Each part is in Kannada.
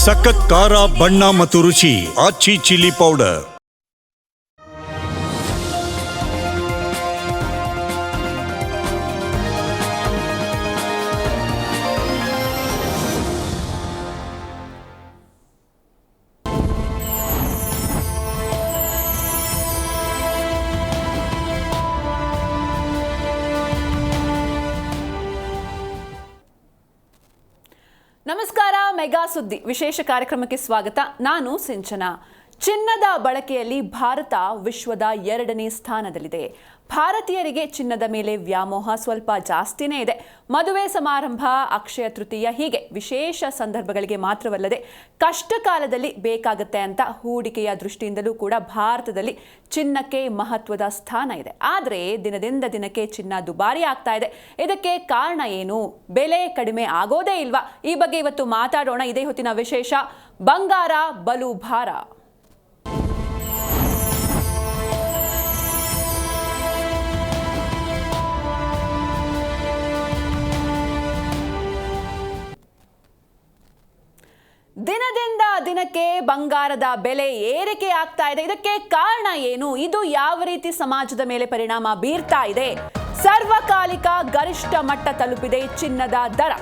ಸಖತ್ ಖಾರ ಬಣ್ಣ ಮತ್ತು ರುಚಿ ಆಚಿ ಚಿಲ್ಲಿ ಪೌಡರ್. ನಮಸ್ಕಾರ. ಮೆಗಾ ಸುದ್ದಿ ವಿಶೇಷ ಕಾರ್ಯಕ್ರಮಕ್ಕೆ ಸ್ವಾಗತ. ನಾನು ಸಿಂಚನಾ. ಚಿನ್ನದ ಬಳಕೆಯಲ್ಲಿ ಭಾರತ ವಿಶ್ವದ 2ನೇ ಸ್ಥಾನದಲ್ಲಿದೆ. ಭಾರತೀಯರಿಗೆ ಚಿನ್ನದ ಮೇಲೆ ವ್ಯಾಮೋಹ ಸ್ವಲ್ಪ ಜಾಸ್ತಿನೇ ಇದೆ. ಮದುವೆ ಸಮಾರಂಭ, ಅಕ್ಷಯ ತೃತೀಯ ಹೀಗೆ ವಿಶೇಷ ಸಂದರ್ಭಗಳಿಗೆ ಮಾತ್ರವಲ್ಲದೆ ಕಷ್ಟ ಕಾಲದಲ್ಲಿ ಬೇಕಾಗುತ್ತೆ ಅಂತ ಹೂಡಿಕೆಯ ದೃಷ್ಟಿಯಿಂದಲೂ ಕೂಡ ಭಾರತದಲ್ಲಿ ಚಿನ್ನಕ್ಕೆ ಮಹತ್ವದ ಸ್ಥಾನ ಇದೆ. ಆದರೆ ದಿನದಿಂದ ದಿನಕ್ಕೆ ಚಿನ್ನ ದುಬಾರಿ ಆಗ್ತಾ ಇದೆ. ಇದಕ್ಕೆ ಕಾರಣ ಏನು? ಬೆಲೆ ಕಡಿಮೆ ಆಗೋದೇ ಇಲ್ವಾ? ಈ ಬಗ್ಗೆ ಇವತ್ತು ಮಾತಾಡೋಣ. ಇದೇ ಹೊತ್ತಿನ ವಿಶೇಷ. ಬಂಗಾರ ಬಲು ಭಾರ. ದಿನದಿಂದ ದಿನಕ್ಕೆ ಬಂಗಾರದ ಬೆಲೆ ಏರಿಕೆ ಆಗ್ತಾ ಇದೆ. ಇದಕ್ಕೆ ಕಾರಣ ಏನು? ಇದು ಯಾವ ರೀತಿ ಸಮಾಜದ ಮೇಲೆ ಪರಿಣಾಮ ಬೀರ್ತಾ ಇದೆ? ಸರ್ವಕಾಲಿಕ ಗರಿಷ್ಠ ಮಟ್ಟ ತಲುಪಿದೆ ಚಿನ್ನದ ದರ.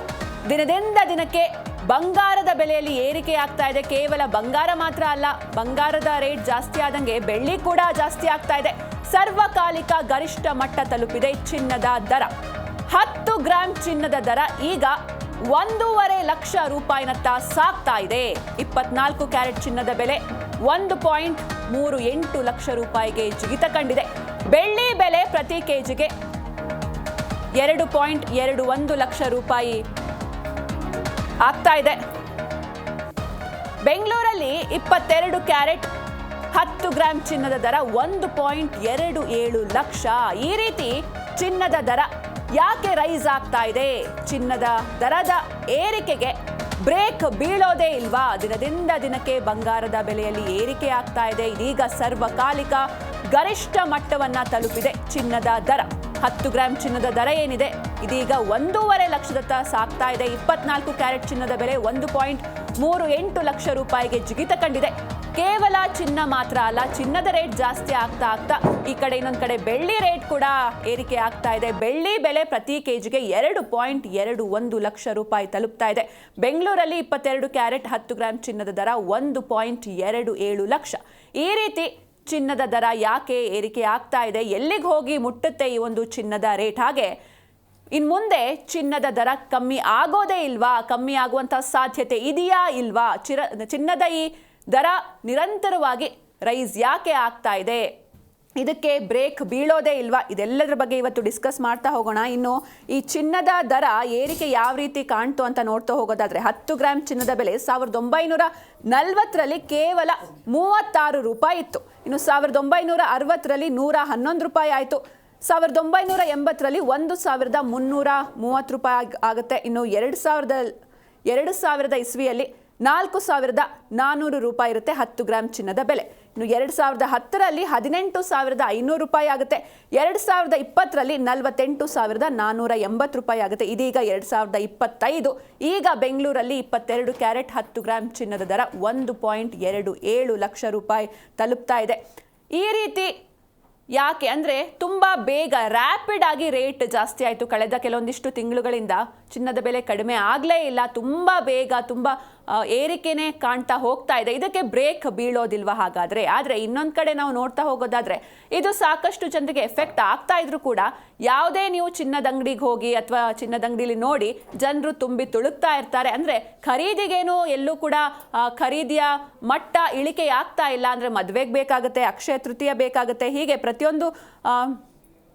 ದಿನದಿಂದ ದಿನಕ್ಕೆ ಬಂಗಾರದ ಬೆಲೆಯಲ್ಲಿ ಏರಿಕೆ ಆಗ್ತಾ ಇದೆ. ಕೇವಲ ಬಂಗಾರ ಮಾತ್ರ ಅಲ್ಲ, ಬಂಗಾರದ ರೇಟ್ ಜಾಸ್ತಿ ಆದಂಗೆ ಬೆಳ್ಳಿ ಕೂಡ ಜಾಸ್ತಿ ಆಗ್ತಾ ಇದೆ. ಸರ್ವಕಾಲಿಕ ಗರಿಷ್ಠ ಮಟ್ಟ ತಲುಪಿದೆ ಚಿನ್ನದ ದರ. 10 ಗ್ರಾಂ ಚಿನ್ನದ ದರ ಈಗ 1.5 ಲಕ್ಷ ರೂಪಾಯಿನತ್ತ ಸಾಗ್ತಾ ಇದೆ. 24 ಕ್ಯಾರೆಟ್ ಚಿನ್ನದ ಬೆಲೆ 1.38 ಲಕ್ಷ ರೂಪಾಯಿಗೆ ಜಿಗಿತ ಕಂಡಿದೆ. ಬೆಳ್ಳಿ ಬೆಲೆ ಪ್ರತಿ ಕೆಜಿಗೆ 2.21 ಲಕ್ಷ ರೂಪಾಯಿ ಆಗ್ತಾ ಇದೆ. ಬೆಂಗಳೂರಲ್ಲಿ 22 ಕ್ಯಾರೆಟ್ 10 ಗ್ರಾಂ ಚಿನ್ನದ ದರ 1.27 ಲಕ್ಷ. ಈ ರೀತಿ ಚಿನ್ನದ ದರ ಯಾಕೆ ರೈಸ್ ಆಗ್ತಾ ಇದೆ? ಚಿನ್ನದ ದರದ ಏರಿಕೆಗೆ ಬ್ರೇಕ್ ಬೀಳೋದೇ ಇಲ್ವಾ? ದಿನದಿಂದ ದಿನಕ್ಕೆ ಬಂಗಾರದ ಬೆಲೆಯಲ್ಲಿ ಏರಿಕೆ ಆಗ್ತಾ ಇದೆ. ಇದೀಗ ಸರ್ವಕಾಲಿಕ ಗರಿಷ್ಠ ಮಟ್ಟವನ್ನ ತಲುಪಿದೆ ಚಿನ್ನದ ದರ. 10 ಗ್ರಾಂ ಚಿನ್ನದ ದರ ಏನಿದೆ ಇದೀಗ 1.5 ಲಕ್ಷದತ್ತ ಸಾಗ್ತಾ ಇದೆ. 24 ಕ್ಯಾರೆಟ್ ಚಿನ್ನದ ಬೆಲೆ 1.38 ಲಕ್ಷ ರೂಪಾಯಿಗೆ ಜಿಗಿತ ಕಂಡಿದೆ. ಕೇವಲ ಚಿನ್ನ ಮಾತ್ರ ಅಲ್ಲ, ಚಿನ್ನದ ರೇಟ್ ಜಾಸ್ತಿ ಆಗ್ತಾ ಆಗ್ತಾ ಈ ಕಡೆ ಇನ್ನೊಂದು ಕಡೆ ಬೆಳ್ಳಿ ರೇಟ್ ಕೂಡ ಏರಿಕೆ ಆಗ್ತಾ ಇದೆ. ಬೆಳ್ಳಿ ಬೆಲೆ ಪ್ರತಿ ಕೆಜಿಗೆ 2.21 ಲಕ್ಷ ರೂಪಾಯಿ ತಲುಪ್ತಾ ಇದೆ. ಬೆಂಗಳೂರಲ್ಲಿ 22 ಕ್ಯಾರೆಟ್ 10 ಗ್ರಾಂ ಚಿನ್ನದ ದರ 1.27 ಲಕ್ಷ. ಈ ರೀತಿ ಚಿನ್ನದ ದರ ಯಾಕೆ ಏರಿಕೆ ಆಗ್ತಾ ಇದೆ? ಎಲ್ಲಿಗೆ ಹೋಗಿ ಮುಟ್ಟುತ್ತೆ ಈ ಒಂದು ಚಿನ್ನದ ರೇಟ್? ಹಾಗೆ ಇನ್ನು ಮುಂದೆ ಚಿನ್ನದ ದರ ಕಮ್ಮಿ ಆಗೋದೇ ಇಲ್ವಾ? ಕಮ್ಮಿ ಆಗುವಂಥ ಸಾಧ್ಯತೆ ಇದೆಯಾ ಇಲ್ವಾ? ಚಿನ್ನದ ಈ ದರ ನಿರಂತರವಾಗಿ ರೈಸ್ ಯಾಕೆ ಆಗ್ತಾ ಇದೆ? ಇದಕ್ಕೆ ಬ್ರೇಕ್ ಬೀಳೋದೇ ಇಲ್ವಾ? ಇದೆಲ್ಲದರ ಬಗ್ಗೆ ಇವತ್ತು ಡಿಸ್ಕಸ್ ಮಾಡ್ತಾ ಹೋಗೋಣ. ಇನ್ನು ಈ ಚಿನ್ನದ ದರ ಏರಿಕೆ ಯಾವ ರೀತಿ ಕಾಣ್ತು ಅಂತ ನೋಡ್ತಾ ಹೋಗೋದಾದ್ರೆ 10 ಗ್ರಾಂ ಚಿನ್ನದ ಬೆಲೆ 1940ರಲ್ಲಿ ಕೇವಲ 36 ರೂಪಾಯಿ ಇತ್ತು. ಇನ್ನು 1960ರಲ್ಲಿ 111 ರೂಪಾಯಿ ಆಯಿತು. 1980ರಲ್ಲಿ 1330 ರೂಪಾಯಿ ಆಗುತ್ತೆ. ಇನ್ನು 2000 ಇಸ್ವಿಯಲ್ಲಿ 4400 ರೂಪಾಯಿ ಇರುತ್ತೆ 10 ಗ್ರಾಂ ಚಿನ್ನದ ಬೆಲೆ. ಇನ್ನು 2010ರಲ್ಲಿ 18500 ರೂಪಾಯಿ ಆಗುತ್ತೆ. 2020ರಲ್ಲಿ 48480 ರೂಪಾಯಿ ಆಗುತ್ತೆ. ಇದೀಗ 2025 ಈಗ ಬೆಂಗಳೂರಲ್ಲಿ 22 ಕ್ಯಾರೆಟ್ 10 ಗ್ರಾಂ ಚಿನ್ನದ ದರ 1.27 ಲಕ್ಷ ರೂಪಾಯಿ ತಲುಪ್ತಾ ಇದೆ. ಈ ರೀತಿ ಯಾಕೆ ಅಂದರೆ ತುಂಬ ಬೇಗ ರ್ಯಾಪಿಡ್ ಆಗಿ ರೇಟ್ ಜಾಸ್ತಿ ಆಯಿತು. ಕಳೆದ ಕೆಲವೊಂದಿಷ್ಟು ತಿಂಗಳುಗಳಿಂದ ಚಿನ್ನದ ಬೆಲೆ ಕಡಿಮೆ ಆಗಲೇ ಇಲ್ಲ. ತುಂಬ ಬೇಗ ತುಂಬ ಏರಿಕೆನೇ ಕಾಣ್ತಾ ಹೋಗ್ತಾ ಇದೆ. ಇದಕ್ಕೆ ಬ್ರೇಕ್ ಬೀಳೋದಿಲ್ವಾ ಹಾಗಾದರೆ? ಆದರೆ ಇನ್ನೊಂದು ಕಡೆ ನಾವು ನೋಡ್ತಾ ಹೋಗೋದಾದರೆ ಇದು ಸಾಕಷ್ಟು ಜನರಿಗೆ ಎಫೆಕ್ಟ್ ಆಗ್ತಾ ಇದ್ರು ಕೂಡ ಯಾವುದೇ ನೀವು ಚಿನ್ನದ ಅಂಗಡಿಗೆ ಹೋಗಿ ಅಥವಾ ಚಿನ್ನದ ಅಂಗಡಿಲಿ ನೋಡಿ ಜನರು ತುಂಬಿ ತುಳುಕ್ತಾ ಇರ್ತಾರೆ. ಅಂದರೆ ಖರೀದಿಗೇನು ಎಲ್ಲೂ ಕೂಡ ಖರೀದಿಯ ಮಟ್ಟ ಇಳಿಕೆ ಆಗ್ತಾ ಇಲ್ಲ. ಅಂದರೆ ಮದುವೆಗೆ ಬೇಕಾಗುತ್ತೆ, ಅಕ್ಷಯ ತೃತೀಯ ಬೇಕಾಗುತ್ತೆ, ಹೀಗೆ ಪ್ರತಿಯೊಂದು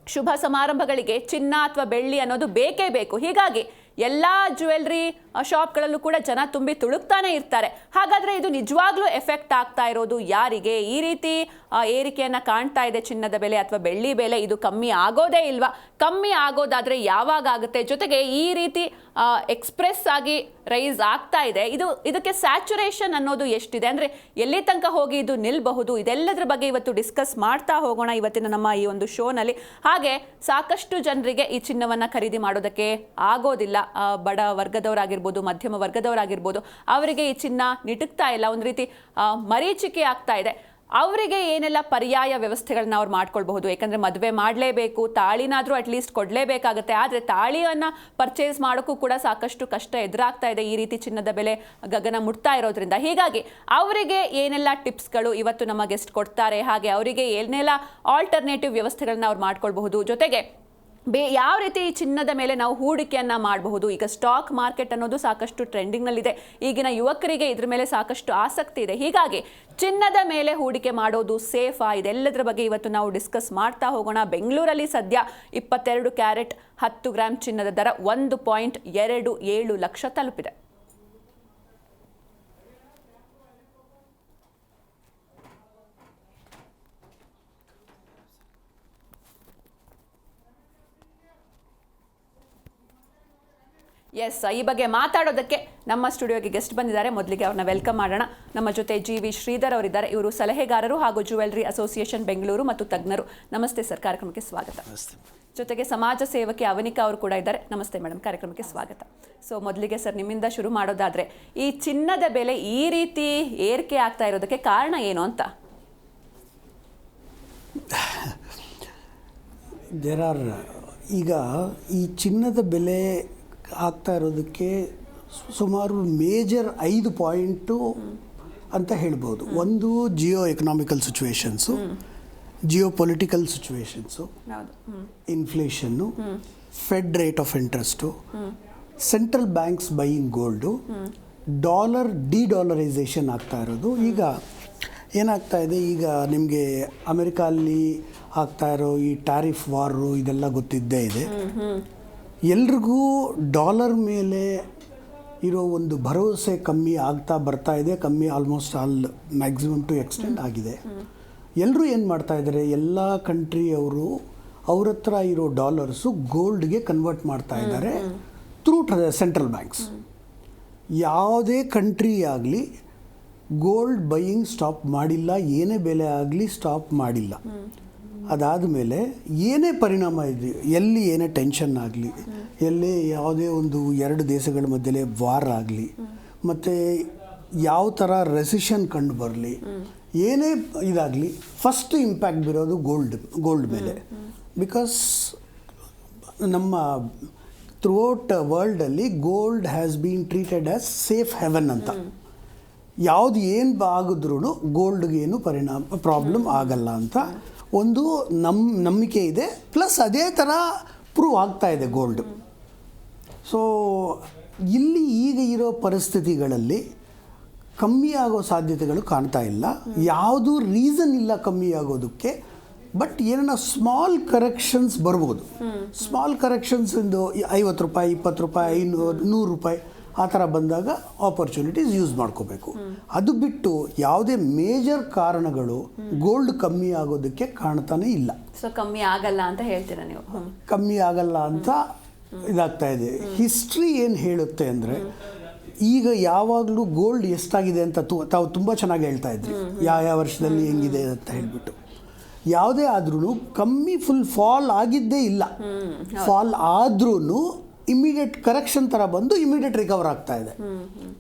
ಶುಭ ಸಮಾರಂಭಗಳಿಗೆ ಚಿನ್ನ ಅಥವಾ ಬೆಳ್ಳಿ ಅನ್ನೋದು ಬೇಕೇ ಬೇಕು. ಹೀಗಾಗಿ ಎಲ್ಲ ಜ್ಯುವೆಲ್ರಿ ಶಾಪ್ಗಳಲ್ಲೂ ಕೂಡ ಜನ ತುಂಬಿ ತುಳುಕ್ತಾನೆ ಇರ್ತಾರೆ. ಹಾಗಾದರೆ ಇದು ನಿಜವಾಗ್ಲೂ ಎಫೆಕ್ಟ್ ಆಗ್ತಾ ಇರೋದು ಯಾರಿಗೆ? ಈ ರೀತಿ ಏರಿಕೆಯನ್ನು ಕಾಣ್ತಾ ಇದೆ ಚಿನ್ನದ ಬೆಲೆ ಅಥವಾ ಬೆಳ್ಳಿ ಬೆಲೆ, ಇದು ಕಮ್ಮಿ ಆಗೋದೇ ಇಲ್ವಾ? ಕಮ್ಮಿ ಆಗೋದಾದರೆ ಯಾವಾಗ ಆಗುತ್ತೆ? ಜೊತೆಗೆ ಈ ರೀತಿ ಎಕ್ಸ್ಪ್ರೆಸ್ ಆಗಿ ರೈಸ್ ಆಗ್ತಾ ಇದೆ, ಇದಕ್ಕೆ ಸ್ಯಾಚುರೇಷನ್ ಅನ್ನೋದು ಎಷ್ಟಿದೆ? ಅಂದರೆ ಎಲ್ಲಿ ತನಕ ಹೋಗಿ ಇದು ನಿಲ್ಲಬಹುದು? ಇದೆಲ್ಲದರ ಬಗ್ಗೆ ಇವತ್ತು ಡಿಸ್ಕಸ್ ಮಾಡ್ತಾ ಹೋಗೋಣ ಇವತ್ತಿನ ನಮ್ಮ ಈ ಒಂದು ಶೋನಲ್ಲಿ. ಹಾಗೆ ಸಾಕಷ್ಟು ಜನರಿಗೆ ಈ ಚಿನ್ನವನ್ನು ಖರೀದಿ ಮಾಡೋದಕ್ಕೆ ಆಗೋದಿಲ್ಲ. ಬಡ ವರ್ಗದವರಾಗಿರ್ಬೋದು ಆಗಿರ್ಬೋದು, ಮಧ್ಯಮ ವರ್ಗದವರಾಗಿರ್ಬೋದು, ಅವರಿಗೆ ಈ ಚಿನ್ನ ನಿಟುಕ್ತಾ ಇಲ್ಲ, ಒಂದು ರೀತಿ ಮರೀಚಿಕೆ ಆಗ್ತಾ ಇದೆ. ಅವರಿಗೆ ಏನೆಲ್ಲ ಪರ್ಯಾಯ ವ್ಯವಸ್ಥೆಗಳನ್ನ ಅವ್ರು ಮಾಡ್ಕೊಳ್ಬಹುದು? ಯಾಕಂದರೆ ಮದುವೆ ಮಾಡಲೇಬೇಕು, ತಾಳಿನಾದರೂ ಅಟ್ಲೀಸ್ಟ್ ಕೊಡಲೇಬೇಕಾಗುತ್ತೆ. ಆದರೆ ತಾಳಿಯನ್ನು ಪರ್ಚೇಸ್ ಮಾಡೋಕ್ಕೂ ಕೂಡ ಸಾಕಷ್ಟು ಕಷ್ಟ ಎದುರಾಗ್ತಾ ಇದೆ, ಈ ರೀತಿ ಚಿನ್ನದ ಬೆಲೆ ಗಗನ ಮುಟ್ತಾ ಇರೋದ್ರಿಂದ. ಹೀಗಾಗಿ ಅವರಿಗೆ ಏನೆಲ್ಲ ಟಿಪ್ಸ್ಗಳು ಇವತ್ತು ನಮ್ಮ ಗೆಸ್ಟ್ ಕೊಡ್ತಾರೆ, ಹಾಗೆ ಅವರಿಗೆ ಏನೆಲ್ಲ ಆಲ್ಟರ್ನೇಟಿವ್ ವ್ಯವಸ್ಥೆಗಳನ್ನ ಅವ್ರು ಮಾಡ್ಕೊಳ್ಬಹುದು, ಜೊತೆಗೆ ಯಾವ ರೀತಿ ಚಿನ್ನದ ಮೇಲೆ ನಾವು ಹೂಡಿಕೆಯನ್ನು ಮಾಡಬಹುದು. ಈಗ ಸ್ಟಾಕ್ ಮಾರ್ಕೆಟ್ ಅನ್ನೋದು ಸಾಕಷ್ಟು ಟ್ರೆಂಡಿಂಗ್ನಲ್ಲಿದೆ. ಈಗಿನ ಯುವಕರಿಗೆ ಇದ್ರ ಮೇಲೆ ಸಾಕಷ್ಟು ಆಸಕ್ತಿ ಇದೆ. ಹೀಗಾಗಿ ಚಿನ್ನದ ಮೇಲೆ ಹೂಡಿಕೆ ಮಾಡೋದು ಸೇಫಾ? ಇದೆಲ್ಲದರ ಬಗ್ಗೆ ಇವತ್ತು ನಾವು ಡಿಸ್ಕಸ್ ಮಾಡ್ತಾ ಹೋಗೋಣ. ಬೆಂಗಳೂರಲ್ಲಿ ಸದ್ಯ 22 ಕ್ಯಾರೆಟ್ 10 ಗ್ರಾಮ್ ಚಿನ್ನದ ದರ 1.27 ಲಕ್ಷ ತಲುಪಿದೆ. ಎಸ್, ಈ ಬಗ್ಗೆ ಮಾತಾಡೋದಕ್ಕೆ ನಮ್ಮ ಸ್ಟುಡಿಯೋಗೆ ಗೆಸ್ಟ್ ಬಂದಿದ್ದಾರೆ. ಮೊದಲಿಗೆ ಅವ್ರನ್ನ ವೆಲ್ಕಮ್ ಮಾಡೋಣ. ನಮ್ಮ ಜೊತೆ GV ಶ್ರೀಧರ್ ಅವರಿದ್ದಾರೆ. ಇವರು ಸಲಹೆಗಾರರು ಹಾಗೂ ಜ್ಯುವೆಲರಿ ಅಸೋಸಿಯೇಷನ್ ಬೆಂಗಳೂರು ಮತ್ತು ತಜ್ಞರು. ನಮಸ್ತೆ ಸರ್, ಕಾರ್ಯಕ್ರಮಕ್ಕೆ ಸ್ವಾಗತ. ಜೊತೆಗೆ ಸಮಾಜ ಸೇವಕಿ ಅವನಿಕಾ ಅವರು ಕೂಡ ಇದ್ದಾರೆ. ನಮಸ್ತೆ ಮೇಡಮ್, ಕಾರ್ಯಕ್ರಮಕ್ಕೆ ಸ್ವಾಗತ. ಸೊ ಮೊದಲಿಗೆ ಸರ್, ನಿಮ್ಮಿಂದ ಶುರು ಮಾಡೋದಾದ್ರೆ, ಈ ಚಿನ್ನದ ಬೆಲೆ ಈ ರೀತಿ ಏರಿಕೆ ಆಗ್ತಾ ಇರೋದಕ್ಕೆ ಕಾರಣ ಏನು ಅಂತ? ಈಗ ಈ ಚಿನ್ನದ ಬೆಲೆ ಆಗ್ತಾ ಇರೋದಕ್ಕೆ ಸುಮಾರು ಮೇಜರ್ 5 ಪಾಯಿಂಟು ಅಂತ ಹೇಳ್ಬೋದು. ಒಂದು geo economical situations, geo political situations, inflation, fed rate of interest, central banks buying gold, dollar dedollarization ಆಗ್ತಾ ಇರೋದು. ಈಗ ಏನಾಗ್ತಾ ಇದೆ, ಈಗ ನಿಮಗೆ ಅಮೆರಿಕಲ್ಲಿ ಆಗ್ತಾ ಇರೋ ಈ ಟ್ಯಾರಿಫ್ ವಾರು ಇದೆಲ್ಲ ಗೊತ್ತಿದ್ದೇ ಇದೆ. ಎಲ್ರಿಗೂ ಡಾಲರ್ ಮೇಲೆ ಇರೋ ಒಂದು ಭರವಸೆ ಕಮ್ಮಿ ಆಗ್ತಾ ಬರ್ತಾ ಇದೆ. ಕಮ್ಮಿ ಆಲ್ಮೋಸ್ಟ್ ಮ್ಯಾಕ್ಸಿಮಮ್ ಟು ಎಕ್ಸ್ಟೆಂಡ್ ಆಗಿದೆ. ಎಲ್ಲರೂ ಏನು ಮಾಡ್ತಾ ಇದ್ದಾರೆ, ಎಲ್ಲ ಕಂಟ್ರಿಯವರು ಅವ್ರ ಹತ್ರ ಇರೋ ಡಾಲರ್ಸು ಗೋಲ್ಡ್ಗೆ ಕನ್ವರ್ಟ್ ಮಾಡ್ತಾ ಇದ್ದಾರೆ ಥ್ರೂ ಸೆಂಟ್ರಲ್ ಬ್ಯಾಂಕ್ಸ್. ಯಾವುದೇ ಕಂಟ್ರಿ ಆಗಲಿ ಗೋಲ್ಡ್ ಬೈಯಿಂಗ್ ಸ್ಟಾಪ್ ಮಾಡಿಲ್ಲ, ಏನೇ ಬೆಲೆ ಆಗಲಿ ಸ್ಟಾಪ್ ಮಾಡಿಲ್ಲ. ಅದಾದಮೇಲೆ ಏನೇ ಪರಿಣಾಮ ಇದೆ, ಎಲ್ಲಿ ಏನೇ ಟೆನ್ಷನ್ ಆಗಲಿ, ಎಲ್ಲಿ ಯಾವುದೇ ಒಂದು 2 ದೇಶಗಳ ಮಧ್ಯೆ ವಾರ್ ಆಗಲಿ, ಮತ್ತು ಯಾವ ಥರ ರೆಸಿಷನ್ ಕಂಡು ಬರಲಿ, ಏನೇ ಇದಾಗಲಿ, ಫಸ್ಟ್ ಇಂಪ್ಯಾಕ್ಟ್ ಬೀರೋದು ಗೋಲ್ಡ್ ಮೇಲೆ. ಬಿಕಾಸ್ ನಮ್ಮ ಥ್ರೂಔಟ್ ವರ್ಲ್ಡಲ್ಲಿ gold has been treated as safe haven ಅಂತ. ಯಾವುದು ಏನು ಆಗಿದ್ರೂ ಗೋಲ್ಡ್ಗೆ ಏನು ಪ್ರಾಬ್ಲಮ್ ಆಗಲ್ಲ ಅಂತ ಒಂದು ನಂಬಿಕೆ ಇದೆ. ಪ್ಲಸ್ ಅದೇ ಥರ ಪ್ರೂವ್ ಆಗ್ತಾ ಇದೆ ಗೋಲ್ಡ್. ಸೊ ಇಲ್ಲಿ ಈಗ ಇರೋ ಪರಿಸ್ಥಿತಿಗಳಲ್ಲಿ ಕಮ್ಮಿ ಆಗೋ ಸಾಧ್ಯತೆಗಳು ಕಾಣ್ತಾ ಇಲ್ಲ. ಯಾವುದೂ ರೀಸನ್ ಇಲ್ಲ ಕಮ್ಮಿ ಆಗೋದಕ್ಕೆ. ಬಟ್ ಏನನ್ನ ಸ್ಮಾಲ್ ಕರೆಕ್ಷನ್ಸ್ ಬರ್ಬೋದು. ಸ್ಮಾಲ್ ಕರೆಕ್ಷನ್ಸ್ ಇಂದು 50 ರೂಪಾಯಿ, 20 ರೂಪಾಯಿ, 500, 100 ರೂಪಾಯಿ ಆ ಥರ ಬಂದಾಗ ಆಪರ್ಚುನಿಟೀಸ್ ಯೂಸ್ ಮಾಡ್ಕೋಬೇಕು. ಅದು ಬಿಟ್ಟು ಯಾವುದೇ ಮೇಜರ್ ಕಾರಣಗಳು ಗೋಲ್ಡ್ ಕಮ್ಮಿ ಆಗೋದಕ್ಕೆ ಕಾಣ್ತಾನೆ ಇಲ್ಲ. ಸೊ ಕಮ್ಮಿ ಆಗಲ್ಲ ಅಂತ ಹೇಳ್ತೀರಾ ನೀವು? ಕಮ್ಮಿ ಆಗಲ್ಲ ಅಂತ ಇದಾಗ್ತಾ ಇದೆ. ಹಿಸ್ಟ್ರಿ ಏನು ಹೇಳುತ್ತೆ ಅಂದರೆ, ಈಗ ಯಾವಾಗಲೂ ಗೋಲ್ಡ್ ಎಷ್ಟಾಗಿದೆ ಅಂತ ತಾವು ತುಂಬ ಚೆನ್ನಾಗಿ ಹೇಳ್ತಾ ಇದ್ರಿ, ಯಾವ ವರ್ಷದಲ್ಲಿ ಹೆಂಗಿದೆ ಅಂತ ಹೇಳಿಬಿಟ್ಟು. ಯಾವುದೇ ಆದ್ರೂ ಕಮ್ಮಿ ಫುಲ್ ಫಾಲ್ ಆಗಿದ್ದೇ ಇಲ್ಲ. ಫಾಲ್ ಆದ್ರೂ ಇಮಿಡಿಯೇಟ್ ಕರೆಕ್ಷನ್ ಥರ ಬಂದು ಇಮಿಡಿಯೇಟ್ ರಿಕವರ್ ಆಗ್ತಾ ಇದೆ.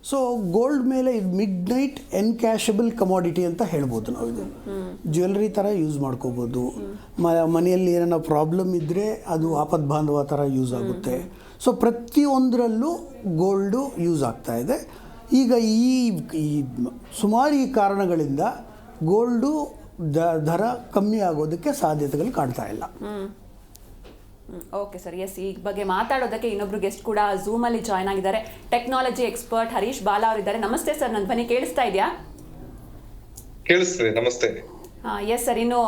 ಸೊ ಗೋಲ್ಡ್ ಮೇಲೆ ಮಿಡ್ ನೈಟ್ ಎನ್ಕ್ಯಾಶಬಲ್ ಕಮಾಡಿಟಿ ಅಂತ ಹೇಳ್ಬೋದು ನಾವು. ಇದು ಜ್ಯುವೆಲ್ರಿ ಥರ ಯೂಸ್ ಮಾಡ್ಕೋಬೋದು. ಮನೆಯಲ್ಲಿ ಏನಾರ ಪ್ರಾಬ್ಲಮ್ ಇದ್ದರೆ ಅದು ಆಪತ್ ಬಾಂಧವ ಥರ ಯೂಸ್ ಆಗುತ್ತೆ. ಸೊ ಪ್ರತಿಯೊಂದರಲ್ಲೂ ಗೋಲ್ಡು ಯೂಸ್ ಆಗ್ತಾ ಇದೆ. ಈಗ ಈ ಸುಮಾರು ಈ ಕಾರಣಗಳಿಂದ ಗೋಲ್ಡು ದರ ಕಮ್ಮಿ ಆಗೋದಕ್ಕೆ ಸಾಧ್ಯತೆಗಳು ಕಾಣ್ತಾ ಇಲ್ಲ. ಓಕೆ ಸರ್, ಎಸ್, ಈ ಬಗ್ಗೆ ಮಾತಾಡೋದಕ್ಕೆ ಇನ್ನೊಬ್ರು ಗೆಸ್ಟ್ ಕೂಡ ಝೂಮಲ್ಲಿ ಜಾಯ್ನ್ ಆಗಿದ್ದಾರೆ. ಟೆಕ್ನಾಲಜಿ ಎಕ್ಸ್ಪರ್ಟ್ ಹರೀಶ್ ಬಾಲಾ ಅವರಿದ್ದಾರೆ. ನಮಸ್ತೆ ಸರ್, ನನ್ನ ಧ್ವನಿ ಕೇಳಿಸ್ತಾ ಇದೆಯಾ? ಕೇಳಿಸ್ತಿದೆ, ನಮಸ್ತೆ. ಎಸ್ ಸರ್, ಇನ್ನು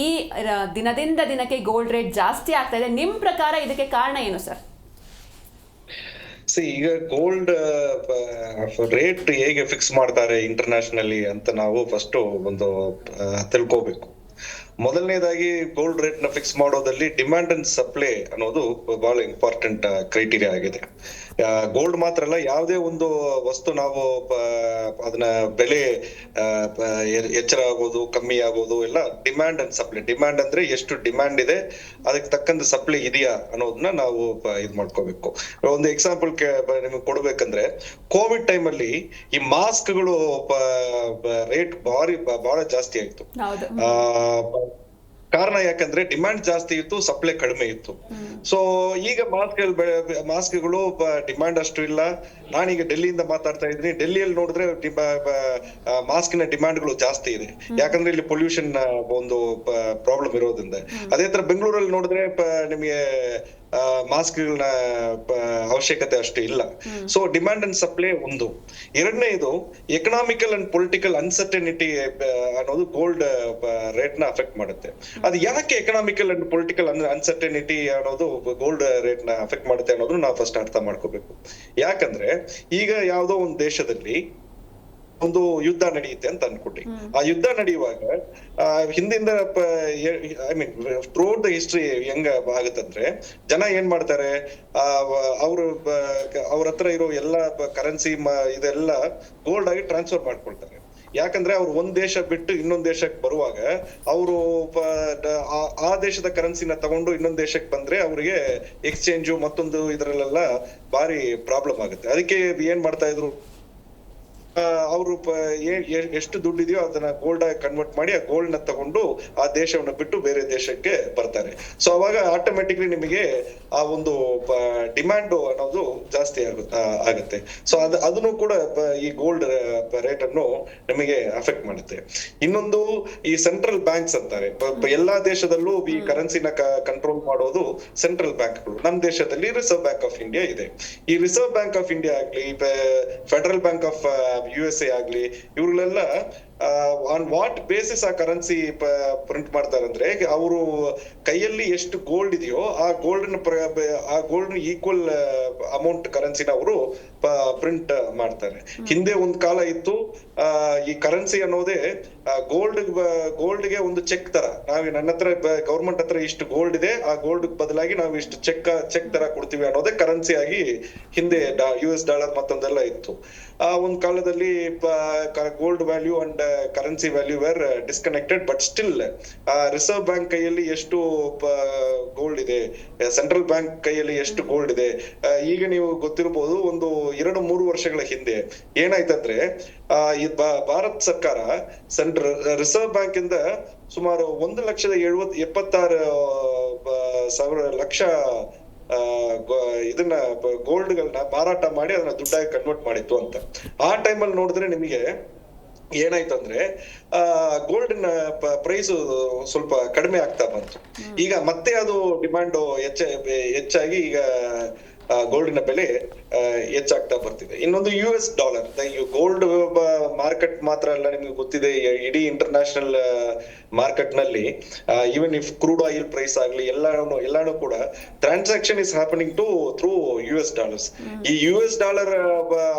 ಈ ದಿನದಿಂದ ದಿನಕ್ಕೆ ಗೋಲ್ಡ್ ರೇಟ್ ಜಾಸ್ತಿ ಆಗ್ತಾ ಇದೆ. ನಿಮ್ಮ ಪ್ರಕಾರ ಇದಕ್ಕೆ ಕಾರಣ ಏನು ಸರ್? ಈಗ ಗೋಲ್ಡ್ ರೇಟ್ ಹೇಗೆ ಫಿಕ್ಸ್ ಮಾಡ್ತಾರೆ ಇಂಟರ್ನ್ಯಾಷನಲಿ ಅಂತ ನಾವು ಫಸ್ಟ್ ಒಂದು ತಿಳ್ಕೋಬೇಕು. ಮೊದಲನೇದಾಗಿ ಗೋಲ್ಡ್ ರೇಟ್ ನ ಫಿಕ್ಸ್ ಮಾಡೋದಲ್ಲಿ ಡಿಮ್ಯಾಂಡ್ ಅಂಡ್ ಸಪ್ಲೈ ಅನ್ನೋದು ಬಹಳ ಇಂಪಾರ್ಟೆಂಟ್ ಕ್ರೈಟೀರಿಯಾ ಆಗಿದೆ. ಗೋಲ್ಡ್ ಮಾತ್ರ ಅಲ್ಲ, ಯಾವುದೇ ಒಂದು ವಸ್ತು ನಾವು ಅದನ್ನ ಬೆಲೆ ಹೆಚ್ಚಳ ಆಗೋದು ಕಮ್ಮಿ ಆಗೋದು ಎಲ್ಲ ಡಿಮ್ಯಾಂಡ್ ಅಂಡ್ ಸಪ್ಲೈ. ಡಿಮ್ಯಾಂಡ್ ಅಂದ್ರೆ ಎಷ್ಟು ಡಿಮ್ಯಾಂಡ್ ಇದೆ ಅದಕ್ಕೆ ತಕ್ಕಂತ ಸಪ್ಲೈ ಇದೆಯಾ ಅನ್ನೋದನ್ನ ನಾವು ಇದ್ ಮಾಡ್ಕೋಬೇಕು. ಒಂದು ಎಕ್ಸಾಂಪಲ್ ನಿಮ್ಗೆ ಕೊಡ್ಬೇಕಂದ್ರೆ, ಕೋವಿಡ್ ಟೈಮ್ ಅಲ್ಲಿ ಈ ಮಾಸ್ಕ್ಗಳು ರೇಟ್ ಬಹಳ ಜಾಸ್ತಿ ಆಯ್ತು. ಕಾರಣ ಯಾಕಂದ್ರೆ ಡಿಮ್ಯಾಂಡ್ ಜಾಸ್ತಿ ಇತ್ತು, ಸಪ್ಲೈ ಕಡಿಮೆ ಇತ್ತು. ಸೊ ಈಗ ಮಾಸ್ಕ್ಗಳು ಡಿಮ್ಯಾಂಡ್ ಅಷ್ಟು ಇಲ್ಲ. ನಾನೀಗ ಡೆಲ್ಲಿಯಿಂದ ಮಾತಾಡ್ತಾ ಇದ್ದೀನಿ. ಡೆಲ್ಲಿಯಲ್ಲಿ ನೋಡಿದ್ರೆ ಮಾಸ್ಕಿನ ಡಿಮ್ಯಾಂಡ್ಗಳು ಜಾಸ್ತಿ ಇದೆ, ಯಾಕಂದ್ರೆ ಇಲ್ಲಿ ಪೊಲ್ಯೂಷನ್ ಒಂದು ಪ್ರಾಬ್ಲಮ್ ಇರೋದ್ರಿಂದ. ಅದೇ ತರ ಬೆಂಗಳೂರಲ್ಲಿ ನೋಡಿದ್ರೆ ನಿಮಗೆ ಮಾಸ್ಕ್ಗಳನ್ನ ಅವಶ್ಯಕತೆ ಅಷ್ಟು ಇಲ್ಲ. ಸೊ ಡಿಮ್ಯಾಂಡ್ ಅಂಡ್ ಸಪ್ಲೈ ಒಂದು. ಎರಡನೇದು ಎಕನಾಮಿಕಲ್ ಅಂಡ್ ಪೊಲಿಟಿಕಲ್ ಅನ್ಸರ್ಟನಿಟಿ ಅನ್ನೋದು ಗೋಲ್ಡ್ ರೇಟ್ ನ ಅಫೆಕ್ಟ್ ಮಾಡುತ್ತೆ. ಅದು ಯಾಕೆ ಎಕನಾಮಿಕಲ್ ಅಂಡ್ ಪೊಲಿಟಿಕಲ್ ಅನ್ಸರ್ಟನಿಟಿ ಅನ್ನೋದು ಗೋಲ್ಡ್ ರೇಟ್ ನ ಅಫೆಕ್ಟ್ ಮಾಡುತ್ತೆ ಅನ್ನೋದು ನಾವು ಫಸ್ಟ್ ಅರ್ಥ ಮಾಡ್ಕೋಬೇಕು. ಯಾಕಂದ್ರೆ ಈಗ ಯಾವ್ದೋ ಒಂದು ದೇಶದಲ್ಲಿ ಒಂದು ಯುದ್ಧ ನಡೆಯುತ್ತೆ ಅಂತ ಅನ್ಕೊಳ್ಳಿ. ಆ ಯುದ್ಧ ನಡೆಯುವಾಗ ಹಿಂದಿಂದ ಥ್ರೂಔಟ್ ದ ಹಿಸ್ಟ್ರಿ ಹೆಂಗ ಆಗುತ್ತಂದ್ರೆ, ಜನ ಏನ್ ಮಾಡ್ತಾರೆ, ಅವ್ರ ಹತ್ರ ಇರೋ ಎಲ್ಲ ಕರೆನ್ಸಿ ಇದೆಲ್ಲ ಗೋಲ್ಡ್ ಆಗಿ ಟ್ರಾನ್ಸ್ಫರ್ ಮಾಡ್ಕೊಳ್ತಾರೆ. ಯಾಕಂದ್ರೆ ಅವ್ರು ಒಂದ್ ದೇಶ ಬಿಟ್ಟು ಇನ್ನೊಂದ್ ದೇಶಕ್ಕೆ ಬರುವಾಗ ಅವರು ಆ ದೇಶದ ಕರೆನ್ಸಿನ ತಗೊಂಡು ಇನ್ನೊಂದ್ ದೇಶಕ್ಕೆ ಬಂದ್ರೆ ಅವ್ರಿಗೆ ಎಕ್ಸ್ಚೇಂಜು ಮತ್ತೊಂದು ಇದ್ರಲ್ಲೆಲ್ಲ ಭಾರಿ ಪ್ರಾಬ್ಲಮ್ ಆಗುತ್ತೆ. ಅದಕ್ಕೆ ಏನ್ ಮಾಡ್ತಾ ಇದ್ರು, ಅವರು ಎಷ್ಟು ದುಡ್ಡು ಇದೆಯೋ ಅದನ್ನ ಗೋಲ್ಡ್ ಆಗಿ ಕನ್ವರ್ಟ್ ಮಾಡಿ ಆ ಗೋಲ್ಡ್ ನ ತಗೊಂಡು ಆ ದೇಶವನ್ನ ಬಿಟ್ಟು ಬೇರೆ ದೇಶಕ್ಕೆ ಬರ್ತಾರೆ. ಸೊ ಅವಾಗ ಆಟೋಮೆಟಿಕ್ಲಿ ನಿಮಗೆ ಆ ಒಂದು ಡಿಮ್ಯಾಂಡ್ ಅನ್ನೋದು ಜಾಸ್ತಿ ಆಗುತ್ತೆ. ಸೊ ಅದನ್ನು ಕೂಡ ಈ ಗೋಲ್ಡ್ ರೇಟ್ ಅನ್ನು ನಿಮಗೆ ಅಫೆಕ್ಟ್ ಮಾಡುತ್ತೆ. ಇನ್ನೊಂದು ಈ ಸೆಂಟ್ರಲ್ ಬ್ಯಾಂಕ್ಸ್ ಅಂತಾರೆ. ಎಲ್ಲಾ ದೇಶದಲ್ಲೂ ಈ ಕರೆನ್ಸಿನ ಕಂಟ್ರೋಲ್ ಮಾಡೋದು ಸೆಂಟ್ರಲ್ ಬ್ಯಾಂಕ್ಗಳು. ನಮ್ಮ ದೇಶದಲ್ಲಿ ರಿಸರ್ವ್ ಬ್ಯಾಂಕ್ ಆಫ್ ಇಂಡಿಯಾ ಇದೆ. ಈ ರಿಸರ್ವ್ ಬ್ಯಾಂಕ್ ಆಫ್ ಇಂಡಿಯಾ ಆಗ್ಲಿ, ಫೆಡರಲ್ ಬ್ಯಾಂಕ್ ಆಫ್ USA ಆಗ್ಲಿ, ಇವ್ರಲ್ಲೆಲ್ಲ ಆನ್ ವಾಟ್ ಬೇಸಿಸ್ ಆ ಕರೆನ್ಸಿ ಪ್ರಿಂಟ್ ಮಾಡ್ತಾರೆ ಅಂದ್ರೆ, ಅವರು ಕೈಯಲ್ಲಿ ಎಷ್ಟು ಗೋಲ್ಡ್ ಇದೆಯೋ ಆ ಗೋಲ್ಡ್ ಈಕ್ವಲ್ ಅಮೌಂಟ್ ಕರೆನ್ಸಿನ ಅವರು ಪ್ರಿಂಟ್ ಮಾಡ್ತಾರೆ. ಹಿಂದೆ ಒಂದ್ ಕಾಲ ಇತ್ತು, ಈ ಕರೆನ್ಸಿ ಅನ್ನೋದೇ ಗೋಲ್ಡ್ಗೆ ಒಂದು ಚೆಕ್ ತರ, ನನ್ನ ಹತ್ರ ಗೌರ್ಮೆಂಟ್ ಹತ್ರ ಇಷ್ಟು ಗೋಲ್ಡ್ ಇದೆ, ಆ ಗೋಲ್ಡ್ ಬದಲಾಗಿ ನಾವು ಇಷ್ಟು ಚೆಕ್ ತರ ಕೊಡ್ತೀವಿ ಅನ್ನೋದೇ ಕರೆನ್ಸಿ ಆಗಿ ಹಿಂದೆ US ಡಾಲರ್ ಮತ್ತೊಂದೆಲ್ಲ ಇತ್ತು. ಆ ಒಂದ್ ಕಾಲದಲ್ಲಿ gold value and currency value were disconnected. But still reserve bank ಕೈಯಲ್ಲಿ ಎಷ್ಟು ಗೋಲ್ಡ್ ಇದೆ, ಸೆಂಟ್ರಲ್ ಬ್ಯಾಂಕ್ ಕೈಯಲ್ಲಿ ಎಷ್ಟು ಗೋಲ್ಡ್ ಇದೆ. ಈಗ ನೀವು ಗೊತ್ತಿರಬಹುದು, ಒಂದು 2-3 ವರ್ಷಗಳ ಹಿಂದೆ ಏನಾಯ್ತಂದ್ರೆ, ಭಾರತ ಸರ್ಕಾರ ರಿಸರ್ವ್ ಬ್ಯಾಂಕ್ ಇಂದ ಸುಮಾರು 1,76,000 ಇದನ್ನ ಗೋಲ್ಡ್ಗಳನ್ನ ಮಾರಾಟ ಮಾಡಿ ಅದನ್ನ ದುಡ್ಡಾಗಿ ಕನ್ವರ್ಟ್ ಮಾಡಿತ್ತು ಅಂತ. ಆ ಟೈಮಲ್ಲಿ ನೋಡಿದ್ರೆ ನಿಮಗೆ ಏನಾಯ್ತು ಅಂದ್ರೆ, ಗೋಲ್ಡ್ ನ ಪ್ರೈಸ್ ಸ್ವಲ್ಪ ಕಡಿಮೆ ಆಗ್ತಾ ಬಂತು. ಈಗ ಮತ್ತೆ ಅದು ಡಿಮ್ಯಾಂಡ್ ಹೆಚ್ಚಾಗಿ ಈಗ ಗೋಲ್ಡಿನ ಬೆಲೆ ಹೆಚ್ಚಾಗ್ತಾ ಬರ್ತಿದೆ. ಇನ್ನೊಂದು US ಡಾಲರ್. ಗೋಲ್ಡ್ ಮಾರ್ಕೆಟ್ ಮಾತ್ರ ಅಲ್ಲ, ನಿಮ್ಗೆ ಗೊತ್ತಿದೆ, ಇಡೀ ಇಂಟರ್ನ್ಯಾಷನಲ್ ಮಾರ್ಕೆಟ್ ನಲ್ಲಿ even if crude oil price ಆಗ್ಲಿ ಎಲ್ಲಾನು ಕೂಡ transaction is happening through US dollars. ಈ US ಡಾಲರ್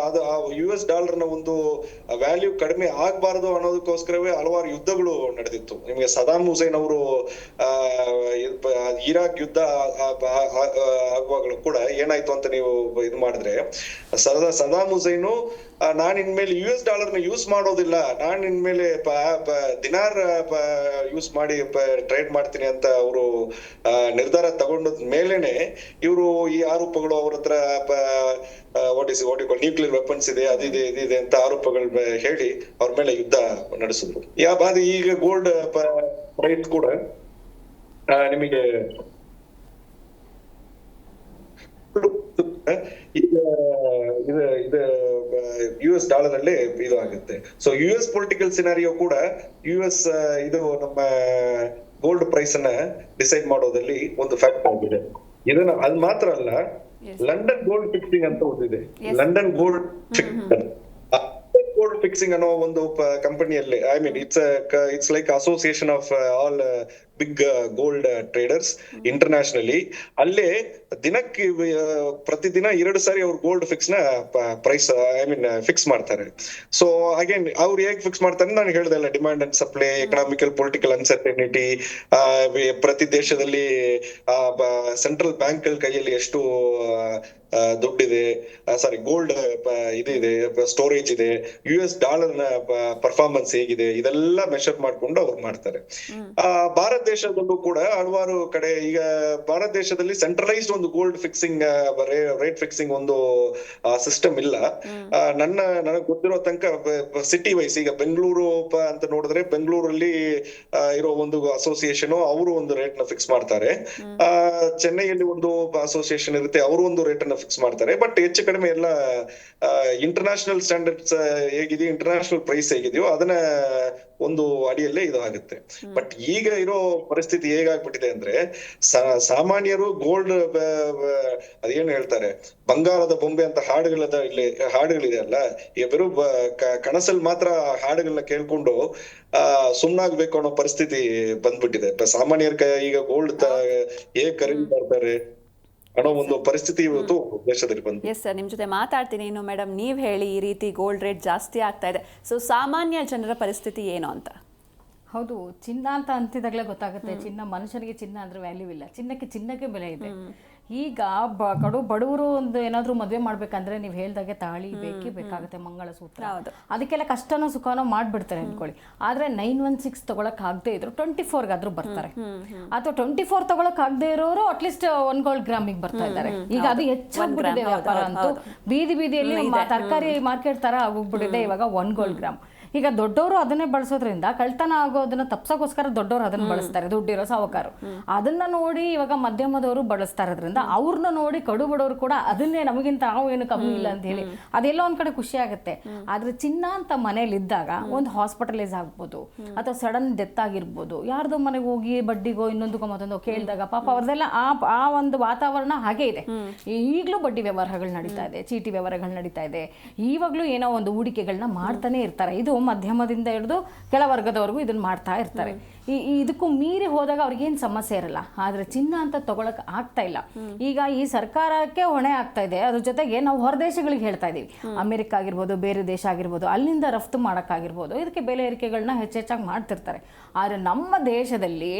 US ಡಾಲರ್ ನ ಒಂದು ವ್ಯಾಲ್ಯೂ ಕಡಿಮೆ ಆಗ್ಬಾರ್ದು ಅನ್ನೋದಕ್ಕೋಸ್ಕರವೇ ಹಲವಾರು ಯುದ್ಧಗಳು ನಡೆದಿತ್ತು. ನಿಮಗೆ ಸದಾಮ್ ಹುಸೇನ್ ಅವರು ಇರಾಕ್ ಯುದ್ಧ ಆಗುವಾಗಲೂ ಕೂಡ ಏನಾಯ್ತು ಅಂತ ನೀವು ಇದು ಮಾಡಿದ್ರೆ, ಸದಾಮ್ ಹುಸೇನು ನಾನ್ ಇನ್ಮೇಲೆ US ಡಾಲರ್ನ ಯೂಸ್ ಮಾಡೋದಿಲ್ಲ, ನಾನ್ ಇನ್ಮೇಲೆ ದಿನಾರ್ ಯೂಸ್ ಮಾಡಿ ಟ್ರೇಡ್ ಮಾಡ್ತೀನಿ ಅಂತ ಅವರು ನಿರ್ಧಾರ ತಗೊಂಡ ಮೇಲೆನೆ ಇವರು ಈ ಆರೋಪಗಳು ಅವ್ರ ಹತ್ರ ನ್ಯೂಕ್ಲಿಯರ್ ವೆಪನ್ಸ್ ಇದೆ, ಅದಿದೆ ಅಂತ ಆರೋಪಗಳು ಹೇಳಿ ಅವ್ರ ಮೇಲೆ ಯುದ್ಧ ನಡೆಸಿದ್ರು. ಈಗ ಗೋಲ್ಡ್ ಪ್ರೈಸ್ ಕೂಡ ನಿಮಗೆ US ಡಾಲರ್ ಅಲ್ಲೇ ಇದು ಆಗುತ್ತೆ. ಸೊ US ಪೊಲಿಟಿಕಲ್ ಸಿನಾರಿಯೋ ಕೂಡ ಇದು ನಮ್ಮ ಗೋಲ್ಡ್ ಪ್ರೈಸ್ ಅನ್ನ ಡಿಸೈಡ್ ಮಾಡೋದಲ್ಲಿ ಒಂದು ಫ್ಯಾಕ್ಟರ್ ಆಗಿದೆ. ಇದನ್ನ ಅದು ಮಾತ್ರ ಅಲ್ಲ, ಲಂಡನ್ ಗೋಲ್ಡ್ ಫಿಕ್ಸಿಂಗ್ ಅಂತ ಒಂದಿದೆ. ಲಂಡನ್ ಗೋಲ್ಡ್ ಫಿಕ್ಸಿಂಗ್ ಅನ್ನೋ ಒಂದು ಕಂಪನಿಯಲ್ಲಿ, it's like association of all big gold traders internationally. ಅಲ್ಲೇ ದಿನಕ್ಕೆ ಪ್ರತಿದಿನ 2 ಸಾರಿ ಅವ್ರು ಗೋಲ್ಡ್ ಫಿಕ್ಸ್ ನ ಪ್ರೈಸ್ ಫಿಕ್ಸ್ ಮಾಡ್ತಾರೆ. ಸೊ ಅಗೇನ್ ಅವ್ರು ಹೇಗ್ ಫಿಕ್ಸ್ ಮಾಡ್ತಾರೆ ನಾನು ಹೇಳ್ದಲ್ಲ, demand and supply, economical political uncertainty, ಪ್ರತಿ ದೇಶದಲ್ಲಿ ಸೆಂಟ್ರಲ್ ಬ್ಯಾಂಕ್ ಕೈಯಲ್ಲಿ ಎಷ್ಟು ದುಡ್ಡಿದೆ, ಸಾರಿ ಗೋಲ್ಡ್ ಇದಿದೆ, ಸ್ಟೋರೇಜ್ ಇದೆ, US ಡಾಲರ್ ನ ಪರ್ಫಾರ್ಮೆನ್ಸ್ ಹೇಗಿದೆ, ಇದೆಲ್ಲ ಮೆಷರ್ ಮಾಡ್ಕೊಂಡು ಅವ್ರು ಮಾಡ್ತಾರೆ. ಭಾರತ ದೇಶದಲ್ಲೂ ಕೂಡ ಹಲವಾರು ಕಡೆ ಈಗ ಭಾರತ ದೇಶದಲ್ಲಿ ಸೆಂಟ್ರಲೈಸ್ಡ್ ಒಂದು ಗೋಲ್ಡ್ ಫಿಕ್ಸಿಂಗ್ ರೇಟ್ ಫಿಕ್ಸಿಂಗ್ ಒಂದು ಸಿಸ್ಟಮ್ ಇಲ್ಲ. ನನಗ್ ಗೊತ್ತಿರೋ ತನಕ ಸಿಟಿ ವೈಸ್ ಈಗ ಬೆಂಗಳೂರು ಅಂತ ನೋಡಿದ್ರೆ ಬೆಂಗಳೂರಲ್ಲಿ ಇರೋ ಒಂದು ಅಸೋಸಿಯೇಷನ್ ಅವರು ಒಂದು ರೇಟ್ ನ ಫಿಕ್ಸ್ ಮಾಡ್ತಾರೆ. ಚೆನ್ನೈಯಲ್ಲಿ ಒಂದು ಅಸೋಸಿಯೇಷನ್ ಇರುತ್ತೆ, ಅವರು ಒಂದು ರೇಟ್ ಅನ್ನ ಫಿಕ್ಸ್ ಮಾಡ್ತಾರೆ. ಬಟ್ ಹೆಚ್ಚು ಕಡಿಮೆ ಎಲ್ಲ ಇಂಟರ್ನ್ಯಾಷನಲ್ ಸ್ಟ್ಯಾಂಡರ್ಡ್ಸ್ ಹೇಗಿದೆಯೋ, ಇಂಟರ್ನ್ಯಾಷನಲ್ ಪ್ರೈಸ್ ಹೇಗಿದೆಯೋ ಅದನ್ನ ಒಂದು ಅಡಿಯಲ್ಲೇ ಇದು ಆಗುತ್ತೆ. ಬಟ್ ಈಗ ಇರೋ ಪರಿಸ್ಥಿತಿ ಹೇಗಾಗ್ಬಿಟ್ಟಿದೆ ಅಂದ್ರೆ ಸಾಮಾನ್ಯರು ಗೋಲ್ಡ್ ಅದೇನು ಹೇಳ್ತಾರೆ ಬಂಗಾರದ ಬೊಂಬೆ ಅಂತ ಹಾಡುಗಳಿದೆ ಅಲ್ಲ, ಈಗ ಬರೋ ಕನಸಲ್ಲಿ ಮಾತ್ರ ಹಾಡುಗಳನ್ನ ಕೇಳ್ಕೊಂಡು ಸುಮ್ನಾಗ್ಬೇಕು ಅನ್ನೋ ಪರಿಸ್ಥಿತಿ ಬಂದ್ಬಿಟ್ಟಿದೆ. ಸಾಮಾನ್ಯರ ಈಗ ಗೋಲ್ಡ್ ಹೇಗ್ ಖರೀದಿ ಮಾಡ್ತಾರೆ ಅನ್ನೋ ಒಂದು ಪರಿಸ್ಥಿತಿ ಇವತ್ತು ದೇಶದಲ್ಲಿ ಬಂತು. ಎಸ್ ಸರ್, ನಿಮ್ ಜೊತೆ ಮಾತಾಡ್ತೀನಿ ಇನ್ನು. ಮೇಡಮ್, ನೀವ್ ಹೇಳಿ, ಈ ರೀತಿ ಗೋಲ್ಡ್ ರೇಟ್ ಜಾಸ್ತಿ ಆಗ್ತಾ ಇದೆ, ಸೊ ಸಾಮಾನ್ಯ ಜನರ ಪರಿಸ್ಥಿತಿ ಏನು ಅಂತ. ಹೌದು, ಚಿನ್ನ ಅಂತ ಅಂತಿದಾಗಲೇ ಗೊತ್ತಾಗುತ್ತೆ, ಚಿನ್ನ ಮನುಷ್ಯನಿಗೆ ಚಿನ್ನ ಅಂದ್ರೆ ವ್ಯಾಲ್ಯೂ ಇಲ್ಲ, ಚಿನ್ನಕ್ಕೆ ಬೆಲೆ ಇದೆ. ಈಗ ಬಡವರು ಒಂದು ಏನಾದರೂ ಮದುವೆ ಮಾಡ್ಬೇಕಂದ್ರೆ ನೀವು ಹೇಳ್ದಾಗೆ ತಾಳಿ ಬೇಕಾಗುತ್ತೆ, ಮಂಗಳಸೂತ್ರ, ಅದಕ್ಕೆಲ್ಲ ಕಷ್ಟನೋ ಸುಖನೋ ಮಾಡ್ಬಿಡ್ತಾರೆ ಅನ್ಕೊಳ್ಳಿ. ಆದ್ರೆ 916 ತಗೊಳಕ್ ಆಗದೆ ಇದ್ರು 24 ಬರ್ತಾರೆ, ಅಥವಾ 24 ತಗೊಳಕ್ ಆಗದೆ ಇರೋರು ಅಟ್ಲೀಸ್ಟ್ 1 ಗೋಲ್ಡ್ ಗ್ರಾಮಿಗೆ ಬರ್ತಾ ಇದ್ದಾರೆ. ಈಗ ಅದು ಹೆಚ್ಚಾಗ್ಬಿಟ್ಟಿದೆ ವ್ಯಾಪಾರ ಅಂತೂ, ಬೀದಿಯಲ್ಲಿ ತರಕಾರಿ ಮಾರ್ಕೆಟ್ ತರ ಆಗೋಗ್ಬಿಟ್ಟಿದೆ ಇವಾಗ 1 ಗೋಲ್ಡ್ ಗ್ರಾಮ್. ಈಗ ದೊಡ್ಡವರು ಅದನ್ನೇ ಬಳಸೋದ್ರಿಂದ ಕಳ್ತನ ಆಗೋದನ್ನ ತಪ್ಸೋಕೋಸ್ಕರ ದೊಡ್ಡವರು ಅದನ್ನ ಬಳಸ್ತಾರೆ, ದುಡ್ಡಿರೋ ಸಾಹುಕಾರು. ಅದನ್ನ ನೋಡಿ ಇವಾಗ ಮಧ್ಯಮದವರು ಬಳಸ್ತಾ ಇರೋದ್ರಿಂದ ಅವ್ರನ್ನ ನೋಡಿ ಕಡು ಬಡವರು ಕೂಡ ಅದನ್ನೇ ನಮಗಿಂತ ನಾವು ಏನು ಕಮ್ಮಿ ಇಲ್ಲ ಅಂತ ಹೇಳಿ ಅದೆಲ್ಲ ಒಂದ್ ಕಡೆ ಖುಷಿ ಆಗುತ್ತೆ. ಆದ್ರೆ ಚಿನ್ನ ಅಂತ ಮನೇಲಿ ಇದ್ದಾಗ ಒಂದು ಹಾಸ್ಪಿಟಲೈಸ್ ಆಗ್ಬೋದು, ಅಥವಾ ಸಡನ್ ಡೆತ್ ಆಗಿರ್ಬೋದು, ಯಾರ್ದೋ ಮನೆಗೆ ಹೋಗಿ ಬಡ್ಡಿಗೋ ಇನ್ನೊಂದಕ್ಕೋ ಮತ್ತೊಂದು ಕೇಳಿದಾಗ ಪಾಪ ಅವ್ರದೆಲ್ಲ ಆ ಒಂದು ವಾತಾವರಣ ಹಾಗೆ ಇದೆ. ಈಗಲೂ ಬಡ್ಡಿ ವ್ಯವಹಾರಗಳು ನಡೀತಾ ಇದೆ, ಚೀಟಿ ವ್ಯವಹಾರಗಳು ನಡೀತಾ ಇದೆ, ಈವಾಗ್ಲೂ ಏನೋ ಒಂದು ಹೂಡಿಕೆಗಳನ್ನ ಮಾಡ್ತಾನೆ ಇರ್ತಾರೆ. ಇದು ಮಧ್ಯಮದಿಂದ ಹಿಡಿದು ಕೆಳವರ್ಗದವರೆಗೂ ಇದನ್ನ ಮಾಡ್ತಾ ಇರ್ತಾರೆ. ಇದಕ್ಕೂ ಮೀರಿ ಹೋದಾಗ ಅವ್ರಿಗೇನು ಸಮಸ್ಯೆ ಇರಲ್ಲ. ಆದ್ರೆ ಚಿನ್ನ ಅಂತ ತಗೊಳಕ್ ಆಗ್ತಾ ಇಲ್ಲ. ಈಗ ಈ ಸರ್ಕಾರಕ್ಕೆ ಹೊಣೆ ಆಗ್ತಾ ಇದೆ, ಅದ್ರ ಜೊತೆಗೆ ನಾವು ಹೊರದೇಶಗಳಿಗೆ ಹೇಳ್ತಾ ಇದೀವಿ, ಅಮೆರಿಕ ಆಗಿರ್ಬೋದು, ಬೇರೆ ದೇಶ ಆಗಿರ್ಬೋದು, ಅಲ್ಲಿಂದ ರಫ್ತು ಮಾಡೋಕ್ಕಾಗಿರ್ಬೋದು, ಇದಕ್ಕೆ ಬೆಲೆ ಏರಿಕೆಗಳನ್ನ ಹೆಚ್ಚೆಚ್ಚಾಗಿ ಮಾಡ್ತಿರ್ತಾರೆ. ಆದ್ರೆ ನಮ್ಮ ದೇಶದಲ್ಲಿ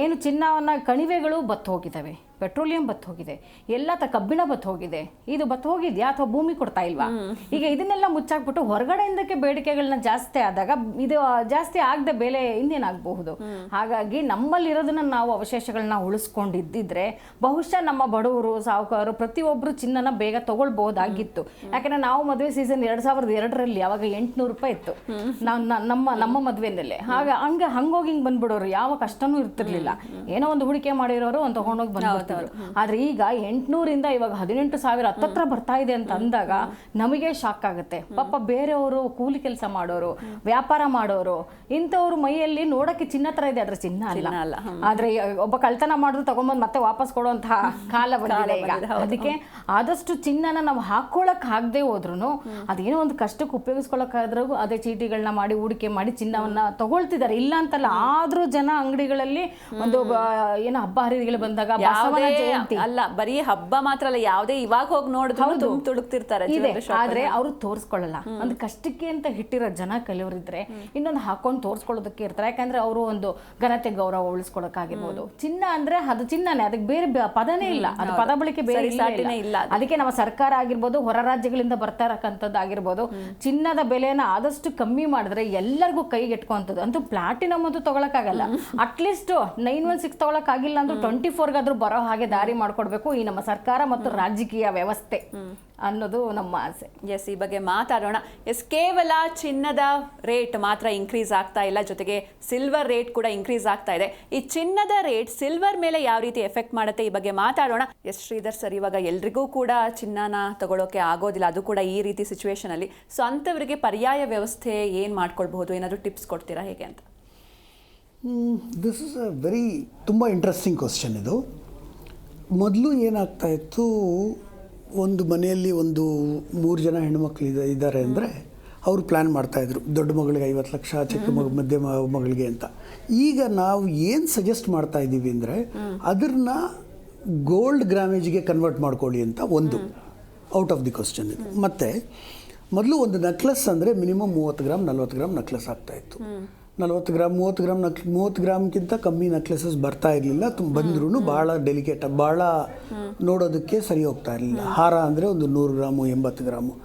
ಏನು ಚಿನ್ನವನ್ನ ಕಣಿವೆಗಳು ಬತ್ತು ಹೋಗಿದ್ದಾವೆ, ಪೆಟ್ರೋಲಿಯಂ ಬತ್ತು ಹೋಗಿದೆ, ಎಲ್ಲ ಕಬ್ಬಿಣ ಬತ್ತು ಹೋಗಿದೆ. ಇದು ಬತ್ತು ಹೋಗಿದ್ಯಾ ಅಥವಾ ಭೂಮಿ ಕೊಡ್ತಾ ಇಲ್ವಾ? ಈಗ ಇದನ್ನೆಲ್ಲ ಮುಚ್ಚಾಕ್ಬಿಟ್ಟು ಹೊರಗಡೆಯಿಂದಕ್ಕೆ ಬೇಡಿಕೆಗಳನ್ನ ಜಾಸ್ತಿ ಆದಾಗ ಇದು ಜಾಸ್ತಿ ಆಗದೆ ಬೆಲೆ ಇನ್ನೇನಾಗಬಹುದು. ಹಾಗಾಗಿ ನಮ್ಮಲ್ಲಿರೋದನ್ನ ನಾವು ಅವಶೇಷಗಳನ್ನ ಉಳಿಸ್ಕೊಂಡಿದ್ದಿದ್ರೆ ಬಹುಶಃ ನಮ್ಮ ಬಡವರು ಸಾಹುಕಾರರು ಪ್ರತಿಯೊಬ್ಬರು ಚಿನ್ನನ ಬೇಗ ತಗೊಳ್ಬಹುದಾಗಿತ್ತು. ಯಾಕಂದ್ರೆ ನಾವು ಮದುವೆ ಸೀಸನ್ 2002ರಲ್ಲಿ ಅವಾಗ 800 ರೂಪಾಯಿ ಇತ್ತು ನಮ್ಮ ಮದುವೆನಲ್ಲೇ. ಹಂಗೋಗಿ ಹಿಂಗ್ ಬಂದ್ಬಿಡೋರು, ಯಾವ ಕಷ್ಟನೂ ಇರ್ತಿರ್ಲಿಲ್ಲ. ಏನೋ ಒಂದು ಹೂಡಿಕೆ ಮಾಡಿರೋರು ಒಂದು ತಗೊಂಡೋಗಿ ಬಂದ್ಬಿಡ್ತಾರೆ. ಆದ್ರೆ ಈಗ 800ರಿಂದ ಇವಾಗ 18,000 ಹತ್ತತ್ರ ಬರ್ತಾ ಇದೆ ಅಂತ ಅಂದಾಗ ನಮಗೆ ಶಾಕ್ ಆಗುತ್ತೆ. ಪಾಪ ಬೇರೆಯವರು ಕೂಲಿ ಕೆಲಸ ಮಾಡೋರು, ವ್ಯಾಪಾರ ಮಾಡೋರು, ಇಂಥವ್ರು ಮೈಯಲ್ಲಿ ನೋಡಕ್ಕೆ ಚಿನ್ನ ತರ ಇದೆ, ಆದ್ರೆ ಚಿನ್ನ ಅಲ್ಲ. ಆದ್ರೆ ಒಬ್ಬ ಕಳ್ತನ ಮಾಡಿದ್ರು ತಗೊಂಡ್ಬಂದು ಮತ್ತೆ ವಾಪಸ್ ಕೊಡುವಂತಹ ಕಾಲ ಬಂದಿದೆ ಈಗ. ಅದಕ್ಕೆ ಆದಷ್ಟು ಚಿನ್ನನ ನಾವು ಹಾಕೊಳಕ್ ಆಗದೆ ಹೋದ್ರು ಅದೇನೋ ಒಂದು ಕಷ್ಟಕ್ಕೆ ಉಪಯೋಗಿಸ್ಕೊಳಕ್ಕಾದ್ರೂ ಅದೇ ಚೀಟಿಗಳನ್ನ ಮಾಡಿ ಹೂಡಿಕೆ ಮಾಡಿ ಚಿನ್ನವನ್ನ ತಗೊಳ್ತಿದ್ದಾರೆ, ಇಲ್ಲ ಅಂತಲ್ಲ. ಆದ್ರೂ ಜನ ಅಂಗಡಿಗಳಲ್ಲಿ ಒಂದು ಏನೋ ಹಬ್ಬ ಹರಿದಿಗಳು ಬಂದಾಗ ಅಲ್ಲ, ಬರೀ ಹಬ್ಬ ಮಾತ್ರ ಅಲ್ಲ, ಯಾವುದೇ ಇವಾಗ ಹೋಗಿ ನೋಡಿದ್ರು ತುಡುಕ್ತಿರ್ತಾರೆ. ಆದ್ರೆ ಅವ್ರು ತೋರ್ಸ್ಕೊಳ್ಳಲ್ಲ. ಒಂದು ಕಷ್ಟಕ್ಕೆ ಅಂತ ಇಟ್ಟಿರೋ ಜನ ಕೆಲವರಿದ್ರೆ ಇನ್ನೊಂದು ಹಾಕೊಂಡು ತೋರ್ಸ್ಕೊಳ್ಳೋದಕ್ಕೆ ಇರ್ತಾರೆ. ಯಾಕಂದ್ರೆ ಅವರು ಒಂದು ಘನತೆ ಗೌರವ ಉಳಿಸ್ಕೊಳಕ್ಕಾಗಿರ್ಬೋದು. ಚಿನ್ನ ಅಂದ್ರೆ ಅದು ಚಿನ್ನನೇ, ಅದಕ್ಕೆ ಬೇರೆ ಪದನೇ ಇಲ್ಲ, ಅದು ಪದ ಬಳಕೆ ಬೇರೆ ಇಲ್ಲ. ಅದಕ್ಕೆ ನಮ್ಮ ಸರ್ಕಾರ ಆಗಿರ್ಬೋದು, ಹೊರ ರಾಜ್ಯಗಳಿಂದ ಬರ್ತಾ ಇರಕ್ಕಂಥದ್ದು ಆಗಿರ್ಬೋದು, ಚಿನ್ನದ ಬೆಲೆನ ಆದಷ್ಟು ಕಮ್ಮಿ ಮಾಡಿದ್ರೆ ಎಲ್ಲರಿಗೂ ಕೈಗೆಟ್ಕೊಂಥದ್ದು. ಅಂತೂ ಪ್ಲಾಟಿನಮ್ ಅಂತೂ ತಗೊಳಕ್ಕಾಗಲ್ಲ, ಅಟ್ಲೀಸ್ಟ್ 916 ತಗೊಳಕ್ ಆಗಿಲ್ಲ ಅಂದ್ರೆ 24 ಬರೋ ಹಾಗೆ ದಾರಿ ಮಾಡ್ಕೊಡ್ಬೇಕು ಈ ನಮ್ಮ ಸರ್ಕಾರ ಮತ್ತು ರಾಜಕೀಯ ವ್ಯವಸ್ಥೆ ಅನ್ನೋದು ನಮ್ಮ ಆಸೆ. ಎಸ್, ಈ ಬಗ್ಗೆ ಮಾತಾಡೋಣ. ಎಸ್, ಕೇವಲ ಚಿನ್ನದ ರೇಟ್ ಮಾತ್ರ ಇನ್ಕ್ರೀಸ್ ಆಗ್ತಾ ಇಲ್ಲ, ಜೊತೆಗೆ ಸಿಲ್ವರ್ ರೇಟ್ ಕೂಡ ಇನ್ಕ್ರೀಸ್ ಆಗ್ತಾ ಇದೆ. ಈ ಚಿನ್ನದ ರೇಟ್ ಸಿಲ್ವರ್ ಮೇಲೆ ಯಾವ ರೀತಿ ಎಫೆಕ್ಟ್ ಮಾಡುತ್ತೆ, ಈ ಬಗ್ಗೆ ಮಾತಾಡೋಣ. ಎಸ್ ಶ್ರೀಧರ್ ಸರ್, ಇವಾಗ ಎಲ್ರಿಗೂ ಕೂಡ ಚಿನ್ನನ ತಗೊಳ್ಳೋಕೆ ಆಗೋದಿಲ್ಲ, ಅದು ಕೂಡ ಈ ರೀತಿ ಸಿಚುವೇಶನ್ ಅಲ್ಲಿ. ಸೊ ಅಂಥವರಿಗೆ ಪರ್ಯಾಯ ವ್ಯವಸ್ಥೆ ಏನು ಮಾಡ್ಕೊಳ್ಬಹುದು, ಏನಾದರೂ ಟಿಪ್ಸ್ ಕೊಡ್ತೀರಾ ಹೇಗೆ ಅಂತ? ದಿಸ್ ಇಸ್ ಅ ತುಂಬ ಇಂಟ್ರೆಸ್ಟಿಂಗ್ ಕ್ವಶನ್ ಇದು. ಮೊದಲು ಏನಾಗ್ತಾ ಇತ್ತು, ಒಂದು ಮನೆಯಲ್ಲಿ ಒಂದು 3 ಜನ ಹೆಣ್ಮಕ್ಳು ಇದ್ದಾರೆ ಅಂದರೆ ಅವರು ಪ್ಲ್ಯಾನ್ ಮಾಡ್ತಾಯಿದ್ರು ದೊಡ್ಡ ಮಗಳಿಗೆ 50 ಲಕ್ಷ, ಚಿಕ್ಕ ಮಧ್ಯಮ ಮಗಳಿಗೆ ಅಂತ. ಈಗ ನಾವು ಏನು ಸಜೆಸ್ಟ್ ಮಾಡ್ತಾ ಇದ್ದೀವಿ ಅಂದರೆ ಅದನ್ನ ಗೋಲ್ಡ್ ಗ್ರಾಮೇಜ್ಗೆ ಕನ್ವರ್ಟ್ ಮಾಡ್ಕೊಳ್ಳಿ ಅಂತ ಒಂದು ಔಟ್ ಆಫ್ ದಿ ಕ್ವಶನ್ ಇದು. ಮತ್ತು ಮೊದಲು ಒಂದು ನೆಕ್ಲೆಸ್ ಅಂದರೆ ಮಿನಿಮಮ್ 30 ಗ್ರಾಮ್ 40 ಗ್ರಾಮ್ ನೆಕ್ಲೆಸ್ ಆಗ್ತಾಯಿತ್ತು. 40 ಗ್ರಾಮ್ 30 ಗ್ರಾಮ್ಗಿಂತ ಕಮ್ಮಿ ನೆಕ್ಲೆಸಸ್ ಬರ್ತಾ ಇರಲಿಲ್ಲ. ಬಂದ್ರೂ ಭಾಳ ಡೆಲಿಕೇಟ್, ಭಾಳ ನೋಡೋದಕ್ಕೆ ಸರಿ ಹೋಗ್ತಾ ಇರಲಿಲ್ಲ. ಹಾರ ಅಂದರೆ ಒಂದು 100 ಗ್ರಾಮು 80 ಗ್ರಾಮು.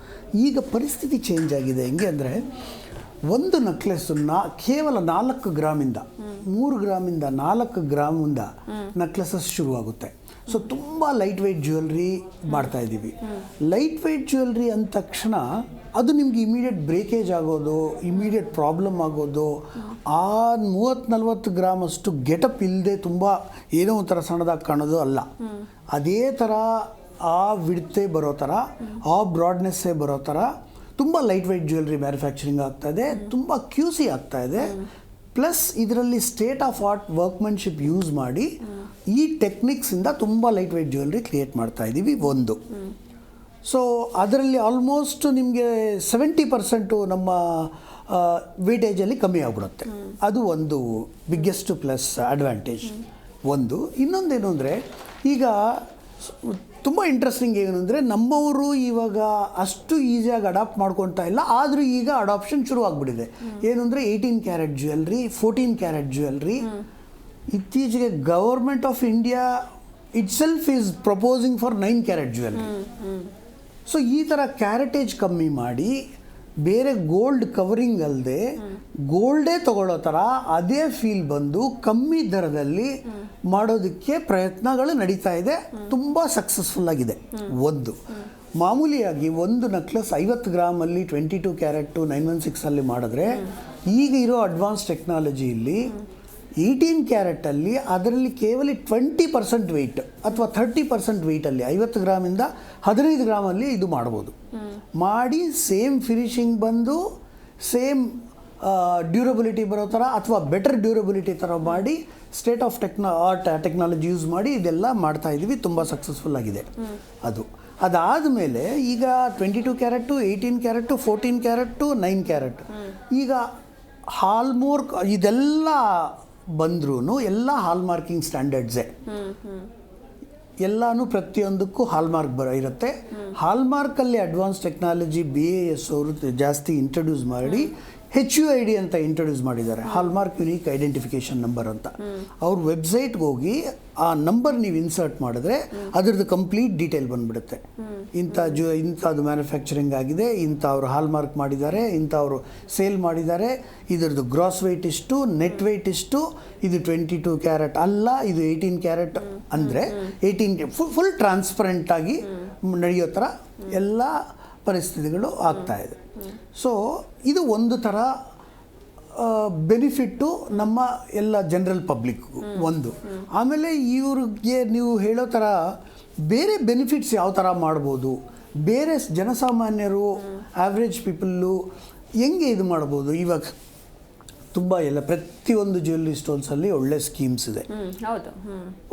ಈಗ ಪರಿಸ್ಥಿತಿ ಚೇಂಜ್ ಆಗಿದೆ. ಹೆಂಗೆ ಅಂದರೆ ಒಂದು ನೆಕ್ಲೆಸ್ಸು ಕೇವಲ 4 ಗ್ರಾಮಿಂದ 3 ಗ್ರಾಮಿಂದ 4 ಗ್ರಾಮಿಂದ ನೆಕ್ಲೆಸಸ್ ಶುರುವಾಗುತ್ತೆ. ಸೊ ತುಂಬ ಲೈಟ್ ವೆಯ್ಟ್ ಜ್ಯುವೆಲ್ರಿ ಮಾಡ್ತಾಯಿದ್ದೀವಿ. ಲೈಟ್ ವೆಯ್ಟ್ ಜ್ಯುವೆಲ್ರಿ ಅಂದ ತಕ್ಷಣ ಅದು ನಿಮ್ಗೆ ಇಮಿಡಿಯೇಟ್ ಬ್ರೇಕೇಜ್ ಆಗೋದು, ಇಮಿಡಿಯೇಟ್ ಪ್ರಾಬ್ಲಮ್ ಆಗೋದು, ಆ 30-40 ಗ್ರಾಮ್ ಅಷ್ಟು ಗೆಟಪ್ ಇಲ್ಲದೆ ತುಂಬ ಏನೋ ಒಂಥರ ಸಣ್ಣದಾಗಿ ಕಾಣೋದು ಅಲ್ಲ. ಅದೇ ಥರ ಆ ವಿಡ್ತೆ ಬರೋ ಥರ, ಆ ಬ್ರಾಡ್ನೆಸ್ಸೇ ಬರೋ ಥರ ತುಂಬ ಲೈಟ್ ವೆಯ್ಟ್ ಜ್ಯುವೆಲ್ರಿ ಮ್ಯಾನುಫ್ಯಾಕ್ಚರಿಂಗ್ ಆಗ್ತಾಯಿದೆ, ತುಂಬ QC ಆಗ್ತಾಯಿದೆ. ಪ್ಲಸ್ ಇದರಲ್ಲಿ state of art workmanship use ಮಾಡಿ ಈ ಟೆಕ್ನಿಕ್ಸಿಂದ ತುಂಬ ಲೈಟ್ ವೆಯ್ಟ್ ಜ್ಯುವೆಲ್ರಿ ಕ್ರಿಯೇಟ್ ಮಾಡ್ತಾ ಇದ್ದೀವಿ ಒಂದು. ಸೊ ಅದರಲ್ಲಿ ಆಲ್ಮೋಸ್ಟ್ ನಿಮಗೆ 70% ನಮ್ಮ ವೇಟೇಜಲ್ಲಿ ಕಮ್ಮಿ ಆಗಿಬಿಡುತ್ತೆ. ಅದು ಒಂದು ಬಿಗ್ಗೆಸ್ಟ್ ಪ್ಲಸ್ ಅಡ್ವಾಂಟೇಜ್ ಒಂದು. ಇನ್ನೊಂದೇನು ಅಂದರೆ ಈಗ ತುಂಬ ಇಂಟ್ರೆಸ್ಟಿಂಗ್ ಏನು ಅಂದರೆ ನಮ್ಮವರು ಇವಾಗ ಅಷ್ಟು ಈಸಿಯಾಗಿ ಅಡಾಪ್ಟ್ ಮಾಡ್ಕೊಳ್ತಾ ಇಲ್ಲ, ಆದರೂ ಈಗ ಅಡಾಪ್ಷನ್ ಶುರು ಆಗಿಬಿಟ್ಟಿದೆ. ಏನು ಅಂದರೆ 18 ಕ್ಯಾರೆಟ್ ಜ್ಯುವೆಲ್ರಿ, 14 ಕ್ಯಾರೆಟ್ ಜ್ಯುವೆಲ್ರಿ. ಇತ್ತೀಚೆಗೆ government of India it self is proposing for 9 carrot jewellery. So ಈ ಥರ ಕ್ಯಾರೆಟೇಜ್ ಕಮ್ಮಿ ಮಾಡಿ ಬೇರೆ ಗೋಲ್ಡ್ ಕವರಿಂಗ್ ಅಲ್ಲದೆ ಗೋಲ್ಡೇ ತಗೊಳ್ಳೋ ಥರ ಅದೇ ಫೀಲ್ ಬಂದು ಕಮ್ಮಿ ದರದಲ್ಲಿ ಮಾಡೋದಕ್ಕೆ ಪ್ರಯತ್ನಗಳು ನಡೀತಾ ಇದೆ. ತುಂಬ ಸಕ್ಸಸ್ಫುಲ್ ಆಗಿದೆ. ಒಂದು ಮಾಮೂಲಿಯಾಗಿ ಒಂದು ನೆಕ್ಲೆಸ್ 50 ಗ್ರಾಮಲ್ಲಿ 22 ಕ್ಯಾರೆಟು 916ಅಲ್ಲಿ ಮಾಡಿದ್ರೆ ಈಗ ಇರೋ ಅಡ್ವಾನ್ಸ್ ಟೆಕ್ನಾಲಜಿಯಲ್ಲಿ 18 ಕ್ಯಾರೆಟಲ್ಲಿ ಅದರಲ್ಲಿ ಕೇವಲ 20% ವೆಯ್ಟ್ ಅಥವಾ 30% ವೆಯ್ಟಲ್ಲಿ 50 ಗ್ರಾಮಿಂದ 15 ಗ್ರಾಮಲ್ಲಿ ಇದು ಮಾಡ್ಬೋದು. ಮಾಡಿ ಸೇಮ್ ಫಿನಿಶಿಂಗ್ ಬಂದು ಸೇಮ್ ಡ್ಯೂರಬಿಲಿಟಿ ಬರೋ ಥರ ಅಥವಾ ಬೆಟರ್ ಡ್ಯೂರಬಿಲಿಟಿ ಥರ ಮಾಡಿ ಸ್ಟೇಟ್ ಆಫ್ ಟೆಕ್ನಾಲಜಿ ಯೂಸ್ ಮಾಡಿ ಇದೆಲ್ಲ ಮಾಡ್ತಾಯಿದ್ದೀವಿ. ತುಂಬ ಸಕ್ಸಸ್ಫುಲ್ ಆಗಿದೆ ಅದು. ಅದಾದಮೇಲೆ ಈಗ 22 ಕ್ಯಾರೆಟು 18 ಕ್ಯಾರೆಟು 14 ಕ್ಯಾರೆಟು 9 ಕ್ಯಾರೆಟು ಈಗ ಹಾಲ್ಮಾರ್ಕ್ ಇದೆಲ್ಲ ಬಂದ್ರೂ ಎಲ್ಲ ಹಾಲ್ಮಾರ್ಕಿಂಗ್ ಸ್ಟ್ಯಾಂಡರ್ಡ್ಸೇ. ಎಲ್ಲನೂ ಪ್ರತಿಯೊಂದಕ್ಕೂ ಹಾಲ್ಮಾರ್ಕ್ ಇರುತ್ತೆ. ಹಾಲ್ಮಾರ್ಕಲ್ಲಿ ಅಡ್ವಾನ್ಸ್ ಟೆಕ್ನಾಲಜಿ BAS ಅವರು ಜಾಸ್ತಿ ಇಂಟ್ರೊಡ್ಯೂಸ್ ಮಾಡಿ HUID ಅಂತ ಇಂಟ್ರೊಡ್ಯೂಸ್ ಮಾಡಿದ್ದಾರೆ, ಹಾಲ್ಮಾರ್ಕ್ ಯುನೀಕ್ ಐಡೆಂಟಿಫಿಕೇಷನ್ ನಂಬರ್ ಅಂತ. ಅವ್ರ ವೆಬ್ಸೈಟ್ಗೆ ಹೋಗಿ ಆ ನಂಬರ್ ನೀವು ಇನ್ಸರ್ಟ್ ಮಾಡಿದ್ರೆ ಅದರದ್ದು ಕಂಪ್ಲೀಟ್ ಡೀಟೇಲ್ ಬಂದುಬಿಡುತ್ತೆ. ಇಂಥದ್ದು ಮ್ಯಾನುಫ್ಯಾಕ್ಚರಿಂಗ್ ಆಗಿದೆ, ಇಂಥವ್ರು ಹಾಲ್ಮಾರ್ಕ್ ಮಾಡಿದ್ದಾರೆ, ಇಂಥವ್ರು ಸೇಲ್ ಮಾಡಿದ್ದಾರೆ, ಇದರದ್ದು ಗ್ರಾಸ್ ವೆಯ್ಟ್ ಇಷ್ಟು, ನೆಟ್ ವೆಯ್ಟ್ ಇಷ್ಟು, ಇದು 22 ಕ್ಯಾರೆಟ್ ಅಲ್ಲ, ಇದು 18 ಕ್ಯಾರೆಟ್ ಅಂದರೆ 18 ಫುಲ್ ಟ್ರಾನ್ಸ್ಪರೆಂಟಾಗಿ ನಡೆಯೋ ಥರ ಎಲ್ಲ ಪರಿಸ್ಥಿತಿಗಳು ಆಗ್ತಾಯಿದೆ. ಸೊ ಇದು ಒಂದು ಥರ ಬೆನಿಫಿಟ್ಟು ನಮ್ಮ ಎಲ್ಲ ಜನರಲ್ ಪಬ್ಲಿಕ್ಕು ಒಂದು. ಆಮೇಲೆ ಇವ್ರಿಗೆ ನೀವು ಹೇಳೋ ಥರ ಬೇರೆ ಬೆನಿಫಿಟ್ಸ್ ಯಾವ ಥರ ಮಾಡ್ಬೋದು, ಬೇರೆ ಜನಸಾಮಾನ್ಯರು ಆವ್ರೇಜ್ ಪೀಪಲ್ಲು ಹೆಂಗೆ ಇದು ಮಾಡ್ಬೋದು. ಇವಾಗ ತುಂಬ ಎಲ್ಲ ಪ್ರತಿಯೊಂದು ಜ್ಯುವೆಲ್ರಿ ಸ್ಟೋರ್ಸಲ್ಲಿ ಒಳ್ಳೆ ಸ್ಕೀಮ್ಸ್ ಇದೆ,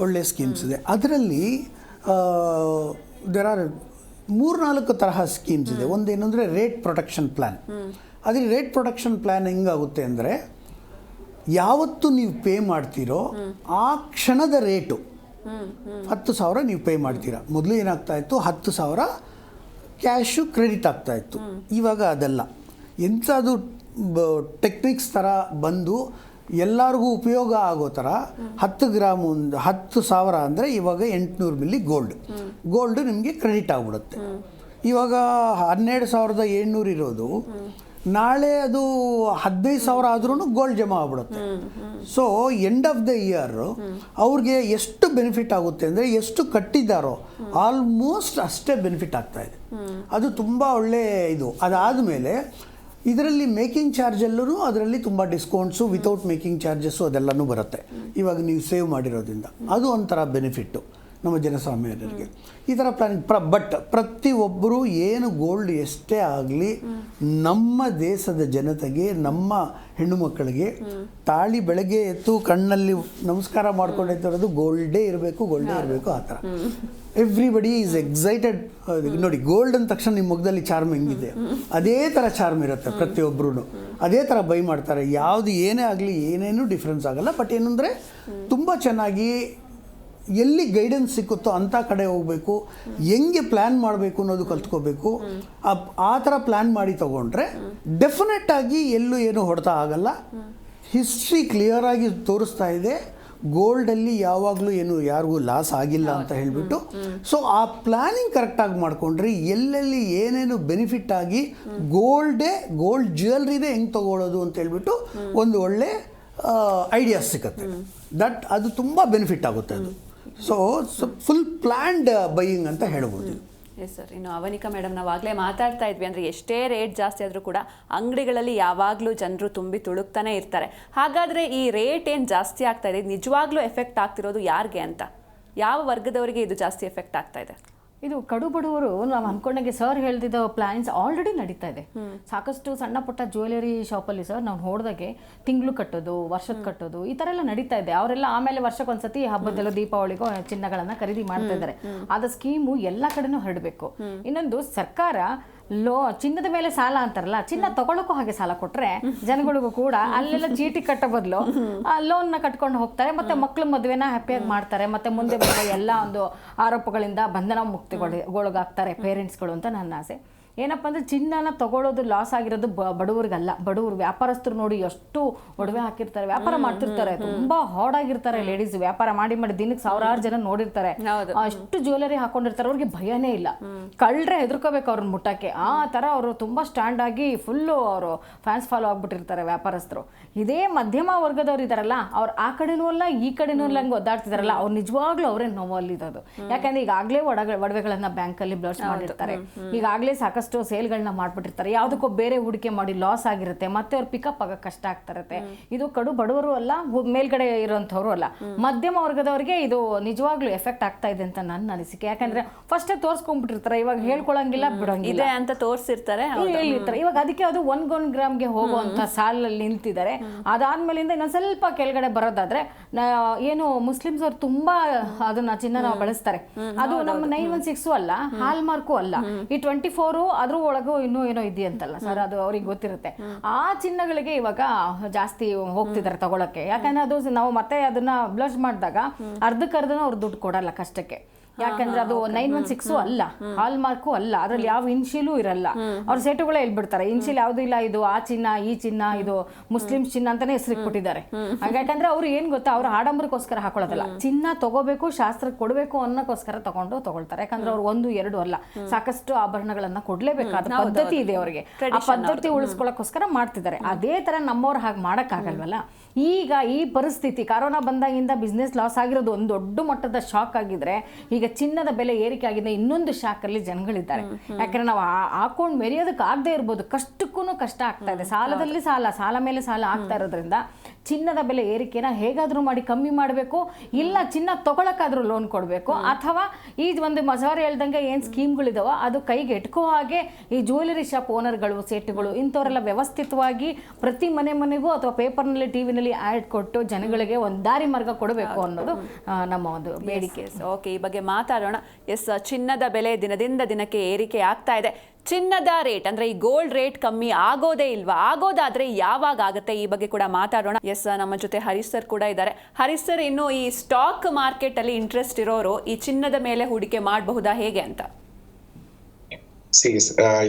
ಒಳ್ಳೆ ಸ್ಕೀಮ್ಸ್ ಇದೆ. ಅದರಲ್ಲಿ ದೇರ್ ಆರ್ 3-4 ತರಹ ಸ್ಕೀಮ್ಸ್ ಇದೆ. ಒಂದೇನೆಂದರೆ ರೇಟ್ ಪ್ರೊಟೆಕ್ಷನ್ ಪ್ಲ್ಯಾನ್. ಅದ್ರ ರೇಟ್ ಪ್ರೊಟೆಕ್ಷನ್ ಪ್ಲ್ಯಾನ್ ಹೆಂಗಾಗುತ್ತೆ ಅಂದರೆ ಯಾವತ್ತು ನೀವು ಪೇ ಮಾಡ್ತೀರೋ ಆ ಕ್ಷಣದ ರೇಟು 10,000 ನೀವು ಪೇ ಮಾಡ್ತೀರಾ. ಮೊದಲು ಏನಾಗ್ತಾಯಿತ್ತು 10,000 ಕ್ಯಾಶು ಕ್ರೆಡಿಟ್ ಆಗ್ತಾಯಿತ್ತು. ಇವಾಗ ಅದೆಲ್ಲ ಎಂಥದ್ದು ಟೆಕ್ನಿಕ್ಸ್ ಥರ ಬಂದು ಎಲ್ಲರಿಗೂ ಉಪಯೋಗ ಆಗೋ ಥರ 10 ಗ್ರಾಮ್ 10,000 ಅಂದರೆ ಇವಾಗ 800 ಮಿಲಿ ಗೋಲ್ಡು ನಿಮಗೆ ಕ್ರೆಡಿಟ್ ಆಗಿಬಿಡುತ್ತೆ. ಇವಾಗ 12,700 ಇರೋದು ನಾಳೆ ಅದು 15,000 ಆದ್ರೂ ಗೋಲ್ಡ್ ಜಮಾ ಆಗ್ಬಿಡುತ್ತೆ. So end of the year ಅವ್ರಿಗೆ ಎಷ್ಟು ಬೆನಿಫಿಟ್ ಆಗುತ್ತೆ ಅಂದರೆ ಎಷ್ಟು ಕಟ್ಟಿದ್ದಾರೋ ಆಲ್ಮೋಸ್ಟ್ ಅಷ್ಟೇ ಬೆನಿಫಿಟ್ ಆಗ್ತಾಯಿದೆ. ಅದು ತುಂಬ ಒಳ್ಳೆ ಇದು. ಅದಾದಮೇಲೆ ಇದರಲ್ಲಿ ಮೇಕಿಂಗ್ ಚಾರ್ಜಲ್ಲೂ ಅದರಲ್ಲಿ ತುಂಬ ಡಿಸ್ಕೌಂಟ್ಸು, ವಿತೌಟ್ ಮೇಕಿಂಗ್ ಚಾರ್ಜಸ್ಸು ಅದೆಲ್ಲನೂ ಬರುತ್ತೆ ಇವಾಗ ನೀವು ಸೇವ್ ಮಾಡಿರೋದ್ರಿಂದ. ಅದು ಒಂಥರ ಬೆನಿಫಿಟ್ಟು. ನಮ್ಮ ಜನಸಾಮಾನ್ಯರಿಗೆ ಈ ಥರ ಪ್ಲಾನಿಂಗ್ ಬಟ್ ಪ್ರತಿಯೊಬ್ಬರು ಏನು ಗೋಲ್ಡ್ ಎಷ್ಟೇ ಆಗಲಿ ನಮ್ಮ ದೇಶದ ಜನತೆಗೆ, ನಮ್ಮ ಹೆಣ್ಣು ಮಕ್ಕಳಿಗೆ ತಾಳಿ ಬೆಳಗ್ಗೆ ಎತ್ತು ಕಣ್ಣಲ್ಲಿ ನಮಸ್ಕಾರ ಮಾಡ್ಕೊಂಡಿರೋದು ಗೋಲ್ಡೇ ಇರಬೇಕು ಆ ಥರ. Everybody is excited. ನೋಡಿ, ಗೋಲ್ಡ್ ಅಂದ ತಕ್ಷಣ ನಿಮ್ಮ ಮುಖದಲ್ಲಿ ಚಾರ್ಮ್ ಹೆಂಗಿದೆ ಅದೇ ಥರ ಚಾರ್ಮ್ ಇರುತ್ತೆ ಪ್ರತಿಯೊಬ್ಬರೂ. ಅದೇ ಥರ ಬೈ ಮಾಡ್ತಾರೆ. ಯಾವುದು ಏನೇ ಆಗಲಿ ಏನೇನೂ ಡಿಫ್ರೆನ್ಸ್ ಆಗಲ್ಲ. ಬಟ್ ಏನಂದರೆ ತುಂಬ ಚೆನ್ನಾಗಿ ಎಲ್ಲಿ ಗೈಡೆನ್ಸ್ ಸಿಕ್ಕುತ್ತೋ ಅಂಥ ಕಡೆ ಹೋಗಬೇಕು, ಹೆಂಗೆ ಪ್ಲ್ಯಾನ್ ಮಾಡಬೇಕು ಅನ್ನೋದು ಕಲ್ತ್ಕೋಬೇಕು. ಆ ಥರ ಪ್ಲ್ಯಾನ್ ಮಾಡಿ ತೊಗೊಂಡ್ರೆ ಡೆಫಿನೆಟ್ಟಾಗಿ ಎಲ್ಲೂ ಏನೂ ಹೊಡೆತ ಆಗಲ್ಲ. ಹಿಸ್ಟ್ರಿ ಕ್ಲಿಯರಾಗಿ ತೋರಿಸ್ತಾ ಇದೆ ಗೋಲ್ಡಲ್ಲಿ ಯಾವಾಗಲೂ ಏನು ಯಾರಿಗೂ ಲಾಸ್ ಆಗಿಲ್ಲ ಅಂತ ಹೇಳಿಬಿಟ್ಟು. ಸೊ ಆ ಪ್ಲ್ಯಾನಿಂಗ್ ಕರೆಕ್ಟಾಗಿ ಮಾಡಿಕೊಂಡ್ರೆ ಎಲ್ಲೆಲ್ಲಿ ಏನೇನು ಬೆನಿಫಿಟ್ ಆಗಿ ಗೋಲ್ಡ್ ಜ್ಯುವೆಲ್ರಿನೇ ಹೆಂಗೆ ತೊಗೊಳ್ಳೋದು ಅಂತ ಹೇಳ್ಬಿಟ್ಟು ಒಂದು ಒಳ್ಳೆ ಐಡಿಯಾಸ್ ಸಿಗುತ್ತೆ. ಅದು ತುಂಬ ಬೆನಿಫಿಟ್ ಆಗುತ್ತೆ ಅದು. ಸೊ ಫುಲ್ ಪ್ಲ್ಯಾನ್ಡ್ ಬೈಯಿಂಗ್ ಅಂತ ಹೇಳ್ಬೋದು. Yes sir. ಇನ್ನು ಅವನಿಕಾ ಮೇಡಮ್, ನಾವು ಆಗಲೇ ಮಾತಾಡ್ತಾ ಇದ್ವಿ, ಅಂದರೆ ಎಷ್ಟೇ ರೇಟ್ ಜಾಸ್ತಿ ಆದರೂ ಕೂಡ ಅಂಗಡಿಗಳಲ್ಲಿ ಯಾವಾಗಲೂ ಜನರು ತುಂಬಿ ತುಳುಕ್ತಾನೆ ಇರ್ತಾರೆ. ಹಾಗಾದರೆ ಈ ರೇಟ್ ಏನು ಜಾಸ್ತಿ ಆಗ್ತಾ ಇದೆ, ನಿಜವಾಗ್ಲೂ ಎಫೆಕ್ಟ್ ಆಗ್ತಿರೋದು ಯಾರಿಗೆ ಅಂತ? ಯಾವ ವರ್ಗದವರಿಗೆ ಇದು ಜಾಸ್ತಿ ಎಫೆಕ್ಟ್ ಆಗ್ತಾ ಇದೆ? ಇದು ಕಡು ಬಡವರು ನಾವು ಅನ್ಕೊಂಡಂಗೆ ಸರ್ ಹೇಳ್ದಿದ್ದ ಪ್ಲಾನ್ಸ್ ಆಲ್ರೆಡಿ ನಡೀತಾ ಇದೆ. ಸಾಕಷ್ಟು ಸಣ್ಣ ಪುಟ್ಟ ಜ್ಯುವೆಲರಿ ಶಾಪಲ್ಲಿ ಸರ್ ನಾವು ನೋಡಿದಾಗೆ ತಿಂಗಳು ಕಟ್ಟೋದು, ವರ್ಷದ ಕಟ್ಟೋದು, ಈ ಥರ ಎಲ್ಲ ನಡೀತಾ ಇದೆ. ಅವರೆಲ್ಲ ಆಮೇಲೆ ವರ್ಷಕ್ಕೊಂದ್ಸತಿ ಹಬ್ಬದಲ್ಲೋ ದೀಪಾವಳಿಗೋ ಚಿನ್ನಗಳನ್ನು ಖರೀದಿ ಮಾಡ್ತಾ ಇದ್ದಾರೆ. ಆದ ಸ್ಕೀಮು ಎಲ್ಲ ಕಡೆನೂ ಹರಡಬೇಕು. ಇನ್ನೊಂದು, ಸರ್ಕಾರ ಚಿನ್ನದ ಮೇಲೆ ಸಾಲ ಅಂತಾರಲ್ಲ, ಚಿನ್ನ ತಗೊಳಕ್ಕೂ ಹಾಗೆ ಸಾಲ ಕೊಟ್ರೆ ಜನಗಳಿಗೂ ಕೂಡ ಅಲ್ಲೆಲ್ಲ ಚೀಟಿ ಕಟ್ಟೋ ಬದಲು ಲೋನ್ನ ಕಟ್ಕೊಂಡು ಹೋಗ್ತಾರೆ. ಮತ್ತೆ ಮಕ್ಳು ಮದುವೆನ ಹ್ಯಾಪಿಯಾಗಿ ಮಾಡ್ತಾರೆ. ಮತ್ತೆ ಮುಂದೆ ಬರೋ ಎಲ್ಲ ಒಂದು ಆರೋಪಗಳಿಂದ ಬಂಧನ ಮುಕ್ತಿಗೊಳಗಾಗ್ತಾರೆ ಪೇರೆಂಟ್ಸ್ಗಳು ಅಂತ ನನ್ನ ಆಸೆ. ಏನಪ್ಪ ಅಂದರೆ ಚಿನ್ನನ ತಗೊಳ್ಳೋದು ಲಾಸ್ ಆಗಿರೋದು ಬಡವರಿಗಲ್ಲ. ಬಡವರು ವ್ಯಾಪಾರಸ್ಥರು ನೋಡಿ ಎಷ್ಟು ಒಡವೆ ಹಾಕಿರ್ತಾರೆ, ವ್ಯಾಪಾರ ಮಾಡ್ತಿರ್ತಾರೆ, ತುಂಬಾ ಹಾರ್ಡಾಗಿರ್ತಾರೆ ಲೇಡೀಸ್. ವ್ಯಾಪಾರ ಮಾಡಿ ದಿನಕ್ಕೆ ಸಾವಿರಾರು ಜನ ನೋಡಿರ್ತಾರೆ. ಅಷ್ಟು ಜ್ಯುವೆಲರಿ ಹಾಕೊಂಡಿರ್ತಾರೆ, ಅವ್ರಿಗೆ ಭಯನೇ ಇಲ್ಲ. ಕಳ್ಳರೆ ಹೆದರ್ಕೋಬೇಕು ಅವ್ರನ್ನ ಮುಟ್ಟಕ್ಕೆ. ಆ ಥರ ಅವರು ತುಂಬ ಸ್ಟ್ಯಾಂಡ್ ಆಗಿ ಫುಲ್ಲು ಅವರು ಫ್ಯಾನ್ಸ್ ಫಾಲೋ ಆಗ್ಬಿಟ್ಟಿರ್ತಾರೆ ವ್ಯಾಪಾರಸ್ಥರು. ಇದೇ ಮಧ್ಯಮ ವರ್ಗದವ್ರು ಇದಾರಲ್ಲ, ಅವ್ರು ಆ ಕಡೆನೂ ಅಲ್ಲ ಈ ಕಡೆನೂ ಇಲ್ಲ ಹಂಗೆ ಒದ್ದಾಡ್ತಿದಾರಲ್ಲ, ಅವ್ರು ನಿಜವಾಗ್ಲೂ ಅವರೇ ನೋವಲ್ಲಿರೋದು. ಯಾಕಂದ್ರೆ ಈಗಾಗಲೇ ಒಡವೆಗಳನ್ನ ಬ್ಯಾಂಕಲ್ಲಿ ಬ್ಲರ್ಸ್ ಮಾಡಿರ್ತಾರೆ, ಈಗಾಗಲೇ ಸಾಕಷ್ಟು ಸೇಲ್ಗಳನ್ನ ಮಾಡ್ಬಿಟ್ಟಿರ್ತಾರೆ. ಯಾವುದಕ್ಕೋ ಬೇರೆ ಹೂಡಿಕೆ ಮಾಡಿ ಲಾಸ್ ಆಗಿರುತ್ತೆ, ಮತ್ತೆ ಅವ್ರು ಪಿಕಪ್ ಆಗಕ್ಕೆ ಕಷ್ಟ ಆಗ್ತಾ ಇರುತ್ತೆ. ಇದು ಕಡು ಬಡವರು ಅಲ್ಲ, ಮೇಲ್ಗಡೆ ಇರೋಂಥವ್ರು ಅಲ್ಲ, ಮಧ್ಯಮ ವರ್ಗದವರಿಗೆ ಇದು ನಿಜವಾಗ್ಲೂ ಎಫೆಕ್ಟ್ ಆಗ್ತಾ ಇದೆ ಅಂತ ನನ್ನ ಅನಿಸಿಕೆ. ಯಾಕಂದ್ರೆ ಫಸ್ಟೇ ತೋರಿಸ್ಕೊಂಡ್ಬಿಟ್ಟಿರ್ತಾರೆ, ಇವಾಗ ಹೇಳ್ಕೊಳಂಗಿಲ್ಲ ಬಿಡೋಂಗಿಲ್ಲ ಅಂತ ತೋರಿಸಿರ್ತಾರೆ, ಹೇಳಿರ್ತಾರೆ. ಇವಾಗ ಅದಕ್ಕೆ ಅದು 1 ಗ್ರಾಮ್ಗೆ ಹೋಗುವಂತ ಸಾಲಲ್ಲಿ ನಿಲ್ತಿದ್ದಾರೆ. ಅದಾದ್ಮೇಲಿಂದ ಇನ್ನೊಂದು ಸ್ವಲ್ಪ ಕೆಳಗಡೆ ಬರೋದಾದ್ರೆ ಏನು ಮುಸ್ಲಿಮ್ಸ್ ಅವ್ರು ತುಂಬಾ ಅದನ್ನ ಚಿನ್ನ ಬಳಸ್ತಾರೆ. ಅದು ನಮ್ಮ 916 ಅಲ್ಲ, ಹಾಲ್ ಮಾರ್ಕು ಅಲ್ಲ, ಈ 24 ಅದ್ರ ಒಳಗೂ ಇನ್ನೂ ಏನೋ ಇದೆಯಂತಲ್ಲ ಸರ್, ಅದು ಅವ್ರಿಗೆ ಗೊತ್ತಿರುತ್ತೆ. ಆ ಚಿನ್ನಗಳಿಗೆ ಇವಾಗ ಜಾಸ್ತಿ ಹೋಗ್ತಿದ್ದಾರೆ ತಗೊಳಕ್ಕೆ. ಯಾಕಂದ್ರೆ ಅದು ನಾವು ಮತ್ತೆ ಅದನ್ನ ಬ್ಲಶ್ ಮಾಡಿದಾಗ ಅರ್ಧಕ್ಕರ್ಧನೂ ಅವ್ರು ದುಡ್ಡು ಕೊಡಲ್ಲ ಕಷ್ಟಕ್ಕೆ. ಯಾಕಂದ್ರೆ ಅದು 916 ಅಲ್ಲ, ಹಾಲ್ ಮಾರ್ಕು ಅಲ್ಲ, ಅದ್ರಲ್ಲಿ ಯಾವ ಇನ್ಶಿಲೂ ಇರಲ್ಲ. ಅವ್ರ ಸೇಟುಗಳೇ ಹೇಳ್ಬಿಡ್ತಾರೆ, ಇನ್ಶಿಲ್ ಯಾವ್ದು ಇಲ್ಲ, ಇದು ಆ ಚಿನ್ನ ಈ ಚಿನ್ನ, ಇದು ಮುಸ್ಲಿಮ್ಸ್ ಚಿನ್ನ ಅಂತಾನೆ ಹೆಸರಿಗೆ ಕೊಟ್ಟಿದ್ದಾರೆ. ಯಾಕಂದ್ರೆ ಅವ್ರು ಏನ್ ಗೊತ್ತಾ, ಅವ್ರು ಆಡಂಬರಕ್ಕೋಸ್ಕರ ಹಾಕೊಳ್ಳೋದಲ್ಲ, ಚಿನ್ನ ತಗೋಬೇಕು, ಶಾಸ್ತ್ರಕ್ಕೆ ಕೊಡಬೇಕು ಅನ್ನೋಕ್ಕೋಸ್ಕರ ತಗೊಳ್ತಾರೆ. ಯಾಕಂದ್ರೆ ಅವ್ರು 1-2 ಅಲ್ಲ, ಸಾಕಷ್ಟು ಆಭರಣಗಳನ್ನ ಕೊಡ್ಲೇಬೇಕಾದ ಪದ್ಧತಿ ಇದೆ ಅವರಿಗೆ. ಆ ಪದ್ಧತಿ ಉಳಿಸ್ಕೊಳ್ಳೋಕ್ಕೋಸ್ಕರ ಮಾಡ್ತಿದ್ದಾರೆ. ಅದೇ ತರ ನಮ್ಮವ್ರು ಹಾಗೆ ಮಾಡಕ್ ಆಗಲ್ವಲ್ಲ. ಈಗ ಈ ಪರಿಸ್ಥಿತಿ ಕರೋನಾ ಬಂದಾಗಿಂದ ಬಿಸ್ನೆಸ್ ಲಾಸ್ ಆಗಿರೋದು ಒಂದು ದೊಡ್ಡ ಮಟ್ಟದ ಶಾಕ್ ಆಗಿದ್ರೆ, ಈಗ ಚಿನ್ನದ ಬೆಲೆ ಏರಿಕೆ ಆಗಿದೆ, ಇನ್ನೊಂದು ಶಾಕ್ ಅಲ್ಲಿ ಜನಗಳಿದ್ದಾರೆ. ಯಾಕಂದ್ರೆ ನಾವು ಹಾಕೊಂಡು ಮೆರೆಯೋದಕ್ಕೆ ಆಗದೆ ಇರ್ಬೋದು, ಕಷ್ಟಕ್ಕೂ ಕಷ್ಟ ಆಗ್ತಾ ಇದೆ. ಸಾಲದಲ್ಲಿ ಸಾಲ ಮೇಲೆ ಸಾಲ ಆಗ್ತಾ ಇರೋದ್ರಿಂದ ಚಿನ್ನದ ಬೆಲೆ ಏರಿಕೆನ ಹೇಗಾದ್ರೂ ಮಾಡಿ ಕಮ್ಮಿ ಮಾಡಬೇಕು. ಇಲ್ಲ ಚಿನ್ನ ತಗೊಳಕ್ಕಾದ್ರೂ ಲೋನ್ ಕೊಡಬೇಕು, ಅಥವಾ ಈ ಒಂದು ಮಜಾರಿ ಹೇಳ್ದಂಗೆ ಏನ್ ಸ್ಕೀಮ್ಗಳಿದಾವೋ ಅದು ಕೈಗೆ ಎಟ್ಕೋ ಹಾಗೆ ಈ ಜ್ಯುವೆಲರಿ ಶಾಪ್ ಓನರ್ಗಳು, ಸೇಟುಗಳು ಇಂಥವರೆಲ್ಲ ವ್ಯವಸ್ಥಿತವಾಗಿ ಪ್ರತಿ ಮನೆಗೂ ಅಥವಾ ಪೇಪರ್ನಲ್ಲಿ ಟಿವಿನಲ್ಲಿ ಆಡ್ ಕೊಟ್ಟು ಜನಗಳಿಗೆ ಒಂದು ದಾರಿ ಮಾರ್ಗ ಕೊಡಬೇಕು ಅನ್ನೋದು ನಮ್ಮ ಒಂದು ಬೇಡಿಕೆ. ಓಕೆ, ಈ ಬಗ್ಗೆ ಮಾತಾಡೋಣ. ಚಿನ್ನದ ಬೆಲೆ ದಿನದಿಂದ ದಿನಕ್ಕೆ ಏರಿಕೆ ಆಗ್ತಾ ಇದೆ. ಚಿನ್ನದ ರೇಟ್ ಅಂದ್ರೆ ಈ ಗೋಲ್ಡ್ ರೇಟ್ ಕಮ್ಮಿ ಆಗೋದೇ ಇಲ್ವಾ? ಆಗೋದಾದ್ರೆ ಯಾವಾಗ ಆಗುತ್ತೆ? ಈ ಬಗ್ಗೆ ಕೂಡ ಮಾತಾಡೋಣ. ನಮ್ಮ ಜೊತೆ ಹರೀಶ್ ಸರ್ ಕೂಡ ಇದ್ದಾರೆ. ಹರೀಶ್ ಸರ್, ಇನ್ನು ಈ ಸ್ಟಾಕ್ ಮಾರ್ಕೆಟ್ ಅಲ್ಲಿ ಇಂಟ್ರೆಸ್ಟ್ ಇರೋರು ಈ ಚಿನ್ನದ ಮೇಲೆ ಹೂಡಿಕೆ ಮಾಡಬಹುದಾ, ಹೇಗೆ ಅಂತ?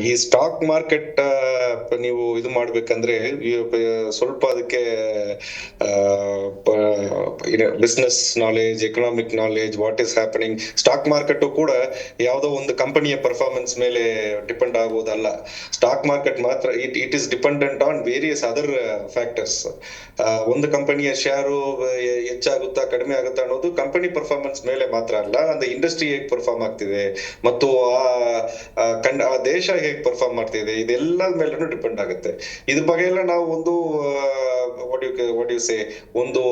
ಈ ಸ್ಟಾಕ್ ಮಾರ್ಕೆಟ್ ನೀವು ಇದು ಮಾಡ್ಬೇಕಂದ್ರೆ ಸ್ವಲ್ಪ ಅದಕ್ಕೆ business knowledge, economic knowledge, what is happening. Stock market ಕೂಡ ಯಾವುದೋ ಒಂದು ಕಂಪನಿಯ ಪರ್ಫಾರ್ಮೆನ್ಸ್ ಮೇಲೆ ಡಿಪೆಂಡ್ ಆಗೋದಲ್ಲ. ಸ್ಟಾಕ್ ಮಾರ್ಕೆಟ್ ಮಾತ್ರ it is dependent on various other factors. ಒಂದು ಕಂಪನಿಯ ಶೇರು ಹೆಚ್ಚಾಗುತ್ತಾ ಕಡಿಮೆ ಆಗುತ್ತಾ ಅನ್ನೋದು ಕಂಪನಿ ಪರ್ಫಾರ್ಮೆನ್ಸ್ ಮೇಲೆ ಮಾತ್ರ ಅಲ್ಲ, ಒಂದು ಇಂಡಸ್ಟ್ರಿ ಹೇಗೆ ಪರ್ಫಾರ್ಮ್ ಆಗ್ತಿದೆ ಮತ್ತು ಆ ದೇಶ ಹೇಗೆ ಪರ್ಫಾರ್ಮ್ ಮಾಡ್ತಿದೆ, ಇದೆಲ್ಲ ಮೇಲೂ ಡಿಪೆಂಡ್ ಆಗುತ್ತೆ. ಇದ್ರ ಬಗ್ಗೆ ಎಲ್ಲ ನಾವು ಒಂದು ವಾಟ್ ಯು ಸೇ ಒಂದು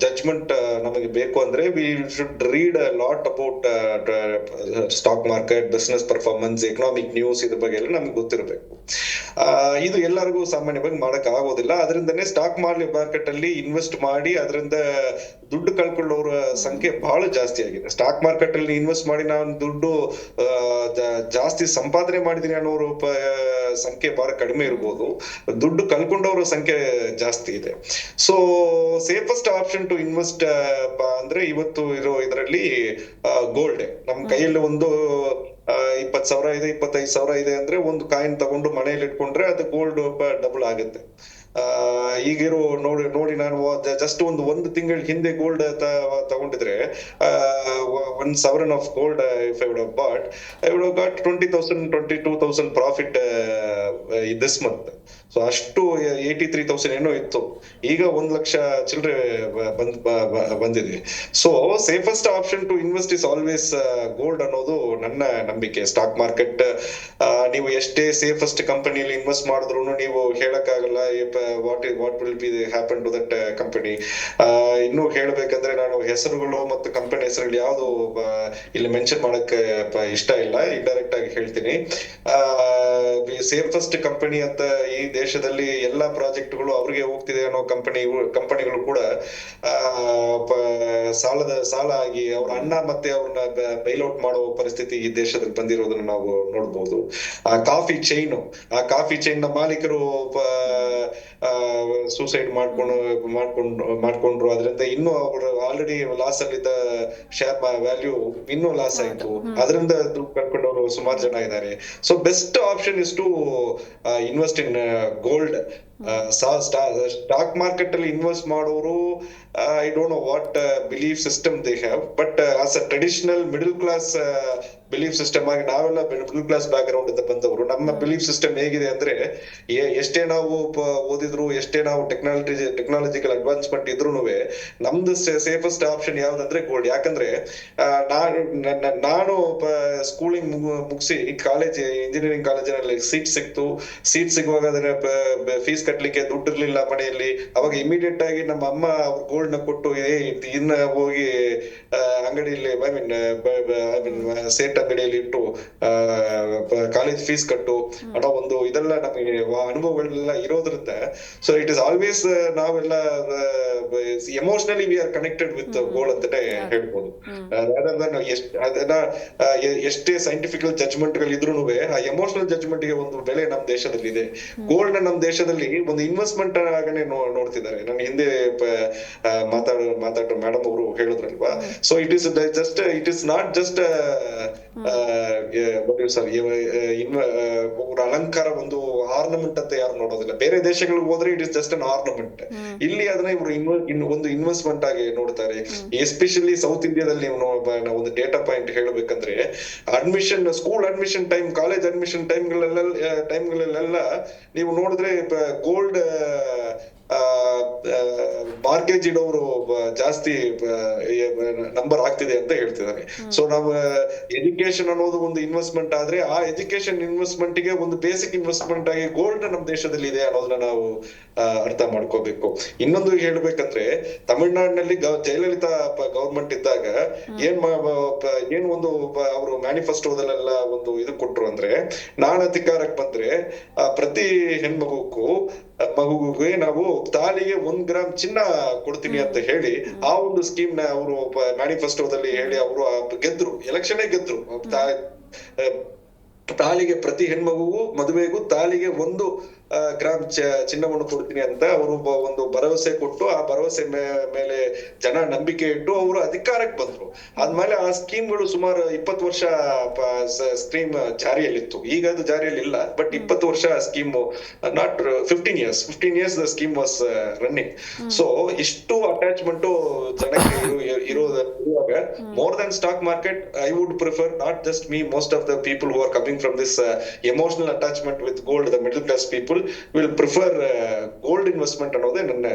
ಜಡ್ಜ್ಮೆಂಟ್ ನಮಗೆ ಬೇಕು ಅಂದ್ರೆ we should read a lot about stock market, business performance, economic news, ಇದ್ರ ಬಗ್ಗೆ ಎಲ್ಲ ನಮ್ಗೆ ಗೊತ್ತಿರಬೇಕು. ಇದು ಎಲ್ಲರಿಗೂ ಸಾಮಾನ್ಯವಾಗಿ ಮಾಡಕ್ ಆಗೋದಿಲ್ಲ. ಅದರಿಂದನೇ ಸ್ಟಾಕ್ ಮಾರ್ಕೆಟ್ ಅಲ್ಲಿ ಇನ್ವೆಸ್ಟ್ ಮಾಡಿ ಅದರಿಂದ ದುಡ್ಡು ಕಳ್ಕೊಳ್ಳೋರ ಸಂಖ್ಯೆ ಬಹಳ ಜಾಸ್ತಿ ಆಗಿದೆ. ಸ್ಟಾಕ್ ಮಾರ್ಕೆಟ್ ಅಲ್ಲಿ ಇನ್ವೆಸ್ಟ್ ಮಾಡಿ ನಾನು ದುಡ್ಡು ಜಾಸ್ತಿ ಸಂಪಾದನೆ ಮಾಡಿದೀನಿ ಅನ್ನೋರು ಸಂಖ್ಯೆ ಬಹಳ ಕಡಿಮೆ ಇರ್ಬೋದು, ದುಡ್ಡು ಕಳ್ಕೊಂಡವ್ರ ಸಂಖ್ಯೆ ಜಾಸ್ತಿ ಇದೆ. So safest option two invest ಅಂದ್ರೆ ಇವತ್ತು ಇರೋ ಇದರಲ್ಲಿ ಗೋಲ್ಡ್. ನಮ್ ಕೈಯಲ್ಲಿ ಒಂದು 20,000 ಇದೆ, 25,000 ಇದೆ ಅಂದ್ರೆ ಒಂದು ಕಾಯಿನ್ ತಗೊಂಡು ಮನೆಯಲ್ಲಿ ಇಟ್ಕೊಂಡ್ರೆ ಅದು ಗೋಲ್ಡ್ ಡಬಲ್ ಆಗುತ್ತೆ. ಈಗಿರೋ ನೋಡಿ ನಾನು ಜಸ್ಟ್ ಒಂದು ತಿಂಗಳ ಹಿಂದೆ gold ತಗೊಂಡಿದ್ರೆ 1 sovereign of gold if I would have bought, I would have got 20,000 22,000 profit this month. So ಅಷ್ಟು 83,000 ಏನೋ ಇತ್ತು, ಈಗ 1 ಲಕ್ಷ ಚಿಲ್ಲರೆ ಬಂದಿದೆ. So safest option two invest is always gold ಅನ್ನೋದು ನನ್ನ ನಂಬಿಕೆ. ಸ್ಟಾಕ್ ಮಾರ್ಕೆಟ್ ನೀವು ಎಷ್ಟೇ ಸೇಫೆಸ್ಟ್ ಕಂಪನಿಯಲ್ಲಿ ಇನ್ವೆಸ್ಟ್ ಮಾಡಿದ್ರು ನೀವು ಹೇಳಕ್ಕಾಗಲ್ಲ what will be happen to that company. ಇನ್ನು ಹೇಳ್ಬೇಕಂದ್ರೆ ನಾನು ಹೆಸರುಗಳು ಮತ್ತು ಕಂಪನಿ ಹೆಸರುಗಳು ಯಾವ್ದು ಇಲ್ಲಿ ಮೆನ್ಷನ್ ಮಾಡಕ್ ಇಷ್ಟ ಇಲ್ಲ, ಇಂಡೈರೆಕ್ಟ್ ಆಗಿ ಹೇಳ್ತೀನಿ. ಸೇಫೆಸ್ಟ್ ಕಂಪನಿ ಅಂತ ಈ ದೇಶದಲ್ಲಿ ಎಲ್ಲಾ ಪ್ರಾಜೆಕ್ಟ್ಗಳು ಅವ್ರಿಗೆ ಹೋಗ್ತಿದೆ ಅನ್ನೋ ಕಂಪನಿಗಳು ಕೂಡ ಸಾಲ ಆಗಿ ಅವ್ರ ಅಣ್ಣ ಮತ್ತೆ ಅವ್ರನ್ನ ಬೈಲ್ಔಟ್ ಮಾಡೋ ಪರಿಸ್ಥಿತಿ ಈ ದೇಶದಲ್ಲಿ ಬಂದಿರೋದನ್ನ ನಾವು ನೋಡ್ಬೋದು. ಆ ಕಾಫಿ ಚೈನ್ ನ ಮಾಲೀಕರು ಸೂಸೈಡ್ ಮಾಡ್ಕೊಂಡ್ರು. ಅದರಿಂದ ಇನ್ನೂ ಅವರು ಆಲ್ರೆಡಿ ಲಾಸ್ ಅಲ್ಲಿದ್ದ ಶೇರ್ ವ್ಯಾಲ್ಯೂ ಇನ್ನೂ ಲಾಸ್ ಆಯ್ತು, ಅದರಿಂದ ದುಡ್ಡು ಕಳ್ಕೊಂಡವರು ಸುಮಾರು ಜನ ಇದ್ದಾರೆ. So best option is to invest in gold. Stock market ಅಲ್ಲಿ ಇನ್ವೆಸ್ಟ್ ಮಾಡೋರು I don't know what belief system they have, but as a traditional middle class belief system ಆಗಿ ನಾವೆಲ್ಲ ಮಿಡಲ್ ಕ್ಲಾಸ್ ಬ್ಯಾಕ್ ಗ್ರೌಂಡ್ ಇಂದ ಬಂದವರು, ನಮ್ಮ ಬಿಲೀಫ್ ಸಿಸ್ಟಮ್ ಹೇಗಿದೆ ಅಂದ್ರೆ ಎಷ್ಟೇ ನಾವು ಓದಿದ್ರು, ಎಷ್ಟೇ ನಾವು ಟೆಕ್ನಾಲಜಿಕಲ್ ಅಡ್ವಾನ್ಸ್ಮೆಂಟ್ ಇದ್ರು ನಮ್ದು ಸೇಫೆಸ್ಟ್ ಆಪ್ಷನ್ ಯಾವ್ದಂದ್ರೆ ಗೋಲ್ಡ್. ಯಾಕಂದ್ರೆ ನಾನು ಸ್ಕೂಲಿಂಗ್ ಮುಗಿಸಿ ಇಂಜಿನಿಯರಿಂಗ್ ಕಾಲೇಜಿನಲ್ಲಿ ಸೀಟ್ ಸಿಗುವಾಗ ಅದನ್ನ ಫೀಸ್ ಕಟ್ಲಿಕ್ಕೆ ದುಡ್ಡು ಇರ್ಲಿಲ್ಲ ಮನೆಯಲ್ಲಿ. ಅವಾಗ ಇಮಿಡಿಯೇಟ್ ಆಗಿ ನಮ್ಮ ಅಮ್ಮ ಅವ್ರ ಗೋಲ್ಡ್ ನ ಕೊಟ್ಟು ಇನ್ನ ಹೋಗಿ ಅಂಗಡಿಯಲ್ಲಿ ಸೇಟ್ ಅಂಗಡಿಯಲ್ಲಿ ಇಟ್ಟು ಕಾಲೇಜ್ ಫೀಸ್ ಕಟ್ಟು ಅನ್ನೋ ಒಂದು ಇದೆಲ್ಲ ನಮಗೆ ಅನುಭವಗಳೆಲ್ಲ ಇರೋದ್ರಿಂದ ಸೊ ಇಟ್ ಇಸ್ ಆಲ್ವೇಸ್ ನಾವೆಲ್ಲ emotionally we are connected with gold ಅಂತಾನೆ ಹೇಳ್ಬೋದು. ಅದನ್ನ ಎಷ್ಟೇ ಸೈಂಟಿಫಿಕಲ್ ಜಡ್ಜ್ಮೆಂಟ್ ಗಳು ಇದ್ರು ಆ ಎಮೋಷನಲ್ ಜಡ್ಜ್ಮೆಂಟ್ ಗೆ ಒಂದು ಬೆಲೆ ನಮ್ಮ ದೇಶದಲ್ಲಿ ಇದೆ. ಗೋಲ್ಡ್ ನ ನಮ್ಮ ದೇಶದಲ್ಲಿ ಒಂದು ಇನ್ವೆಸ್ಟ್ಮೆಂಟ್ ಆಗನೆ ನೋಡ್ತಿದ್ದಾರೆ. ನನ್ನ ಹಿಂದೆ ಮಾತಾಡೋ ಮೇಡಮ್ ಅವರು ಹೇಳಿದ್ರಲ್ವಾ. So it is not just ಅಲಂಕಾರ, ಒಂದು ಆರ್ನಮೆಂಟ್ ಅಂತ ಯಾರು ನೋಡೋದಿಲ್ಲ. ಬೇರೆ ದೇಶಗಳಿಗೆ ಹೋದ್ರೆ it is just an ornament. ಇಲ್ಲಿ ಅದನ್ನ ಇವರು ಒಂದು ಇನ್ವೆಸ್ಟ್ಮೆಂಟ್ ಆಗಿ ನೋಡ್ತಾರೆ. ಎಸ್ಪೆಷಲಿ ಸೌತ್ ಇಂಡಿಯಾದಲ್ಲಿ ನೀವು ಒಂದು ಡೇಟಾ ಪಾಯಿಂಟ್ ಹೇಳ್ಬೇಕಂದ್ರೆ school admission time, college admission ಟೈಮ್ಗಳಲ್ಲೆಲ್ಲ ನೀವು ನೋಡಿದ್ರೆ ಗೋಲ್ಡ್ ಮಾರ್ಗೇಜ್ ಇಡೋರು ಜಾಸ್ತಿ ನಂಬರ್ ಆಗ್ತಿದೆ ಅಂತ ಹೇಳ್ತಿದ್ದಾರೆ. ಸೊ ನಾವು ಎಜುಕೇಶನ್ ಅನ್ನೋದು ಒಂದು ಇನ್ವೆಸ್ಟ್ಮೆಂಟ್ ಆದ್ರೆ ಆ ಎಜುಕೇಶನ್ ಇನ್ವೆಸ್ಟ್ಮೆಂಟ್ ಗೆ ಒಂದು ಬೇಸಿಕ್ ಇನ್ವೆಸ್ಟ್ಮೆಂಟ್ ಆಗಿ ಗೋಲ್ಡ್ ನಮ್ಮ ದೇಶದಲ್ಲಿ ಇದೆ ಅನ್ನೋದನ್ನ ನಾವು ಅರ್ಥ ಮಾಡ್ಕೋಬೇಕು. ಇನ್ನೊಂದು ಹೇಳ್ಬೇಕಂದ್ರೆ ತಮಿಳ್ನಾಡಿನಲ್ಲಿ ಜಯಲಲಿತಾ ಗವರ್ಮೆಂಟ್ ಇದ್ದಾಗ ಏನ್ ಒಂದು ಅವರು ಮ್ಯಾನಿಫೆಸ್ಟೋದಲ್ಲೆಲ್ಲ ಒಂದು ಇದು ಕೊಟ್ರು ಅಂದ್ರೆ, ನಾನ್ ಅಧಿಕಾರಕ್ಕೆ ಬಂದ್ರೆ ಪ್ರತಿ ಮಗುಗೆ ನಾವು ತಾಲಿಗೆ 1 ಗ್ರಾಮ್ ಚಿನ್ನ ಕೊಡ್ತೀನಿ ಅಂತ ಹೇಳಿ ಆ ಒಂದು ಸ್ಕೀಮ್ ನ ಅವರು ಮ್ಯಾನಿಫೆಸ್ಟೋದಲ್ಲಿ ಹೇಳಿ ಅವರು ಗೆದ್ರು, ಎಲೆಕ್ಷನ್ ಗೆದ್ರು. ತಾಲಿಗೆ ಪ್ರತಿ ಹೆಣ್ಮಗುಗೂ ಮದುವೆಗೂ ತಾಲಿಗೆ 1 ಗ್ರಾಮ್ ಚಿನ್ನವನ್ನು ಕೊಡ್ತೀನಿ ಅಂತ ಅವರು ಒಂದು ಭರವಸೆ ಕೊಟ್ಟು, ಆ ಭರವಸೆ ಮೇಲೆ ಜನ ನಂಬಿಕೆ ಇಟ್ಟು ಅವರು ಅಧಿಕಾರಕ್ಕೆ ಬಂದ್ರು. ಆದ್ಮೇಲೆ ಆ ಸ್ಕೀಮ್ಗಳು ಸುಮಾರು 20 ವರ್ಷ ಸ್ಕೀಮ್ ಜಾರಿಯಲ್ಲಿತ್ತು. ಈಗ ಅದು ಜಾರಿಯಲ್ಲಿ ಇಲ್ಲ, ಬಟ್ 20 ವರ್ಷ scheme, not 15 years the scheme was running. So ಇಷ್ಟು ಅಟ್ಯಾಚ್ಮೆಂಟ್ ಜನಕ್ಕೆ ಇರುವಾಗ more than stock market, I would prefer, not just me, most of the people who are coming from this emotional attachment with gold, the middle class people will prefer gold investment ಅನ್ನೋದೇ ನನ್ನ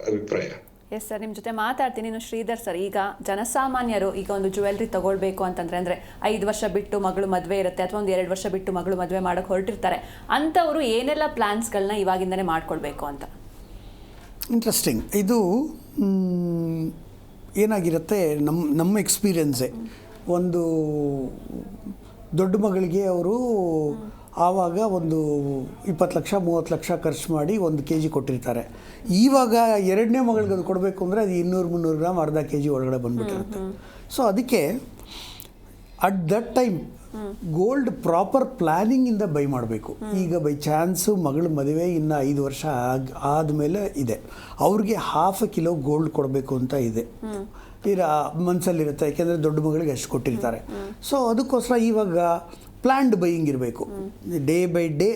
ಅಭಿಪ್ರಾಯ. ಎಸ್ ಸರ್, ನಿಮ್ಮ ಜೊತೆ ಮಾತಾಡ್ತೀನಿ. ಇನ್ನು ಶ್ರೀಧರ್ ಸರ್, ಈಗ ಜನಸಾಮಾನ್ಯರು ಈಗ ಒಂದು ಜ್ಯುವೆಲ್ರಿ ತಗೊಳ್ಬೇಕು ಅಂತಂದ್ರೆ, ಅಂದರೆ 5 ವರ್ಷ ಬಿಟ್ಟು ಮಗಳು ಮದುವೆ ಇರುತ್ತೆ ಅಥವಾ ಒಂದು 2 ವರ್ಷ ಬಿಟ್ಟು ಮಗಳು ಮದುವೆ ಮಾಡೋಕ್ಕೆ ಹೊರಟಿರ್ತಾರೆ, ಅಂಥವರು ಏನೆಲ್ಲ ಪ್ಲ್ಯಾನ್ಸ್ಗಳನ್ನ ಇವಾಗಿಂದನೇ ಮಾಡ್ಕೊಳ್ಬೇಕು ಅಂತ? ಇಂಟ್ರೆಸ್ಟಿಂಗ್. ಇದು ಏನಾಗಿರುತ್ತೆ, ನಮ್ಮ ಎಕ್ಸ್ಪೀರಿಯನ್ಸೇ. ಒಂದು ದೊಡ್ಡ ಮಗಳಿಗೆ ಅವರು ಆವಾಗ ಒಂದು 20 ಲಕ್ಷ 30 ಲಕ್ಷ ಖರ್ಚು ಮಾಡಿ 1 kg ಕೊಟ್ಟಿರ್ತಾರೆ. ಇವಾಗ 2ನೇ ಮಗಳಿಗೆ ಅದು ಕೊಡಬೇಕು ಅಂದರೆ ಅದು 200-300 ಗ್ರಾಮ್ ಅರ್ಧ kg ಒಳಗಡೆ ಬಂದುಬಿಟ್ಟಿರುತ್ತೆ. ಸೊ ಅದಕ್ಕೆ at that time gold proper ಪ್ಲ್ಯಾನಿಂಗಿಂದ ಬೈ ಮಾಡಬೇಕು. ಈಗ ಬೈ ಚಾನ್ಸು ಮಗಳ ಮದುವೆ ಇನ್ನು 5 ವರ್ಷ ಆದಮೇಲೆ ಇದೆ, ಅವ್ರಿಗೆ 1/2 ಕಿಲೋ ಗೋಲ್ಡ್ ಕೊಡಬೇಕು ಅಂತ ಇದೆ, ಮನಸ್ಸಲ್ಲಿರುತ್ತೆ. ಯಾಕೆಂದರೆ ದೊಡ್ಡ ಮಗಳಿಗೆ ಅಷ್ಟು ಕೊಟ್ಟಿರ್ತಾರೆ. ಸೊ ಅದಕ್ಕೋಸ್ಕರ ಇವಾಗ ಪ್ಲ್ಯಾನ್ಡ್ ಬೈಯಿಂಗ್ ಇರಬೇಕು. ಡೇ ಬೈ ಡೇ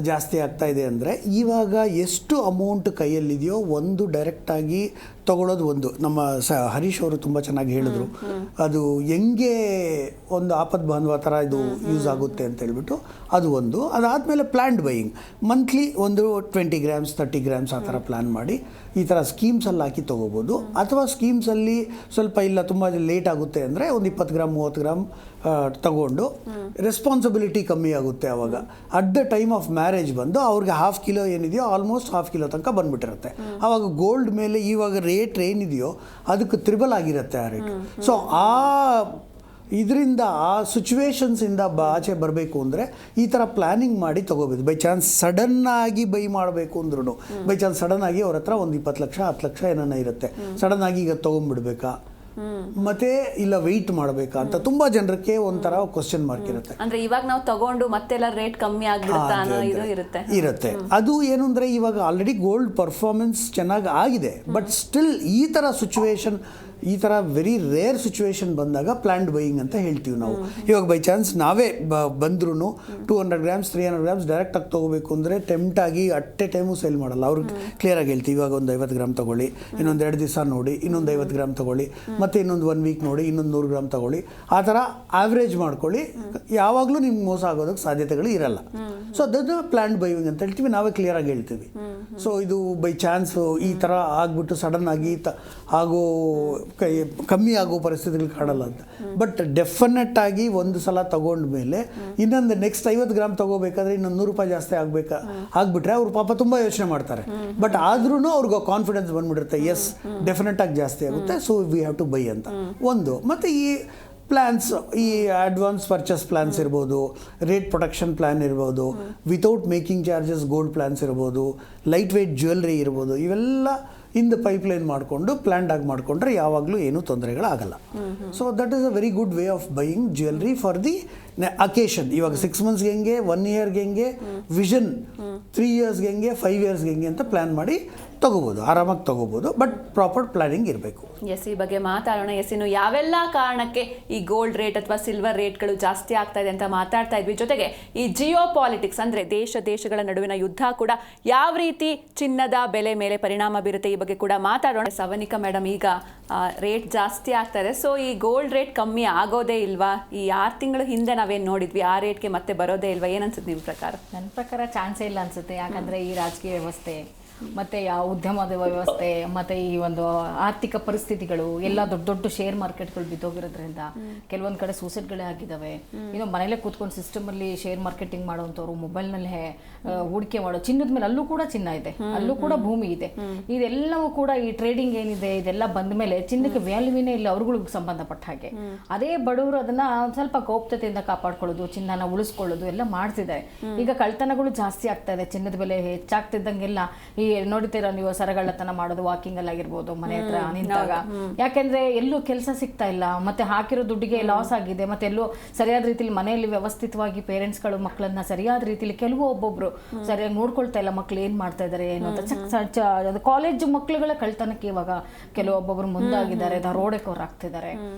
ಜಾಸ್ತಿ ಆಗ್ತಾ ಇದೆ ಅಂದರೆ ಇವಾಗ ಎಷ್ಟು ಅಮೌಂಟ್ ಕೈಯಲ್ಲಿದೆಯೋ ಒಂದು ಡೈರೆಕ್ಟಾಗಿ ತೊಗೊಳೋದು ಒಂದು. ನಮ್ಮ ಹರೀಶ್ ಅವರು ತುಂಬ ಚೆನ್ನಾಗಿ ಹೇಳಿದ್ರು, ಅದು ಹೆಂಗೆ ಒಂದು ಆಪತ್ ಬಾಂಧವ ಥರ ಇದು ಯೂಸ್ ಆಗುತ್ತೆ ಅಂತ ಹೇಳ್ಬಿಟ್ಟು ಅದು ಒಂದು. ಅದಾದಮೇಲೆ ಪ್ಲ್ಯಾನ್ಡ್ ಬೈಯಿಂಗ್ ಮಂತ್ಲಿ ಒಂದು 20 ಗ್ರಾಮ್ಸ್ 30 ಗ್ರಾಮ್ಸ್ ಆ ಥರ ಪ್ಲ್ಯಾನ್ ಮಾಡಿ ಈ ಥರ ಸ್ಕೀಮ್ಸಲ್ಲಿ ಹಾಕಿ ತೊಗೋಬೋದು. ಅಥವಾ ಸ್ಕೀಮ್ಸಲ್ಲಿ ಸ್ವಲ್ಪ ಇಲ್ಲ ತುಂಬ ಲೇಟ್ ಆಗುತ್ತೆ ಅಂದರೆ ಒಂದು 20 ಗ್ರಾಮ್ 30 ಗ್ರಾಮ್ ತಗೊಂಡು ರೆಸ್ಪಾನ್ಸಿಬಿಲಿಟಿ ಕಮ್ಮಿ ಆಗುತ್ತೆ. ಆವಾಗ at the time of marriage ಬಂದು ಅವ್ರಿಗೆ 1/2 ಕಿಲೋ ಏನಿದೆಯೋ ಆಲ್ಮೋಸ್ಟ್ 1/2 ಕಿಲೋ ತನಕ ಬಂದುಬಿಟ್ಟಿರುತ್ತೆ. ಆವಾಗ ಗೋಲ್ಡ್ ಮೇಲೆ ಇವಾಗ ರೇಟ್ ಏನಿದೆಯೋ ಅದಕ್ಕೆ ತ್ರಿಬಲ್ ಆಗಿರುತ್ತೆ ಆ ರೇಟ್. ಸೊ ಇದರಿಂದ ಆ ಸಿಚುವೇಶನ್ಸಿಂದ ಆಚೆ ಬರಬೇಕು ಅಂದರೆ ಈ ಥರ ಪ್ಲ್ಯಾನಿಂಗ್ ಮಾಡಿ ತೊಗೋಬೋದು. ಬೈ ಚಾನ್ಸ್ ಸಡನ್ನಾಗಿ ಬೈ ಮಾಡಬೇಕು ಅಂದ್ರೂ, ಬೈ ಚಾನ್ಸ್ ಸಡನ್ನಾಗಿ ಅವ್ರ ಹತ್ರ ಒಂದು 20 ಲಕ್ಷ 10 ಲಕ್ಷ ಏನಾನ ಇರುತ್ತೆ, ಸಡನ್ನಾಗಿ ಈಗ ತೊಗೊಂಡ್ಬಿಡ್ಬೇಕಾ ಮತ್ತೆ ಇಲ್ಲ ವೆಯ್ಟ್ ಮಾಡಬೇಕಾ ಅಂತ ತುಂಬ ಜನಕ್ಕೆ ಒಂಥರ ಕ್ವಶನ್ ಮಾರ್ಕ್ ಇರುತ್ತೆ. ಅಂದ್ರೆ ಇವಾಗ ನಾವು ತಗೊಂಡು ಮತ್ತೆಲ್ಲ ರೇಟ್ ಕಮ್ಮಿ ಆಗ್ಬಿಡುತ್ತಾ ಅನ್ನೋ ಇದು ಇರುತ್ತೆ. ಅದು ಏನು ಅಂದರೆ ಇವಾಗ ಆಲ್ರೆಡಿ ಗೋಲ್ಡ್ ಪರ್ಫಾರ್ಮೆನ್ಸ್ ಚೆನ್ನಾಗಿ ಆಗಿದೆ, ಬಟ್ ಸ್ಟಿಲ್ ಈ ಥರ ಸಿಚುವೇಶನ್, ಈ ಥರ ವೆರಿ ರೇರ್ ಸಿಚುವೇಶನ್ ಬಂದಾಗ ಪ್ಲ್ಯಾನ್ಡ್ ಬೈಯಿಂಗ್ ಅಂತ ಹೇಳ್ತೀವಿ ನಾವು. ಇವಾಗ ಬೈ ಚಾನ್ಸ್ ನಾವೇ ಬಂದ್ರೂ 200 ಗ್ರಾಮ್ಸ್ 300 ಗ್ರಾಮ್ಸ್ ಡೈರೆಕ್ಟಾಗಿ ತೊಗೋಬೇಕು ಅಂದರೆ ಟೆಂಪ್ಟ್ ಆಗಿ ಅಟ್ ಎ ಟೈಮು ಸೇಲ್ ಮಾಡಲ್ಲ. ಅವ್ರಿಗೆ ಕ್ಲಿಯರಾಗಿ ಹೇಳ್ತೀವಿ, ಇವಾಗ ಒಂದು 50 ಗ್ರಾಮ್ ತೊಗೊಳ್ಳಿ, ಇನ್ನೊಂದು 2 ದಿವಸ ನೋಡಿ ಇನ್ನೊಂದು 50 ಗ್ರಾಮ್ ತೊಗೊಳ್ಳಿ, ಮತ್ತು ಇನ್ನೊಂದು 1 ವೀಕ್ ನೋಡಿ ಇನ್ನೊಂದು 100 ಗ್ರಾಮ್ ತೊಗೊಳ್ಳಿ. ಆ ಥರ ಆವ್ರೇಜ್ ಮಾಡ್ಕೊಳ್ಳಿ, ಯಾವಾಗಲೂ ನಿಮ್ಗೆ ಮೋಸ ಆಗೋದಕ್ಕೆ ಸಾಧ್ಯತೆಗಳು ಇರಲ್ಲ. ಸೊ ಅದನ್ನು ಪ್ಲ್ಯಾನ್ಡ್ ಬೈಯಿಂಗ್ ಅಂತ ಹೇಳ್ತೀವಿ, ನಾವೇ ಕ್ಲಿಯರಾಗಿ ಹೇಳ್ತೀವಿ. ಸೊ ಇದು ಬೈ ಚಾನ್ಸು ಈ ಥರ ಆಗಿಬಿಟ್ಟು ಸಡನ್ನಾಗಿ ಆಗೋ ಕಮ್ಮಿ ಆಗೋ ಪರಿಸ್ಥಿತಿಗಳು ಕಾಣಲ್ಲ ಅಂತ. ಬಟ್ ಡೆಫಿನೆಟ್ ಆಗಿ ಒಂದು ಸಲ ತಗೊಂಡ್ಮೇಲೆ ಇನ್ನೊಂದು ನೆಕ್ಸ್ಟ್ 50 ಗ್ರಾಮ್ ತಗೋಬೇಕಾದ್ರೆ ಇನ್ನೊಂದು 100 ರೂಪಾಯಿ ಜಾಸ್ತಿ ಆಗ್ಬಿಟ್ರೆ ಅವ್ರು ಪಾಪ ತುಂಬ ಯೋಚನೆ ಮಾಡ್ತಾರೆ. ಬಟ್ ಆದ್ರೂ ಅವ್ರಿಗೆ ಕಾನ್ಫಿಡೆನ್ಸ್ ಬಂದ್ಬಿಟ್ಟಿರುತ್ತೆ, ಎಸ್ ಡೆಫಿನೆಟ್ ಆಗಿ ಜಾಸ್ತಿ ಆಗುತ್ತೆ, so we have to buy ಅಂತ ಒಂದು. ಮತ್ತು ಈ ಪ್ಲ್ಯಾನ್ಸ್, ಈ ಅಡ್ವಾನ್ಸ್ ಪರ್ಚೇಸ್ ಪ್ಲ್ಯಾನ್ಸ್ ಇರ್ಬೋದು, ರೇಟ್ ಪ್ರೊಟೆಕ್ಷನ್ ಪ್ಲ್ಯಾನ್ ಇರ್ಬೋದು, without making charges gold plans ಇರ್ಬೋದು, ಲೈಟ್ ವೆಯ್ಟ್ ಜ್ಯುವೆಲ್ರಿ ಇರ್ಬೋದು, ಇವೆಲ್ಲ ಇಂದ ಪೈಪ್ಲೈನ್ ಮಾಡಿಕೊಂಡು ಪ್ಲ್ಯಾನ್ಡ್ ಆಗಿ ಮಾಡಿಕೊಂಡ್ರೆ ಯಾವಾಗಲೂ ಏನೂ ತೊಂದರೆಗಳಾಗಲ್ಲ. So that is a very good way of buying jewellery for the occasion. ಇವಾಗ 6 ಮಂತ್ಸ್ಗೆ ಹೆಂಗೆ, 1 ಇಯರ್ಗೆ ಹೆಂಗೆ, ವಿಷನ್ 3 ಇಯರ್ಸ್ಗೆ ಹೆಂಗೆ, 5 ಇಯರ್ಸ್ಗೆ ಹೆಂಗೆ ಅಂತ ಪ್ಲ್ಯಾನ್ ಮಾಡಿ ತೊಗೋಬೋದು, ಆರಾಮಾಗಿ ತೊಗೋಬೋದು. ಬಟ್ ಪ್ರಾಪರ್ ಪ್ಲ್ಯಾನಿಂಗ್ ಇರಬೇಕು. ಎಸ್, ಈ ಬಗ್ಗೆ ಮಾತಾಡೋಣ. ಎಸ್, ಇನ್ನು ಯಾವೆಲ್ಲ ಕಾರಣಕ್ಕೆ ಈ ಗೋಲ್ಡ್ ರೇಟ್ ಅಥವಾ ಸಿಲ್ವರ್ ರೇಟ್ಗಳು ಜಾಸ್ತಿ ಆಗ್ತಾ ಇದೆ ಅಂತ ಮಾತಾಡ್ತಾ ಇದ್ವಿ. ಜೊತೆಗೆ ಈ ಜಿಯೋ ಪಾಲಿಟಿಕ್ಸ್ ಅಂದರೆ ದೇಶಗಳ ನಡುವಿನ ಯುದ್ಧ ಕೂಡ ಯಾವ ರೀತಿ ಚಿನ್ನದ ಬೆಲೆ ಮೇಲೆ ಪರಿಣಾಮ ಬೀರುತ್ತೆ, ಈ ಬಗ್ಗೆ ಕೂಡ ಮಾತಾಡೋಣ. ಸವನಿಕಾ ಮೇಡಮ್, ಈಗ ರೇಟ್ ಜಾಸ್ತಿ ಆಗ್ತಾ ಇದೆ, ಸೊ ಈ ಗೋಲ್ಡ್ ರೇಟ್ ಕಮ್ಮಿ ಆಗೋದೇ ಇಲ್ವಾ? ಈ 6 ತಿಂಗಳು ಹಿಂದೆ ನಾವೇನು ನೋಡಿದ್ವಿ ಆ ರೇಟ್ಗೆ ಮತ್ತೆ ಬರೋದೇ ಇಲ್ವಾ? ಏನನ್ಸುತ್ತೆ ನಿಮ್ಮ ಪ್ರಕಾರ? ನನ್ನ ಪ್ರಕಾರ ಚಾನ್ಸೇ ಇಲ್ಲ ಅನ್ಸುತ್ತೆ. ಯಾಕಂದರೆ ಈ ರಾಜಕೀಯ ವ್ಯವಸ್ಥೆ ಮತ್ತು ಯಾವ ಉದ್ಯಮದ ವ್ಯವಸ್ಥೆ ಮತ್ತು ಈ ಒಂದು ಆರ್ಥಿಕ ಪರಿಸ್ಥಿತಿಗಳು ಎಲ್ಲ ದೊಡ್ಡ ದೊಡ್ಡ ಶೇರ್ ಮಾರ್ಕೆಟ್ಗಳು ಬಿದ್ದೋಗಿರೋದ್ರಿಂದ ಕೆಲವೊಂದು ಕಡೆ ಸೂಸೈಡ್ಗಳೇ ಆಗಿದ್ದಾವೆ. ಇನ್ನು ಮನೇಲೇ ಕೂತ್ಕೊಂಡು ಸಿಸ್ಟಮಲ್ಲಿ ಶೇರ್ ಮಾರ್ಕೆಟಿಂಗ್ ಮಾಡೋವಂಥವ್ರು, ಮೊಬೈಲ್ನಲ್ಲೇ ಹೂಡಿಕೆ ಮಾಡೋ, ಚಿನ್ನದ ಮೇಲೆ ಅಲ್ಲೂ ಕೂಡ ಚಿನ್ನ ಇದೆ, ಅಲ್ಲೂ ಕೂಡ ಭೂಮಿ ಇದೆ. ಇದೆಲ್ಲವೂ ಕೂಡ ಈ ಟ್ರೇಡಿಂಗ್ ಏನಿದೆ ಇದೆಲ್ಲ ಬಂದ ಮೇಲೆ ಚಿನ್ನಕ್ಕೆ ವ್ಯಾಲ್ಯೂನೇ ಇಲ್ಲ ಅವ್ರುಗಳಿಗೆ ಸಂಬಂಧಪಟ್ಟ ಹಾಗೆ. ಅದೇ ಬಡವರು ಅದನ್ನು ಸ್ವಲ್ಪ ಗೌಪ್ಯತೆಯಿಂದ ಕಾಪಾಡ್ಕೊಳ್ಳೋದು, ಚಿನ್ನನ ಉಳಿಸ್ಕೊಳ್ಳೋದು ಎಲ್ಲ ಮಾಡ್ತಿದ್ದಾರೆ. ಈಗ ಕಳ್ತನಗಳು ಜಾಸ್ತಿ ಆಗ್ತಾ ಇದೆ, ಚಿನ್ನದ ಬೆಲೆ ಹೆಚ್ಚಾಗ್ತಿದ್ದಂಗೆಲ್ಲ ಈ ನೋಡ್ತೀರಾ ನೀವು, ಸರಗಳ್ಳತನ ಮಾಡೋದು ವಾಕಿಂಗ್ ಅಲ್ಲಿ ಆಗಿರ್ಬೋದು, ಮನೆ ಹತ್ರ ನಿಂತಾಗ. ಯಾಕೆಂದ್ರೆ ಎಲ್ಲೂ ಕೆಲಸ ಸಿಗ್ತಾ ಇಲ್ಲ, ಮತ್ತೆ ಹಾಕಿರೋ ದುಡ್ಡಿಗೆ ಲಾಸ್ ಆಗಿದೆ, ಮತ್ತೆ ಎಲ್ಲೂ ಸರಿಯಾದ ರೀತಿಲಿ ಮನೆಯಲ್ಲಿ ವ್ಯವಸ್ಥಿತವಾಗಿ ಪೇರೆಂಟ್ಸ್ಗಳು ಮಕ್ಕಳನ್ನ ಸರಿಯಾದ ರೀತಿಲಿ, ಕೆಲವು ಒಬ್ಬೊಬ್ರು ಸರಿಯಾಗಿ ನೋಡ್ಕೊಳ್ತಾ ಇಲ್ಲ, ಮಕ್ಳು ಏನ್ ಮಾಡ್ತಾ ಇದಾರೆ ಏನು ಅಂತ. ಕಾಲೇಜ್ ಮಕ್ಳುಗಳ ಕಳ್ತನಕ್ಕೆ ಇವಾಗ ಕೆಲವೊಬ್ಬೊಬ್ರು ಮುಂದಾಗಿದ್ದಾರೆ, ದರೋಡೆಕೋರ್ ಆಗ್ತಿದ್ದಾರೆ.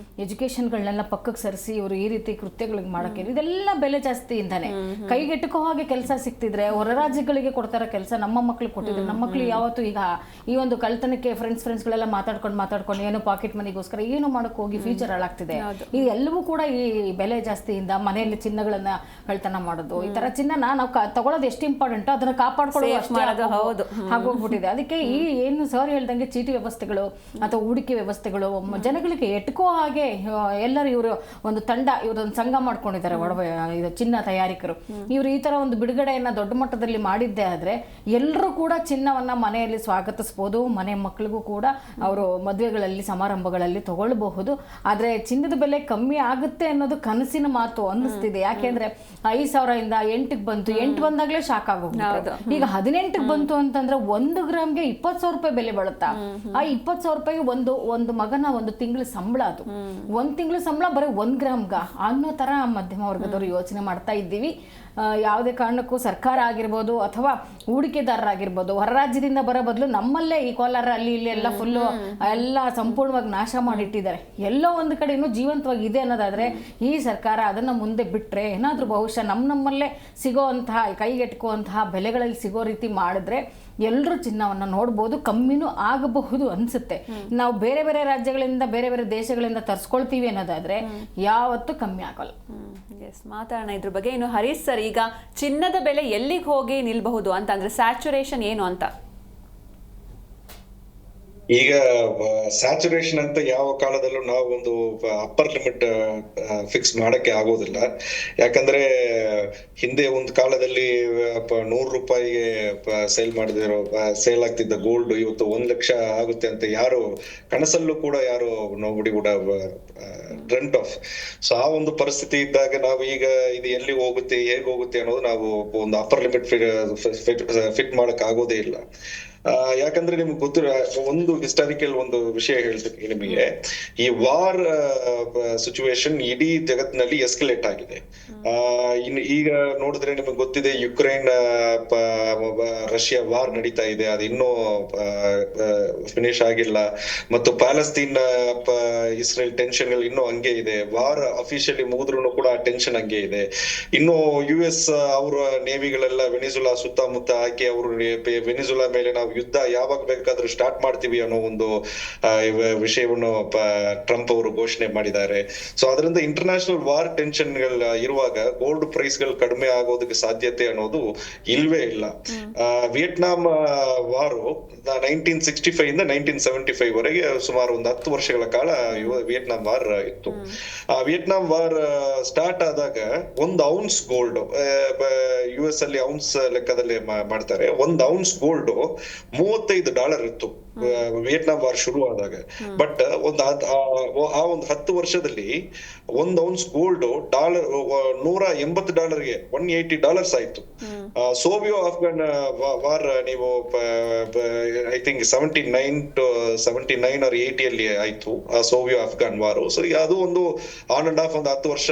ಎಜುಕೇಶನ್ಗಳನ್ನೆಲ್ಲ ಪಕ್ಕಕ್ಕೆ ಸರಿಸಿ ಇವರು ಈ ರೀತಿ ಕೃತ್ಯಗಳಿಗೆ ಮಾಡಕ್ಕೆ, ಇದೆಲ್ಲ ಬೆಲೆ ಜಾಸ್ತಿಯಿಂದಾನೆ. ಕೈಗೆಟುಕೋ ಹಾಗೆ ಕೆಲಸ ಸಿಕ್ತಿದ್ರೆ ಹೊರ ರಾಜ್ಯಗಳಿಗೆ ಕೊಡ್ತಾರ ಕೆಲಸ ನಮ್ಮ ಮಕ್ಳು ಕೊಟ್ಟಿದ್ರೆ ನಮ್ಮ ಮಕ್ಳು ಯಾವತ್ತು ಈಗ ಈ ಒಂದು ಕಳ್ತನಕ್ಕೆ ಫ್ರೆಂಡ್ಸ್ಗಳೆಲ್ಲ ಮಾತಾಡ್ಕೊಂಡು ಏನೋ ಪಾಕೆಟ್ ಮನಿಗೋಸ್ಕರ ಏನು ಮಾಡಕ್ ಹೋಗಿ ಫ್ಯೂಚರ್ ಹಾಳಾಗ್ತಿದೆ. ಇದು ಎಲ್ಲವೂ ಕೂಡ ಈ ಬೆಲೆ ಜಾಸ್ತಿಯಿಂದ ಮನೆಯಲ್ಲಿ ಚಿನ್ನಗಳನ್ನ ಕಳ್ತನ ಮಾಡೋದು, ಈ ತರ ಚಿನ್ನನ ನಾವು ತಗೊಳ್ಳೋದು ಎಷ್ಟು ಇಂಪಾರ್ಟೆಂಟ್ ಅದನ್ನ ಕಾಪಾಡ್ಕೊಳ್ಳೋದು ಆಗೋಗ್ಬಿಟ್ಟಿದೆ. ಅದಕ್ಕೆ ಈ ಏನು ಸರ್ ಹೇಳ್ದಂಗೆ ಚೀಟಿ ವ್ಯವಸ್ಥೆಗಳು ಅಥವಾ ಹೂಡಿಕೆ ವ್ಯವಸ್ಥೆಗಳು ಜನಗಳಿಗೆ ಎಟ್ಕೋ ಹಾಗೆ ಎಲ್ಲರೂ ಇವರು ಒಂದು ತಂಡ ಇವರೊಂದು ಸಂಘ ಮಾಡ್ಕೊಂಡಿದ್ದಾರೆ ಒಡವೆ ಇದು ಚಿನ್ನ ತಯಾರಿಕರು. ಇವರು ಈ ತರ ಒಂದು ಬಿಡುಗಡೆಯನ್ನ ದೊಡ್ಡ ಮಟ್ಟದಲ್ಲಿ ಮಾಡಿದ್ದೇ ಆದ್ರೆ ಎಲ್ಲರೂ ಕೂಡ ಚಿನ್ನವನ್ನ ಮನೆಯಲ್ಲಿ ಸ್ವಾಗತಿಸಬಹುದು, ಮನೆ ಮಕ್ಕಳಿಗೂ ಕೂಡ ಅವರು ಮದುವೆಗಳಲ್ಲಿ ಸಮಾರಂಭಗಳಲ್ಲಿ ತಗೊಳ್ಬಹುದು. ಆದ್ರೆ ಚಿನ್ನದ ಬೆಲೆ ಕಮ್ಮಿ ಆಗುತ್ತೆ ಅನ್ನೋದು ಕನಸಿನ ಮಾತು ಅನ್ನಿಸ್ತಿದೆ. ಯಾಕೆಂದ್ರೆ 5,000 8ಕ್ಕೆ ಬಂತು, 8 ಬಂದಾಗ್ಲೇ ಶಾಕ್ ಆಗೋಗ್ಬಿಟ್ಟು ಈಗ 18ಕ್ಕೆ ಬಂತು ಅಂತಂದ್ರೆ 1 ಗ್ರಾಮ್ಗೆ 20,000 ರೂಪಾಯಿ ಬೆಲೆ ಬೀಳುತ್ತಾ. ಆ 20,000 ರೂಪಾಯಿಗೆ ಒಂದು ಮಗನ ಒಂದು ತಿಂಗಳ ಸಂಬಳ, ಅದು 1 ತಿಂಗಳ ಸಂಬಳ ಬರೀ 1 ಗ್ರಾಮ್ಗ ಅನ್ನೋ ತರ ಮಧ್ಯಮ ವರ್ಗದವರು ಯೋಚನೆ ಮಾಡ್ತಾ ಇದ್ದೀವಿ. ಯಾವುದೇ ಕಾರಣಕ್ಕೂ ಸರ್ಕಾರ ಆಗಿರ್ಬೋದು ಅಥವಾ ಹೂಡಿಕೆದಾರರಾಗಿರ್ಬೋದು ಹೊರ ರಾಜ್ಯದಿಂದ ಬರೋ ಬದಲು ನಮ್ಮಲ್ಲೇ ಈ ಕೋಲಾರ ಅಲ್ಲಿ ಇಲ್ಲಿ ಎಲ್ಲ ಫುಲ್ಲು ಎಲ್ಲ ಸಂಪೂರ್ಣವಾಗಿ ನಾಶ ಮಾಡಿಟ್ಟಿದ್ದಾರೆ. ಎಲ್ಲೋ ಒಂದು ಕಡೆ ಇನ್ನೂ ಜೀವಂತವಾಗಿ ಇದೆ ಅನ್ನೋದಾದ್ರೆ ಈ ಸರ್ಕಾರ ಅದನ್ನ ಮುಂದೆ ಬಿಟ್ರೆ ಏನಾದ್ರೂ ಬಹುಶಃ ನಮ್ಮಲ್ಲೇ ಸಿಗೋವಂತಹ ಕೈಗೆಟುಕುವಂತಹ ಬೆಲೆಗಳಲ್ಲಿ ಸಿಗೋ ರೀತಿ ಮಾಡಿದ್ರೆ ಎಲ್ಲರೂ ಚಿನ್ನವನ್ನು ನೋಡ್ಬೋದು, ಕಮ್ಮಿನೂ ಆಗಬಹುದು ಅನ್ಸುತ್ತೆ. ನಾವು ಬೇರೆ ಬೇರೆ ರಾಜ್ಯಗಳಿಂದ ಬೇರೆ ಬೇರೆ ದೇಶಗಳಿಂದ ತರಿಸ್ಕೊಳ್ತೀವಿ ಅನ್ನೋದಾದ್ರೆ ಯಾವತ್ತೂ ಕಮ್ಮಿ ಆಗಲ್ಲ. ಮಾತಾಡೋಣ ಇದ್ರ ಬಗ್ಗೆ. ಇನ್ನು ಹರೀಶ್ ಸರ್, ಈಗ ಚಿನ್ನದ ಬೆಲೆ ಎಲ್ಲಿಗೆ ಹೋಗಿ ನಿಲ್ಬಹುದು ಅಂತ ಅಂದ್ರೆ ಸ್ಯಾಚುರೇಷನ್ ಏನು ಅಂತ? ಈಗ ಸ್ಯಾಚುರೇಷನ್ ಅಂತ ಯಾವ ಕಾಲದಲ್ಲೂ ನಾವು ಒಂದು ಅಪ್ಪರ್ ಲಿಮಿಟ್ ಫಿಕ್ಸ್ ಮಾಡಕ್ಕೆ ಆಗೋದಿಲ್ಲ. ಯಾಕಂದ್ರೆ ಹಿಂದೆ ಒಂದು ಕಾಲದಲ್ಲಿ 100 ರೂಪಾಯಿಗೆ ಸೇಲ್ ಆಗ್ತಿದ್ದ ಗೋಲ್ಡ್ ಇವತ್ತು 1 ಲಕ್ಷ ಆಗುತ್ತೆ ಅಂತ ಯಾರು ಕನಸಲ್ಲೂ ಕೂಡ ನೋಬಡಿ ಕೂಡ ಡ್ರೆಂಟ್ ಆಫ್. ಸೊ ಆ ಒಂದು ಪರಿಸ್ಥಿತಿ ಇದ್ದಾಗ ನಾವು ಈಗ ಇದು ಎಲ್ಲಿ ಹೋಗುತ್ತೆ ಹೇಗೆ ಹೋಗುತ್ತೆ ಅನ್ನೋದು ನಾವು ಒಂದು ಅಪ್ಪರ್ ಲಿಮಿಟ್ ಫಿಟ್ ಮಾಡಕ್ ಆಗೋದೇ ಇಲ್ಲ. ಯಾಕಂದ್ರೆ ನಿಮ್ಗೆ ಗೊತ್ತಿರೋ ಒಂದು ಹಿಸ್ಟಾರಿಕಲ್ ಒಂದು ವಿಷಯ ಹೇಳ್ತೀನಿ ನಿಮಗೆ. ಈ ವಾರ್ ಸಿಚುವೇಶನ್ ಇಡೀ ಜಗತ್ತಿನಲ್ಲಿ ಎಸ್ಕಲೇಟ್ ಆಗಿದೆ. ಈಗ ನೋಡಿದ್ರೆ ನಿಮಗೆ ಗೊತ್ತಿದೆ, ಯುಕ್ರೇನ್ ರಷ್ಯಾ ವಾರ್ ನಡೀತಾ ಇದೆ, ಅದು ಇನ್ನೂ ಫಿನಿಶ್ ಆಗಿಲ್ಲ. ಮತ್ತು ಪ್ಯಾಲೆಸ್ತೀನ್ ಇಸ್ರೇಲ್ ಟೆನ್ಷನ್ಗಳು ಇನ್ನೂ ಹಂಗೆ ಇದೆ. ವಾರ್ ಅಫಿಷಿಯಲಿ ಮುಗಿದ್ರು ಕೂಡ ಟೆನ್ಷನ್ ಹಂಗೆ ಇದೆ. ಇನ್ನು US ಅವರ ನೇವಿಗಳೆಲ್ಲ ವೆನಿಜುಲಾ ಸುತ್ತಮುತ್ತ ಹಾಕಿ ಅವರು ವೆನಿಜುಲಾ ಮೇಲೆ ನಾವು ಯುದ್ಧ ಯಾವಾಗ ಬೇಕಾದ್ರೂ ಸ್ಟಾರ್ಟ್ ಮಾಡ್ತೀವಿ ಅನ್ನೋ ಒಂದು ವಿಷಯವನ್ನು ಟ್ರಂಪ್ ಅವರು ಘೋಷಣೆ ಮಾಡಿದ್ದಾರೆ. ಸೊ ಅದರಿಂದ ಇಂಟರ್ನ್ಯಾಷನಲ್ ವಾರ್ ಟೆನ್ಷನ್ ಇರುವಾಗ ಗೋಲ್ಡ್ ಪ್ರೈಸ್ ಗಳು ಕಡಿಮೆ ಆಗೋದಕ್ಕೆ ಸಾಧ್ಯತೆ ಅನ್ನೋದು ಇಲ್ವೇ ಇಲ್ಲ. ವಿಯೆಟ್ನಾಂ ವಾರು 1965 ಇಂದ 1975 ವರೆಗೆ ಸುಮಾರು ಒಂದು 10 ವರ್ಷಗಳ ಕಾಲ ವಿಯೆಟ್ನಾಂ ವಾರ್ ಇತ್ತು. ಆ ವಿಯೆಟ್ನಾಂ ವಾರ್ ಸ್ಟಾರ್ಟ್ ಆದಾಗ 1 ಔನ್ಸ್ ಗೋಲ್ಡ್, US ಅಲ್ಲಿ ಔನ್ಸ್ ಲೆಕ್ಕದಲ್ಲಿ ಮಾಡ್ತಾರೆ, 1 ಔನ್ಸ್ ಗೋಲ್ಡ್ $35 ಇತ್ತು ವಿಯೆಟ್ನಾಂ ವಾರ್ ಶುರು ಆದಾಗ. ಬಟ್ ಆ ಒಂದು 10 ವರ್ಷದಲ್ಲಿ 1 ಔನ್ಸ್ ಗೋಲ್ಡ್ $180ಗೆ $180 ಆಯ್ತು. ಸೋವಿಯೋ ಅಫ್ಘಾನ್ ವಾರ್ ನೀವು ಐ ಥಿಂಕ್ 79 or 80 ಅಲ್ಲಿ ಆಯ್ತು ಆ ಸೋವಿಯೋ ಅಫ್ಘಾನ್ ವಾರು. ಸೊ ಅದು ಒಂದು ಆನ್ ಅಂಡ್ ಆಫ್ ಒಂದು 10 ವರ್ಷ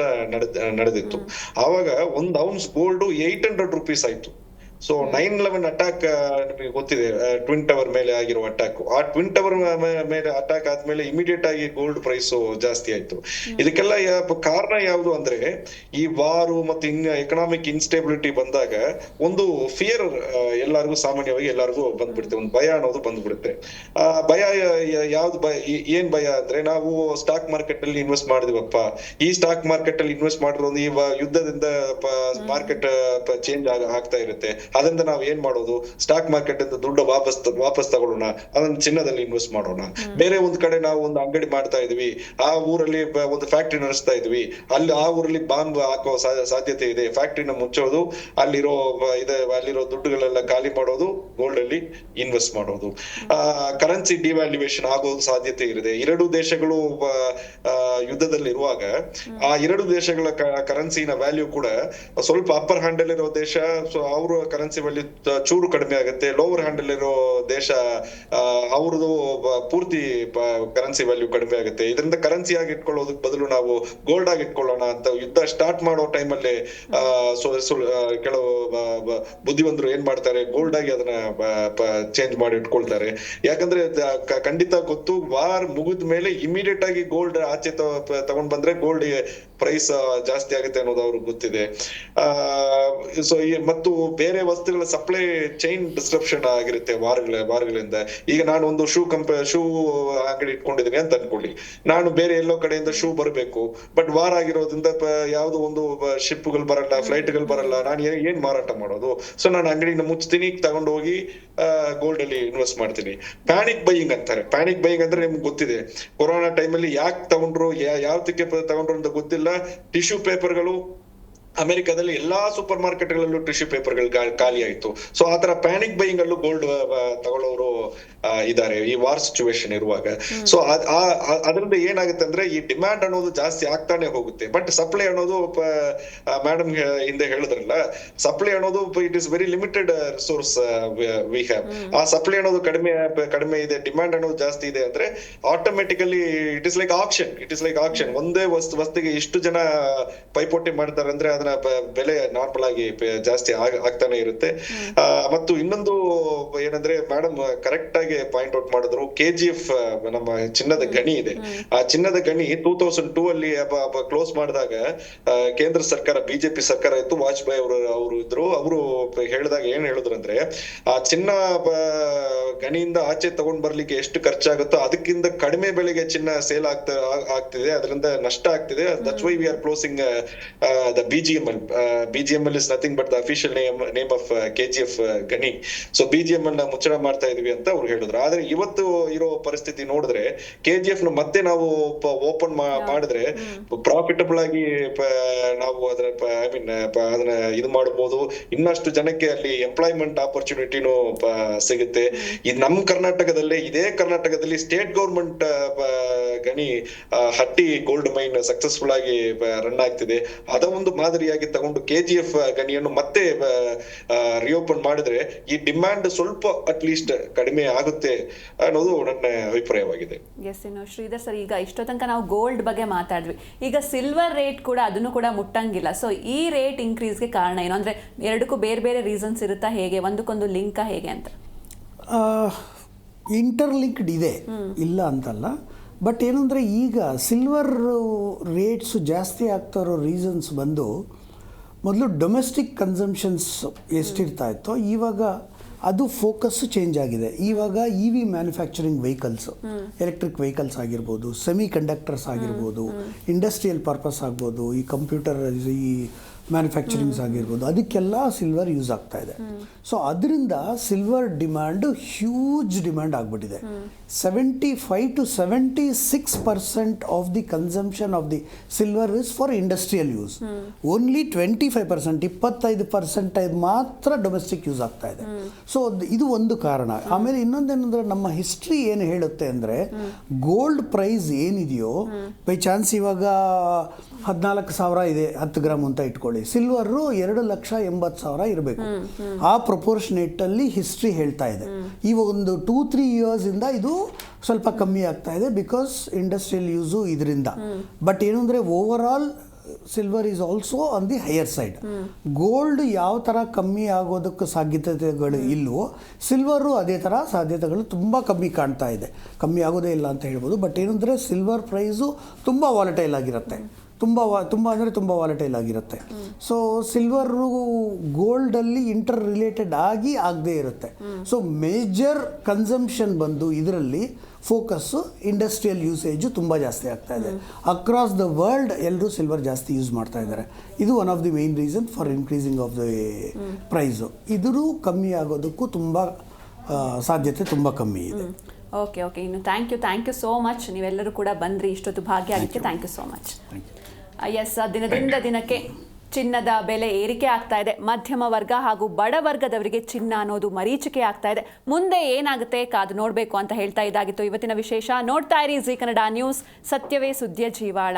ನಡೆದಿತ್ತು. ಆವಾಗ 1 ಔನ್ಸ್ ಗೋಲ್ಡ್ $800 ಆಯ್ತು. ಸೊ 9/11 ಅಟ್ಯಾಕ್ ನಿಮಗೆ ಗೊತ್ತಿದೆ, ಟ್ವಿನ್ ಟವರ್ ಮೇಲೆ ಆಗಿರೋ ಅಟ್ಯಾಕ್. ಆ ಟ್ವಿನ್ ಟವರ್ ಮೇಲೆ ಅಟ್ಯಾಕ್ ಆದ್ಮೇಲೆ ಇಮಿಡಿಯೇಟ್ ಆಗಿ ಗೋಲ್ಡ್ ಪ್ರೈಸ್ ಜಾಸ್ತಿ ಆಯ್ತು. ಇದಕ್ಕೆಲ್ಲ ಕಾರಣ ಯಾವುದು ಅಂದ್ರೆ ಈ ವಾರು ಮತ್ತು ಎಕನಾಮಿಕ್ ಇನ್ಸ್ಟೆಬಿಲಿಟಿ ಬಂದಾಗ ಒಂದು ಫಿಯರ್ ಎಲ್ಲರಿಗೂ ಸಾಮಾನ್ಯವಾಗಿ ಎಲ್ಲರಿಗೂ ಬಂದ್ಬಿಡುತ್ತೆ, ಒಂದು ಭಯ ಅನ್ನೋದು ಬಂದ್ಬಿಡುತ್ತೆ. ಆ ಭಯ ಯಾವ್ದು ಏನ್ ಭಯ ಅಂದ್ರೆ, ನಾವು ಸ್ಟಾಕ್ ಮಾರ್ಕೆಟ್ ಅಲ್ಲಿ ಇನ್ವೆಸ್ಟ್ ಮಾಡಿದ್ವಪ್ಪ, ಈ ಸ್ಟಾಕ್ ಮಾರ್ಕೆಟ್ ಅಲ್ಲಿ ಇನ್ವೆಸ್ಟ್ ಮಾಡಿರೋದು ಈ ಯುದ್ಧದಿಂದ ಮಾರ್ಕೆಟ್ ಚೇಂಜ್ ಆಗ್ತಾ ಇರುತ್ತೆ, ಅದರಿಂದ ನಾವು ಏನ್ ಮಾಡೋದು, ಸ್ಟಾಕ್ ಮಾರ್ಕೆಟ್ ಇಂದ ದುಡ್ಡು ವಾಪಸ್ ತಗೊಳ್ಳೋಣ, ಅದನ್ನ ಚಿನ್ನದಲ್ಲಿ ಇನ್ವೆಸ್ಟ್ ಮಾಡೋಣ. ಬೇರೆ ಒಂದ್ ಕಡೆ ನಾವು ಒಂದು ಅಂಗಡಿ ಮಾಡ್ತಾ ಇದ್ವಿ, ಆ ಊರಲ್ಲಿ ಒಂದು ಫ್ಯಾಕ್ಟ್ರಿ ನಡೆಸ್ತಾ ಇದ್ವಿ, ಅಲ್ಲಿ ಆ ಊರಲ್ಲಿ ಬಾಂಬ್ ಹಾಕೋ ಸಾಧ್ಯತೆ ಇದೆ, ಫ್ಯಾಕ್ಟ್ರಿನ ಮುಚ್ಚೋದು, ಅಲ್ಲಿರೋ ದುಡ್ಡುಗಳೆಲ್ಲ ಖಾಲಿ ಮಾಡೋದು, ಗೋಲ್ಡ್ ಅಲ್ಲಿ ಇನ್ವೆಸ್ಟ್ ಮಾಡೋದು. ಕರೆನ್ಸಿ ಡಿವ್ಯಾಲ್ಯೂಯೇಷನ್ ಆಗೋದು ಸಾಧ್ಯತೆ ಇದೆ. 2 ದೇಶಗಳು ಯುದ್ಧದಲ್ಲಿ ಇರುವಾಗ ಆ 2 ದೇಶಗಳ ಕರೆನ್ಸಿನ ವ್ಯಾಲ್ಯೂ ಕೂಡ ಸ್ವಲ್ಪ ಅಪ್ಪರ್ ಹ್ಯಾಂಡ್ ಅಲ್ಲಿ ಇರೋ ದೇಶ, ಸೊ ಅವರು ಕರೆನ್ಸಿ ವ್ಯಾಲ್ಯೂ ಚೂರು ಕಡಿಮೆ ಆಗುತ್ತೆ. ಲೋವರ್ ಹ್ಯಾಂಡ್ ಅಲ್ಲಿರೋ ದೇಶ ಅವ್ರದ್ದು ಪೂರ್ತಿ ಕರೆನ್ಸಿ ವ್ಯಾಲ್ಯೂ ಕಡಿಮೆ ಆಗುತ್ತೆ. ಇದರಿಂದ ಕರೆನ್ಸಿ ಆಗಿ ಇಟ್ಕೊಳ್ಳೋದಕ್ಕೆ ಬದಲು ನಾವು ಗೋಲ್ಡ್ ಆಗಿ ಇಟ್ಕೊಳ್ಳೋಣ ಅಂತ ಯುದ್ಧ ಸ್ಟಾರ್ಟ್ ಮಾಡೋ ಟೈಮಲ್ಲಿ ಕೆಲವು ಬುದ್ಧಿವಂತರು ಏನ್ ಮಾಡ್ತಾರೆ, ಗೋಲ್ಡ್ ಆಗಿ ಅದನ್ನ ಚೇಂಜ್ ಮಾಡಿ ಇಟ್ಕೊಳ್ತಾರೆ. ಯಾಕಂದ್ರೆ ಖಂಡಿತ ಗೊತ್ತು, ವಾರ್ ಮುಗಿದ ಮೇಲೆ ಇಮಿಡಿಯೇಟ್ ಆಗಿ ಗೋಲ್ಡ್ ಆಚೆ ತಗೊಂಡ್ ಬಂದ್ರೆ ಗೋಲ್ಡ್ ಪ್ರೈಸ್ ಜಾಸ್ತಿ ಆಗುತ್ತೆ ಅನ್ನೋದು ಅವ್ರಿಗೆ ಗೊತ್ತಿದೆ. ಸೊ ಮತ್ತು ಬೇರೆ ವಸ್ತುಗಳ ಸಪ್ಲೈ ಚೈನ್ ಡಿಸ್ಟ್ರಪ್ಷನ್ ಆಗಿರುತ್ತೆ ವಾರಗಳಿಂದ. ಈಗ ನಾನು ಒಂದು ಶೂ ಅಂಗಡಿ ಇಟ್ಕೊಂಡಿದ್ದೀನಿ ಅಂತ ಅನ್ಕೊಳ್ಳಿ, ನಾನು ಬೇರೆ ಎಲ್ಲೋ ಕಡೆಯಿಂದ ಶೂ ಬರಬೇಕು, ಬಟ್ ವಾರ ಆಗಿರೋದ್ರಿಂದ ಯಾವ್ದೋ ಒಂದು ಶಿಪ್ಗಳು ಬರಲ್ಲ, ಫ್ಲೈಟ್ಗಳು ಬರಲ್ಲ, ನಾನು ಏನ್ ಮಾರಾಟ ಮಾಡೋದು? ಸೊ ನಾನು ಅಂಗಡಿನ ಮುಚ್ತೀನಿ, ತಗೊಂಡು ಹೋಗಿ ಗೋಲ್ಡ್ ಅಲ್ಲಿ ಇನ್ವೆಸ್ಟ್ ಮಾಡ್ತೀನಿ. ಪ್ಯಾನಿಕ್ ಬೈಯಿಂಗ್ ಅಂತಾರೆ. ಪ್ಯಾನಿಕ್ ಬೈಯಿಂಗ್ ಅಂದ್ರೆ ನಿಮ್ಗೆ ಗೊತ್ತಿದೆ, ಕೊರೋನಾ ಟೈಮಲ್ಲಿ ಯಾಕೆ ತಗೊಂಡ್ರು, ಯಾವ್ದಕ್ಕೆ ತಗೊಂಡ್ರು ಅಂತ ಗೊತ್ತಿಲ್ಲ. ಟಿಶ್ಯೂ ಪೇಪರ್ಗಳು ಅಮೆರಿಕಾದಲ್ಲಿ ಎಲ್ಲಾ ಸೂಪರ್ ಮಾರ್ಕೆಟ್ ಗಳಲ್ಲೂ ಟಿಶ್ಯೂ ಪೇಪರ್ಗಳು ಖಾಲಿ ಆಯ್ತು. ಸೊ ಆತರ ಪ್ಯಾನಿಕ್ ಬೈಯಿಂಗ್ ಅಲ್ಲೂ ಗೋಲ್ಡ್ ತಗೊಳ್ಳೋರು ಇದಾರೆ ಈ ವಾರ್ ಸಿಚುವೇಶನ್ ಇರುವಾಗ. ಸೊ ಅದರಿಂದ ಏನಾಗುತ್ತೆ ಅಂದ್ರೆ ಈ ಡಿಮ್ಯಾಂಡ್ ಅನ್ನೋದು ಜಾಸ್ತಿ ಆಗ್ತಾನೆ ಹೋಗುತ್ತೆ, ಬಟ್ ಸಪ್ಲೈ ಅನ್ನೋದು ಮೇಡಮ್ ಹಿಂದೆ ಹೇಳಿದ್ರಲ್ಲ, ಸಪ್ಲೈ ಅನ್ನೋದು it is very limited resource we have. ಆ ಸಪ್ಲೈ ಅನ್ನೋದು ಕಡಿಮೆ ಇದೆ, ಡಿಮ್ಯಾಂಡ್ ಅನ್ನೋದು ಜಾಸ್ತಿ ಇದೆ ಅಂದ್ರೆ automatically it is like action. ಒಂದೇ ವಸ್ತುಗೆ ಇಷ್ಟು ಜನ ಪೈಪೋಟಿ ಮಾಡ್ತಾರೆ ಅಂದ್ರೆ ಅದನ್ನ ಬೆಲೆ ನಾರ್ಮಲ್ ಆಗಿ ಜಾಸ್ತಿ ಆಗ್ತಾನೆ ಇರುತ್ತೆ. ಮತ್ತು ಇನ್ನೊಂದು ಏನಂದ್ರೆ ಮೇಡಮ್ ಕರೆಕ್ಟ್ ಆಗಿ ಪಾಯಿಂಟ್ ಔಟ್ ಮಾಡಿದ್ರು, KGF ನಮ್ಮ ಚಿನ್ನದ ಗಣಿ ಇದೆ. ಆ ಚಿನ್ನದ ಗಣಿ 2002 ಅಲ್ಲಿ ಕ್ಲೋಸ್ ಮಾಡಿದಾಗ ಕೇಂದ್ರ ಸರ್ಕಾರ, ಬಿಜೆಪಿ ಸರ್ಕಾರ ಇತ್ತು, ವಾಜಪೇಯಿ ಅವರು ಇದ್ರು. ಅವರು ಹೇಳಿದಾಗ ಏನ್ ಹೇಳಿದ್ರು ಅಂದ್ರೆ, ಆ ಚಿನ್ನ ಗಣಿಯಿಂದ ಆಚೆ ತಗೊಂಡ್ ಬರ್ಲಿಕ್ಕೆ ಎಷ್ಟು ಖರ್ಚಾಗುತ್ತೋ ಅದಕ್ಕಿಂತ ಕಡಿಮೆ ಬೆಲೆಗೆ ಚಿನ್ನ ಸೇಲ್ ಆಗ್ತಿದೆ, ಅದರಿಂದ ನಷ್ಟ ಆಗ್ತಿದೆ. That's why we are closing the BGML is nothing but the official name of KGF ಗಣಿ. ಸೊ BGML ನ ಮುಚ್ಚಳ ಮಾಡ್ತಾ ಇದೀವಿ ಅಂತ ಅವ್ರು ಹೇಳಿದ್ರು. ಆದ್ರೆ ಇವತ್ತು ಇರೋ ಪರಿಸ್ಥಿತಿ ನೋಡಿದ್ರೆ KGF ನ ಮತ್ತೆ ನಾವು ಓಪನ್ ಮಾಡಿದ್ರೆ ಪ್ರಾಫಿಟಬಲ್ ಆಗಿ ನಾವು ಅದನ್ನ ಇದು ಮಾಡಬಹುದು. ಇನ್ನಷ್ಟು ಜನಕ್ಕೆ ಅಲ್ಲಿ ಎಂಪ್ಲಾಯ್ಮೆಂಟ್ ಆಪರ್ಚುನಿಟಿನೂ ಸಿಗುತ್ತೆ. ಇದು ನಮ್ಮ ಕರ್ನಾಟಕದಲ್ಲಿ ಸ್ಟೇಟ್ ಗೌರ್ಮೆಂಟ್ ಗಣಿ ಹಟ್ಟಿ ಗೋಲ್ಡ್ ಮೈನ್ ಸಕ್ಸಸ್ಫುಲ್ ಆಗಿ ರನ್ ಆಗ್ತಿದೆ. ಅದ ಒಂದು ಮಾದರಿಯಾಗಿ ತಗೊಂಡು KGF ಗಣಿಯನ್ನು ಮತ್ತೆ ರಿಓಪನ್ ಮಾಡಿದ್ರೆ ಈ ಡಿಮ್ಯಾಂಡ್ ಸ್ವಲ್ಪ ಅಟ್ಲೀಸ್ಟ್ ಕಡಿಮೆ ಆಗುತ್ತೆ ಅನ್ನೋದು ನನ್ನ ಅಭಿಪ್ರಾಯವಾಗಿದೆ. ಎಸ್, ಇನ್ನು ಶ್ರೀಧರ್ ಸರ್, ಈಗ ಇಷ್ಟೋ ತನಕ ನಾವು ಗೋಲ್ಡ್ ಬಗ್ಗೆ ಮಾತಾಡಿದ್ವಿ, ಈಗ ಸಿಲ್ವರ್ ರೇಟ್ ಕೂಡ ಅದನ್ನು ಕೂಡ ಮುಟ್ಟಂಗಿಲ್ಲ. ಸೊ ಈ ರೇಟ್ ಇನ್ಕ್ರೀಸ್ಗೆ ಕಾರಣ ಏನು? ಅಂದ್ರೆ ಎರಡಕ್ಕೂ ಬೇರೆ ಬೇರೆ ರೀಸನ್ಸ್ ಇರುತ್ತಾ, ಹೇಗೆ ಒಂದಕ್ಕೊಂದು ಲಿಂಕ್ ಹೇಗೆ ಅಂತ? ಇಂಟರ್ಲಿಂಕ್ಡ್ ಇದೆ, ಇಲ್ಲ ಅಂತಲ್ಲ. ಬಟ್ ಏನಂದರೆ ಈಗ ಸಿಲ್ವರ್ ರೇಟ್ಸು ಜಾಸ್ತಿ ಆಗ್ತಾ ಇರೋ ರೀಸನ್ಸ್ ಬಂದು, ಮೊದಲು ಡೊಮೆಸ್ಟಿಕ್ ಕನ್ಸಂಪ್ಷನ್ಸ್ ಎಷ್ಟಿರ್ತಾ ಇತ್ತೋ ಇವಾಗ ಅದು ಫೋಕಸ್ಸು ಚೇಂಜ್ ಆಗಿದೆ. ಇವಾಗ EV manufacturing vehicles, electric vehicles ಆಗಿರ್ಬೋದು, ಸೆಮಿ ಕಂಡಕ್ಟರ್ಸ್ ಆಗಿರ್ಬೋದು, ಇಂಡಸ್ಟ್ರಿಯಲ್ ಪರ್ಪಸ್ ಆಗ್ಬೋದು, ಈ ಕಂಪ್ಯೂಟರ್ ಈ ಮ್ಯಾನುಫ್ಯಾಕ್ಚರಿಂಗ್ಸ್ ಆಗಿರ್ಬೋದು, ಅದಕ್ಕೆಲ್ಲ ಸಿಲ್ವರ್ ಯೂಸ್ ಆಗ್ತಾ ಇದೆ. ಸೊ ಅದರಿಂದ ಸಿಲ್ವರ್ ಡಿಮ್ಯಾಂಡು ಹ್ಯೂಜ್ ಡಿಮ್ಯಾಂಡ್ ಆಗಿಬಿಟ್ಟಿದೆ. 75 to 76% of the consumption of the silver is for industrial use. Only 25%, 25% ಮಾತ್ರ ಡೊಮೆಸ್ಟಿಕ್ ಯೂಸ್ ಆಗ್ತಾ ಇದೆ. ಸೊ ಇದು ಒಂದು ಕಾರಣ. ಆಮೇಲೆ ಇನ್ನೊಂದೇನೆಂದರೆ, ನಮ್ಮ ಹಿಸ್ಟ್ರಿ ಏನು ಹೇಳುತ್ತೆ ಅಂದರೆ, ಗೋಲ್ಡ್ ಪ್ರೈಸ್ ಏನಿದೆಯೋ, ಬೈ ಚಾನ್ಸ್ ಇವಾಗ 14,000 ಇದೆ 10 ಗ್ರಾಮ್ ಅಂತ ಇಟ್ಕೊಳ್ಳಿ, ಸಿಲ್ವರು 2,80,000 ಇರಬೇಕು. ಆ ಪ್ರಪೋರ್ಷನೇಟಲ್ಲಿ ಹಿಸ್ಟ್ರಿ ಹೇಳ್ತಾ ಇದೆ. ಈ ಒಂದು 2-3 ಇಯರ್ಸ್ ಇಂದ ಇದು ಸ್ವಲ್ಪ ಕಮ್ಮಿ ಆಗ್ತಾ ಇದೆ, ಬಿಕಾಸ್ ಇಂಡಸ್ಟ್ರಿಯಲ್ ಯೂಸು ಇದರಿಂದ. ಬಟ್ ಏನು ಅಂದರೆ, over all silver is also on the higher side. Gold ಯಾವ ಥರ ಕಮ್ಮಿ ಆಗೋದಕ್ಕೆ ಸಾಧ್ಯತೆಗಳು ಇಲ್ವೋ, ಸಿಲ್ವರು ಅದೇ ಥರ ಸಾಧ್ಯತೆಗಳು ತುಂಬ ಕಮ್ಮಿ ಕಾಣ್ತಾ ಇದೆ. ಕಮ್ಮಿ ಆಗೋದೇ ಇಲ್ಲ ಅಂತ ಹೇಳ್ಬೋದು. ಬಟ್ ಏನಂದರೆ, ಸಿಲ್ವರ್ ಪ್ರೈಸು ತುಂಬ ವಾಲಟೈಲ್ ಆಗಿರುತ್ತೆ, ತುಂಬ ಅಂದರೆ ತುಂಬ ವಾಲಟೈಲ್ ಆಗಿರುತ್ತೆ. ಸೊ ಸಿಲ್ವರು ಗೋಲ್ಡಲ್ಲಿ ಇಂಟರ್ ರಿಲೇಟೆಡ್ ಆಗದೇ ಇರುತ್ತೆ. ಸೊ ಮೇಜರ್ ಕನ್ಸಂಪ್ಷನ್ ಬಂದು ಇದರಲ್ಲಿ ಫೋಕಸ್ಸು ಇಂಡಸ್ಟ್ರಿಯಲ್ ಯೂಸೇಜು ತುಂಬ ಜಾಸ್ತಿ ಆಗ್ತಾ ಇದೆ. ಅಕ್ರಾಸ್ ದ ವರ್ಲ್ಡ್ ಎಲ್ಲರೂ ಸಿಲ್ವರ್ ಜಾಸ್ತಿ ಯೂಸ್ ಮಾಡ್ತಾ ಇದ್ದಾರೆ. ಇದು one of the main reason for increasing of the price. ಇದರೂ ಕಮ್ಮಿ ಆಗೋದಕ್ಕೂ ತುಂಬ ಸಾಧ್ಯತೆ ತುಂಬ ಕಮ್ಮಿ ಇದೆ. ಓಕೆ, ಇನ್ನು ಥ್ಯಾಂಕ್ ಯು ಸೋ ಮಚ್. ನೀವೆಲ್ಲರೂ ಕೂಡ ಬಂದ್ರಿ, ಇಷ್ಟೊತ್ತು ಭಾಗಿಯಾಗಿದ್ದಕ್ಕೆ thank you so much. Yes, ದಿನದಿಂದ ದಿನಕ್ಕೆ ಚಿನ್ನದ ಬೆಲೆ ಏರಿಕೆ ಆಗ್ತಾ ಇದೆ. ಮಧ್ಯಮ ವರ್ಗ ಹಾಗೂ ಬಡವರ್ಗದವರಿಗೆ ಚಿನ್ನ ಅನ್ನೋದು ಮರೀಚಿಕೆ ಆಗ್ತಾ ಇದೆ. ಮುಂದೆ ಏನಾಗುತ್ತೆ ಕಾದು ನೋಡಬೇಕು ಅಂತ ಹೇಳ್ತಾ ಇದ್ದಾಗಿತ್ತು ಇವತ್ತಿನ ವಿಶೇಷ. ನೋಡ್ತಾ ಇರಿ ಜೀ ಕನ್ನಡ ನ್ಯೂಸ್, ಸತ್ಯವೇ ಸುದ್ದಿಯ ಜೀವಾಳ.